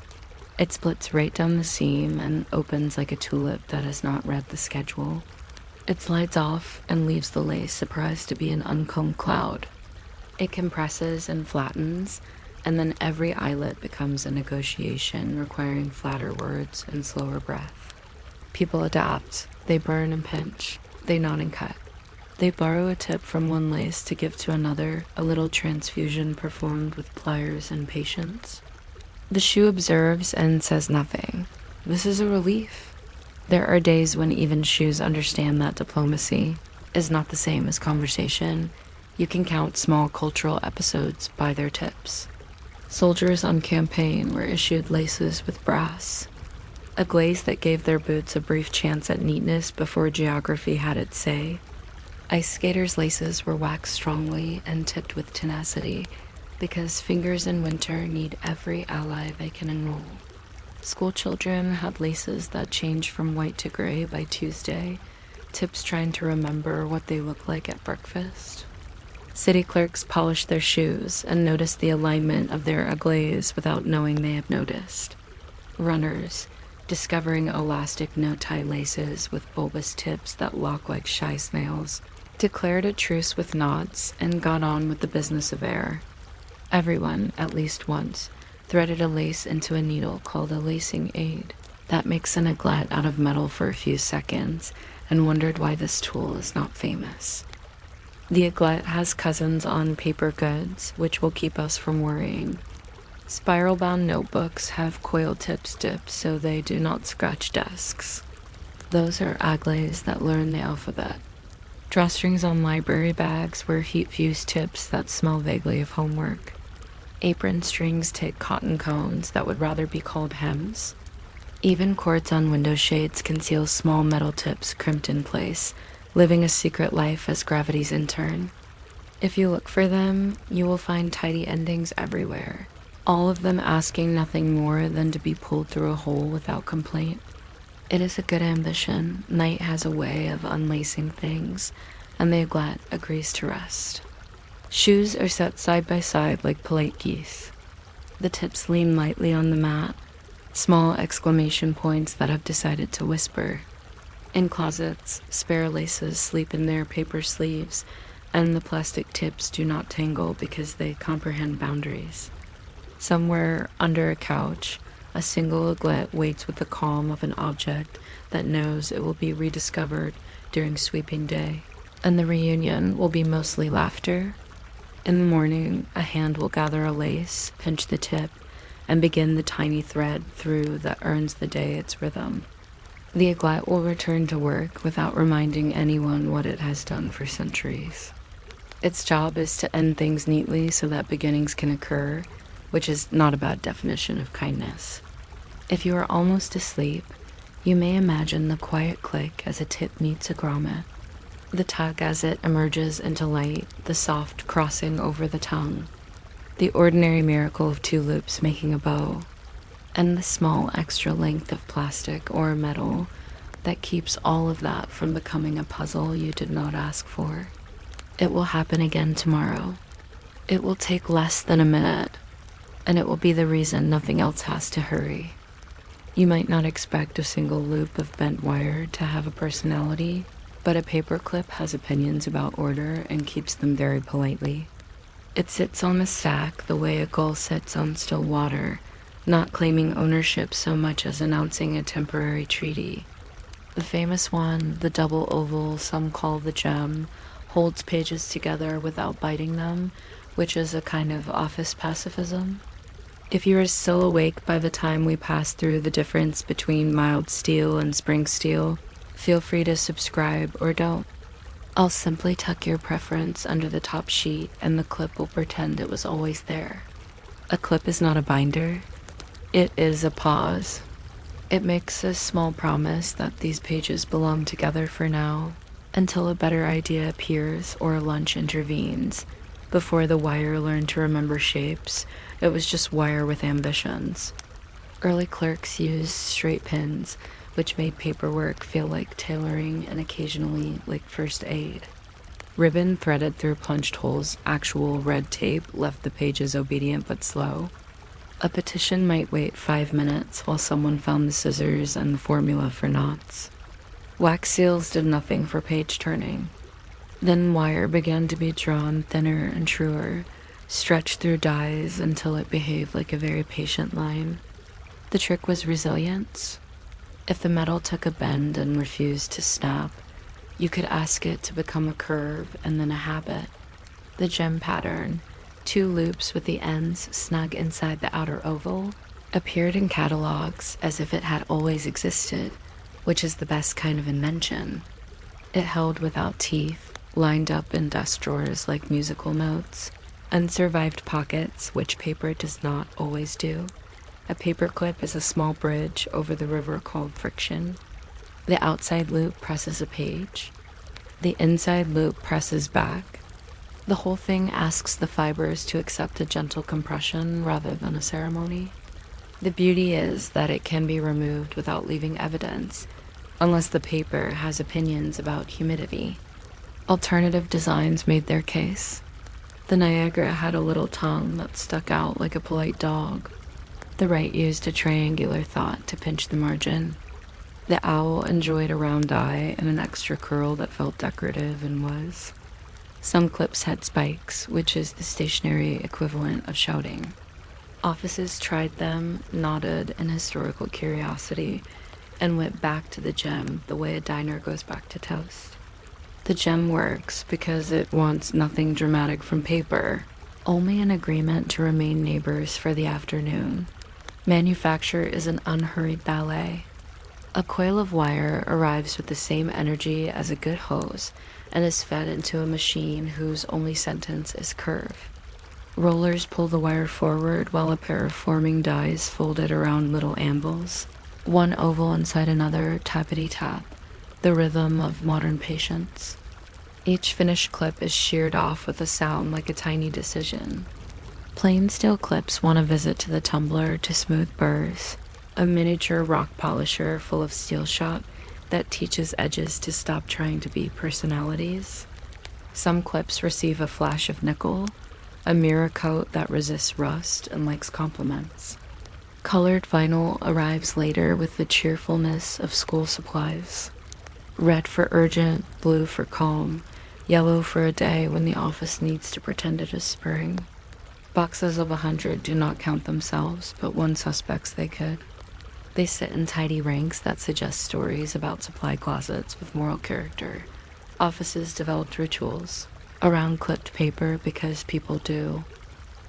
It splits right down the seam and opens like a tulip that has not read the schedule. It slides off and leaves the lace surprised to be an uncombed cloud. It compresses and flattens, and then every eyelet becomes a negotiation requiring flatter words and slower breath. People adapt. They burn and pinch. They knot and cut. They borrow a tip from one lace to give to another, a little transfusion performed with pliers and patience. The shoe observes and says nothing. This is a relief. There are days when even shoes understand that diplomacy is not the same as conversation. You can count small cultural episodes by their tips. Soldiers on campaign were issued laces with brass. A glaze that gave their boots a brief chance at neatness before geography had its say. Ice skaters' laces were waxed strongly and tipped with tenacity because fingers in winter need every ally they can enroll. School children had laces that changed from white to gray by Tuesday, tips trying to remember what they look like at breakfast. City clerks polish their shoes and notice the alignment of their aglays without knowing they have noticed. Runners, discovering elastic no-tie laces with bulbous tips that lock like shy snails, declared a truce with knots and got on with the business of air. Everyone, at least once, threaded a lace into a needle called a lacing aid that makes an aiglette out of metal for a few seconds, and wondered why this tool is not famous. The aiglette has cousins on paper goods, which will keep us from worrying. Spiral-bound notebooks have coil tips dipped so they do not scratch desks. Those are aglays that learn the alphabet. Drawstrings on library bags wear heat-fused tips that smell vaguely of homework. Apron strings take cotton cones that would rather be called hems. Even cords on window shades conceal small metal tips crimped in place, living a secret life as gravity's intern. If you look for them, you will find tidy endings everywhere, all of them asking nothing more than to be pulled through a hole without complaint. It is a good ambition. Night has a way of unlacing things, and the aiglette agrees to rest. Shoes are set side by side like polite geese. The tips lean lightly on the mat, small exclamation points that have decided to whisper. In closets, spare laces sleep in their paper sleeves, and the plastic tips do not tangle because they comprehend boundaries. Somewhere under a couch, a single aiglette waits with the calm of an object that knows it will be rediscovered during sweeping day, and the reunion will be mostly laughter. In the morning, a hand will gather a lace, pinch the tip, and begin the tiny thread through that earns the day its rhythm. The aglet will return to work without reminding anyone what it has done for centuries. Its job is to end things neatly so that beginnings can occur, which is not a bad definition of kindness. If you are almost asleep, you may imagine the quiet click as a tip meets a grommet, the tug as it emerges into light, the soft crossing over the tongue, the ordinary miracle of 2 loops making a bow, and the small extra length of plastic or metal that keeps all of that from becoming a puzzle you did not ask for. It will happen again tomorrow. It will take less than a minute, and it will be the reason nothing else has to hurry. You might not expect a single loop of bent wire to have a personality, but a paperclip has opinions about order and keeps them very politely. It sits on a stack the way a gull sits on still water, not claiming ownership so much as announcing a temporary treaty. The famous one, the double oval some call the gem, holds pages together without biting them, which is a kind of office pacifism. If you are still awake by the time we pass through the difference between mild steel and spring steel, feel free to subscribe or don't. I'll simply tuck your preference under the top sheet and the clip will pretend it was always there. A clip is not a binder. It is a pause. It makes a small promise that these pages belong together for now, until a better idea appears or lunch intervenes. Before the wire learned to remember shapes, it was just wire with ambitions. Early clerks used straight pins, which made paperwork feel like tailoring and occasionally like first aid. Ribbon threaded through punched holes, actual red tape left the pages obedient but slow. A petition might wait 5 minutes while someone found the scissors and the formula for knots. Wax seals did nothing for page turning. Then wire began to be drawn thinner and truer, stretched through dyes until it behaved like a very patient line. The trick was resilience. If the metal took a bend and refused to snap, you could ask it to become a curve and then a habit. The gem pattern, 2 loops with the ends snug inside the outer oval, appeared in catalogs as if it had always existed, which is the best kind of invention. It held without teeth, lined up in desk drawers like musical notes, unsurvived pockets, which paper does not always do. A paperclip is a small bridge over the river called friction. The outside loop presses a page. The inside loop presses back. The whole thing asks the fibers to accept a gentle compression rather than a ceremony. The beauty is that it can be removed without leaving evidence, unless the paper has opinions about humidity. Alternative designs made their case. The Niagara had a little tongue that stuck out like a polite dog. The right used a triangular thought to pinch the margin. The owl enjoyed a round eye and an extra curl that felt decorative and was. Some clips had spikes, which is the stationary equivalent of shouting. Offices tried them, nodded in historical curiosity, and went back to the gem the way a diner goes back to toast. The gem works because it wants nothing dramatic from paper, only an agreement to remain neighbors for the afternoon. Manufacture is an unhurried ballet. A coil of wire arrives with the same energy as a good hose and is fed into a machine whose only sentence is curve. Rollers pull the wire forward while a pair of forming dies fold it around little anvils, one oval inside another, tappity-tap, the rhythm of modern patience. Each finished clip is sheared off with a sound like a tiny decision. Plain steel clips want a visit to the tumbler to smooth burrs, a miniature rock polisher full of steel shot that teaches edges to stop trying to be personalities. Some clips receive a flash of nickel, a mirror coat that resists rust and likes compliments. Colored vinyl arrives later with the cheerfulness of school supplies. Red for urgent, blue for calm, yellow for a day when the office needs to pretend it is spring. Boxes of 100 do not count themselves, but one suspects they could. They sit in tidy ranks that suggest stories about supply closets with moral character. Offices developed rituals around clipped paper because people do.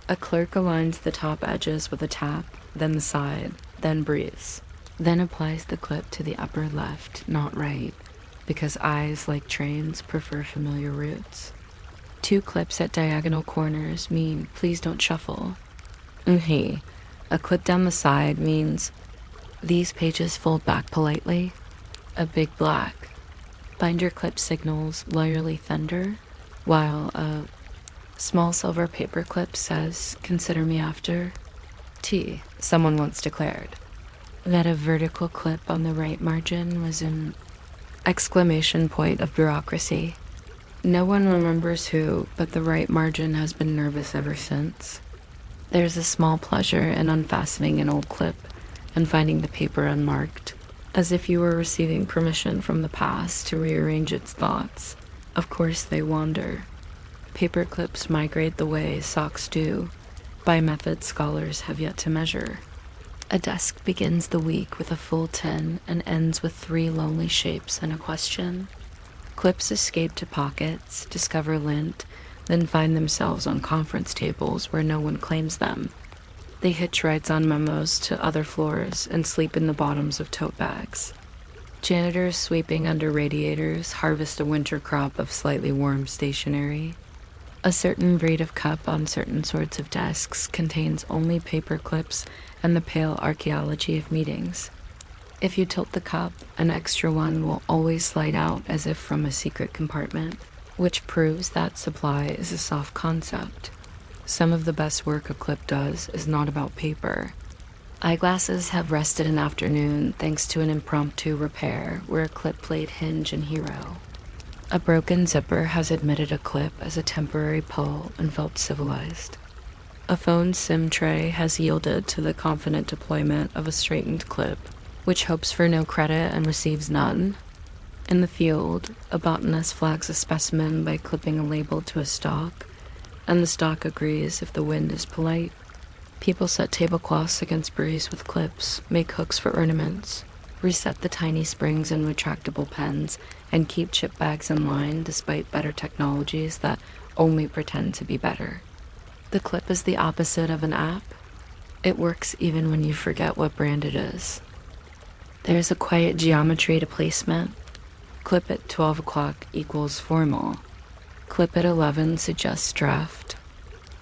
A clerk aligns the top edges with a tap, then the side, then breathes, then applies the clip to the upper left, not right, because eyes, like trains, prefer familiar routes. 2 clips at diagonal corners mean please don't shuffle. A clip down the side means these pages fold back politely. A big black. Binder clip signals lawyerly thunder, while a small silver paper clip says, consider me after. Someone once declared that a vertical clip on the right margin was an exclamation point of bureaucracy. No one remembers who, but the right margin has been nervous ever since. There's a small pleasure in unfastening an old clip and finding the paper unmarked, as if you were receiving permission from the past to rearrange its thoughts. Of course they wander. Paper clips migrate the way socks do, by methods scholars have yet to measure. A desk begins the week with a full 10 and ends with 3 lonely shapes and a question. Clips escape to pockets, discover lint, then find themselves on conference tables where no one claims them. They hitch rides on memos to other floors and sleep in the bottoms of tote bags. Janitors sweeping under radiators harvest a winter crop of slightly warm stationery. A certain breed of cup on certain sorts of desks contains only paper clips and the pale archaeology of meetings. If you tilt the cup, an extra one will always slide out as if from a secret compartment, which proves that supply is a soft concept. Some of the best work a clip does is not about paper. Eyeglasses have rested an afternoon thanks to an impromptu repair where a clip played hinge and hero. A broken zipper has admitted a clip as a temporary pull and felt civilized. A phone SIM tray has yielded to the confident deployment of a straightened clip, which hopes for no credit and receives none. In the field, a botanist flags a specimen by clipping a label to a stalk, and the stalk agrees if the wind is polite. People set tablecloths against breeze with clips, make hooks for ornaments, reset the tiny springs in retractable pens, and keep chip bags in line despite better technologies that only pretend to be better. The clip is the opposite of an app. It works even when you forget what brand it is. There's a quiet geometry to placement. Clip at 12 o'clock equals formal. Clip at 11 suggests draft.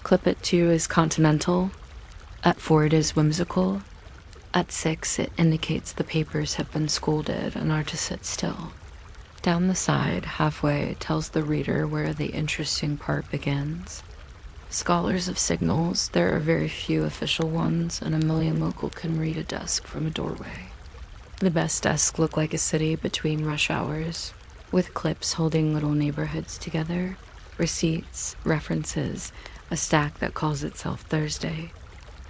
Clip at 2 is continental. At 4 it is whimsical. At 6 it indicates the papers have been scolded and are to sit still. Down the side, halfway, tells the reader where the interesting part begins. Scholars of signals, there are very few official ones, and a million local can read a desk from a doorway. The best desks look like a city between rush hours, with clips holding little neighborhoods together, receipts, references, a stack that calls itself Thursday.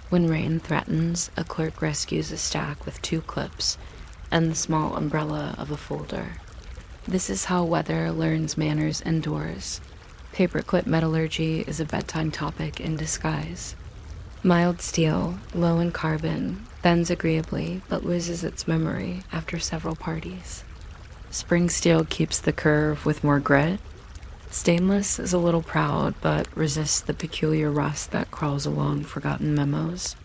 When rain threatens, a clerk rescues a stack with 2 clips and the small umbrella of a folder. This is how weather learns manners indoors. Paperclip metallurgy is a bedtime topic in disguise. Mild steel, low in carbon, bends agreeably but loses its memory after several parties. Spring steel keeps the curve with more grit. Stainless is a little proud but resists the peculiar rust that crawls along forgotten memos.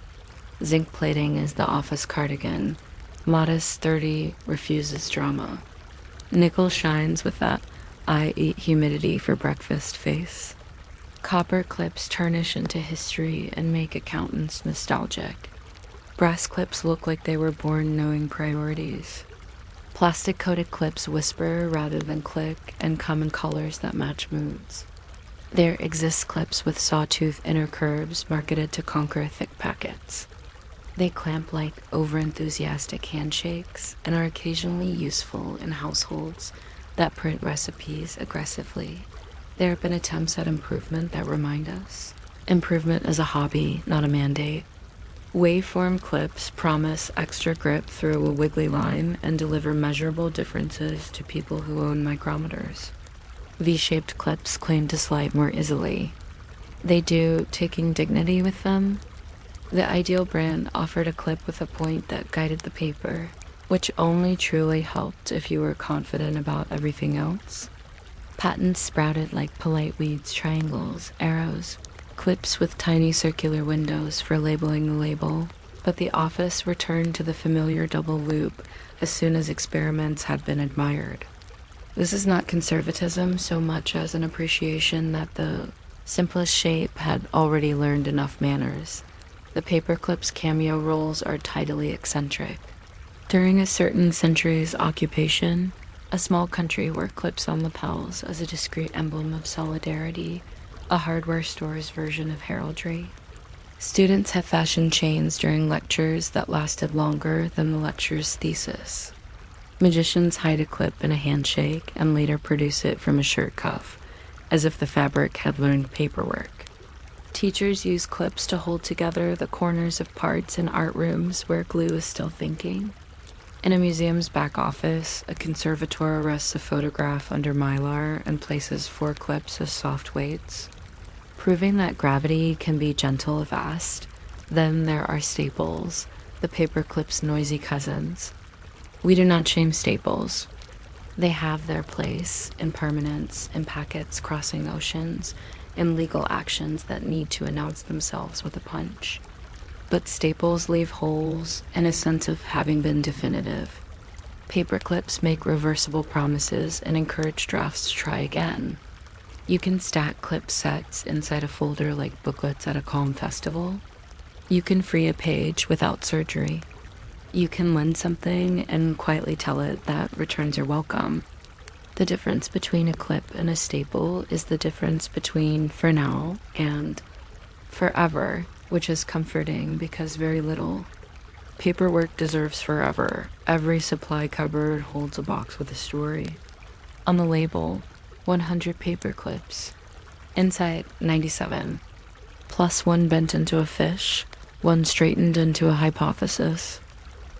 Zinc plating is the office cardigan. Modest, sturdy, refuses drama. Nickel shines with that I eat humidity for breakfast face. Copper clips tarnish into history and make accountants nostalgic. Brass clips look like they were born knowing priorities. Plastic-coated clips whisper rather than click and come in colors that match moods. There exist clips with sawtooth inner curves marketed to conquer thick packets. They clamp like over-enthusiastic handshakes and are occasionally useful in households that print recipes aggressively. There have been attempts at improvement that remind us. Improvement is a hobby, not a mandate. Waveform clips promise extra grip through a wiggly line and deliver measurable differences to people who own micrometers. V-shaped clips claim to slide more easily. They do, taking dignity with them. The ideal brand offered a clip with a point that guided the paper, which only truly helped if you were confident about everything else. Patents sprouted like polite weeds, triangles, arrows, clips with tiny circular windows for labeling the label, but the office returned to the familiar double loop as soon as experiments had been admired. This is not conservatism so much as an appreciation that the simplest shape had already learned enough manners. The paperclip's cameo roles are tidily eccentric. During a certain century's occupation, a small country wore clips on lapels as a discreet emblem of solidarity, a hardware store's version of heraldry. Students have fashioned chains during lectures that lasted longer than the lecture's thesis. Magicians hide a clip in a handshake and later produce it from a shirt cuff, as if the fabric had learned paperwork. Teachers use clips to hold together the corners of parts in art rooms where glue is still thinking. In a museum's back office, a conservator rests a photograph under mylar and places 4 clips as soft weights. Proving that gravity can be gentle vast, then there are staples, the paperclip's noisy cousins. We do not shame staples. They have their place in permanence, in packets crossing oceans, in legal actions that need to announce themselves with a punch. But staples leave holes and a sense of having been definitive. Paperclips make reversible promises and encourage drafts to try again. You can stack clip sets inside a folder like booklets at a calm festival. You can free a page without surgery. You can lend something and quietly tell it that returns are welcome. The difference between a clip and a staple is the difference between for now and forever, which is comforting because very little. Paperwork deserves forever. Every supply cupboard holds a box with a story. On the label, 100 paper clips. Inside, 97. Plus 1 bent into a fish, 1 straightened into a hypothesis,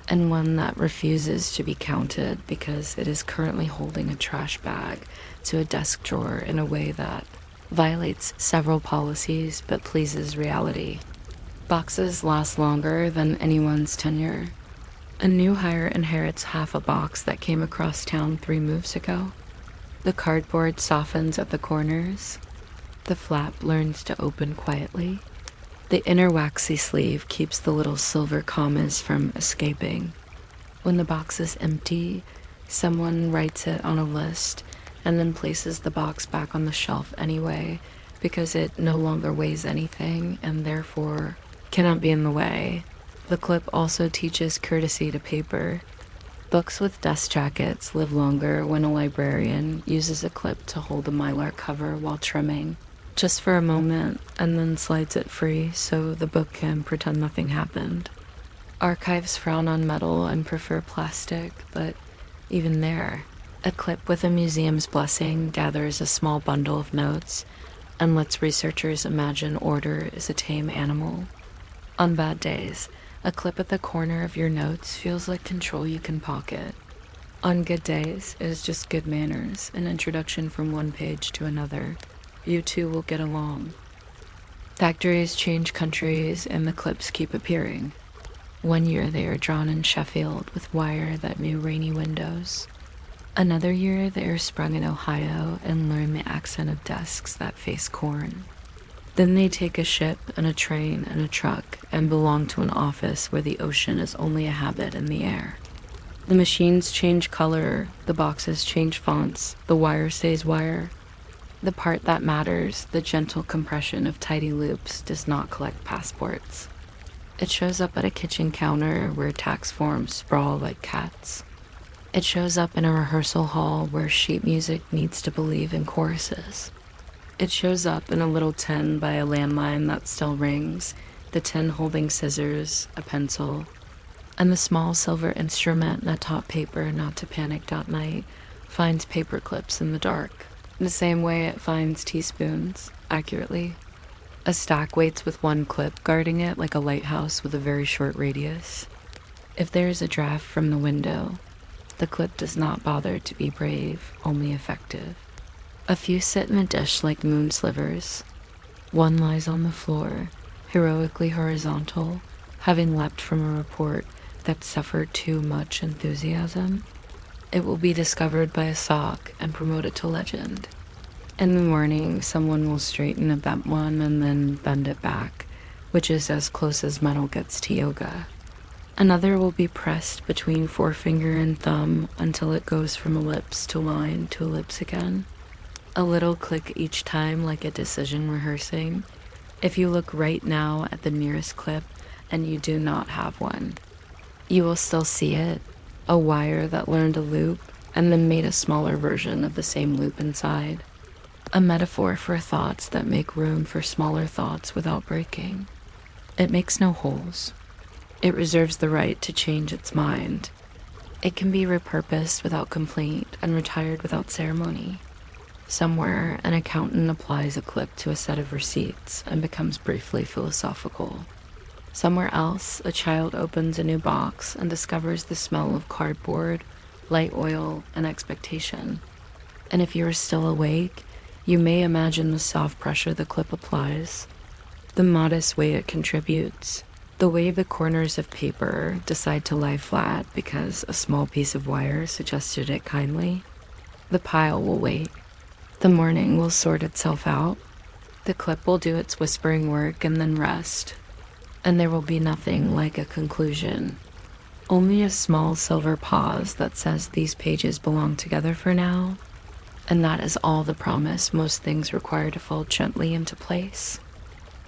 and 1 that refuses to be counted because it is currently holding a trash bag to a desk drawer in a way that violates several policies but pleases reality. Boxes last longer than anyone's tenure. A new hire inherits half a box that came across town 3 moves ago. The cardboard softens at the corners. The flap learns to open quietly. The inner waxy sleeve keeps the little silver commas from escaping. When the box is empty, someone writes it on a list and then places the box back on the shelf anyway because it no longer weighs anything and therefore cannot be in the way. The clip also teaches courtesy to paper. Books with dust jackets live longer when a librarian uses a clip to hold the mylar cover while trimming, just for a moment, and then slides it free so the book can pretend nothing happened. Archives frown on metal and prefer plastic, but even there, a clip with a museum's blessing gathers a small bundle of notes and lets researchers imagine order is a tame animal. On bad days, a clip at the corner of your notes feels like control you can pocket. On good days, it is just good manners, an introduction from one page to another. You two will get along. Factories change countries and the clips keep appearing. One year they are drawn in Sheffield with wire that knew rainy windows. Another year they are sprung in Ohio and learn the accent of desks that face corn. Then they take a ship and a train and a truck and belong to an office where the ocean is only a habit in the air. The machines change color, the boxes change fonts, the wire stays wire. The part that matters, the gentle compression of tidy loops, does not collect passports. It shows up at a kitchen counter where tax forms sprawl like cats. It shows up in a rehearsal hall where sheet music needs to believe in choruses. It shows up in a little tin by a landline that still rings, the tin holding scissors, a pencil, and the small silver instrument that taught paper not to panic that night finds paper clips in the dark, the same way it finds teaspoons, accurately. A stack waits with 1 clip guarding it like a lighthouse with a very short radius. If there is a draft from the window, the clip does not bother to be brave, only effective. A few sit in a dish like moon slivers. 1 lies on the floor, heroically horizontal, having leapt from a report that suffered too much enthusiasm. It will be discovered by a sock and promoted to legend. In the morning, someone will straighten a bent one and then bend it back, which is as close as metal gets to yoga. Another will be pressed between forefinger and thumb until it goes from ellipse to line to ellipse again. A little click each time, like a decision rehearsing. If you look right now at the nearest clip and you do not have one, you will still see it, a wire that learned a loop and then made a smaller version of the same loop inside. A metaphor for thoughts that make room for smaller thoughts without breaking. It makes no holes. It reserves the right to change its mind. It can be repurposed without complaint and retired without ceremony. Somewhere, an accountant applies a clip to a set of receipts and becomes briefly philosophical. Somewhere else, a child opens a new box and discovers the smell of cardboard, light oil, and expectation. And if you are still awake, you may imagine the soft pressure the clip applies, the modest way it contributes, the way the corners of paper decide to lie flat because a small piece of wire suggested it kindly. The pile will wait. The morning will sort itself out. The clip will do its whispering work and then rest. And there will be nothing like a conclusion. Only a small silver pause that says these pages belong together for now. And that is all the promise most things require to fall gently into place.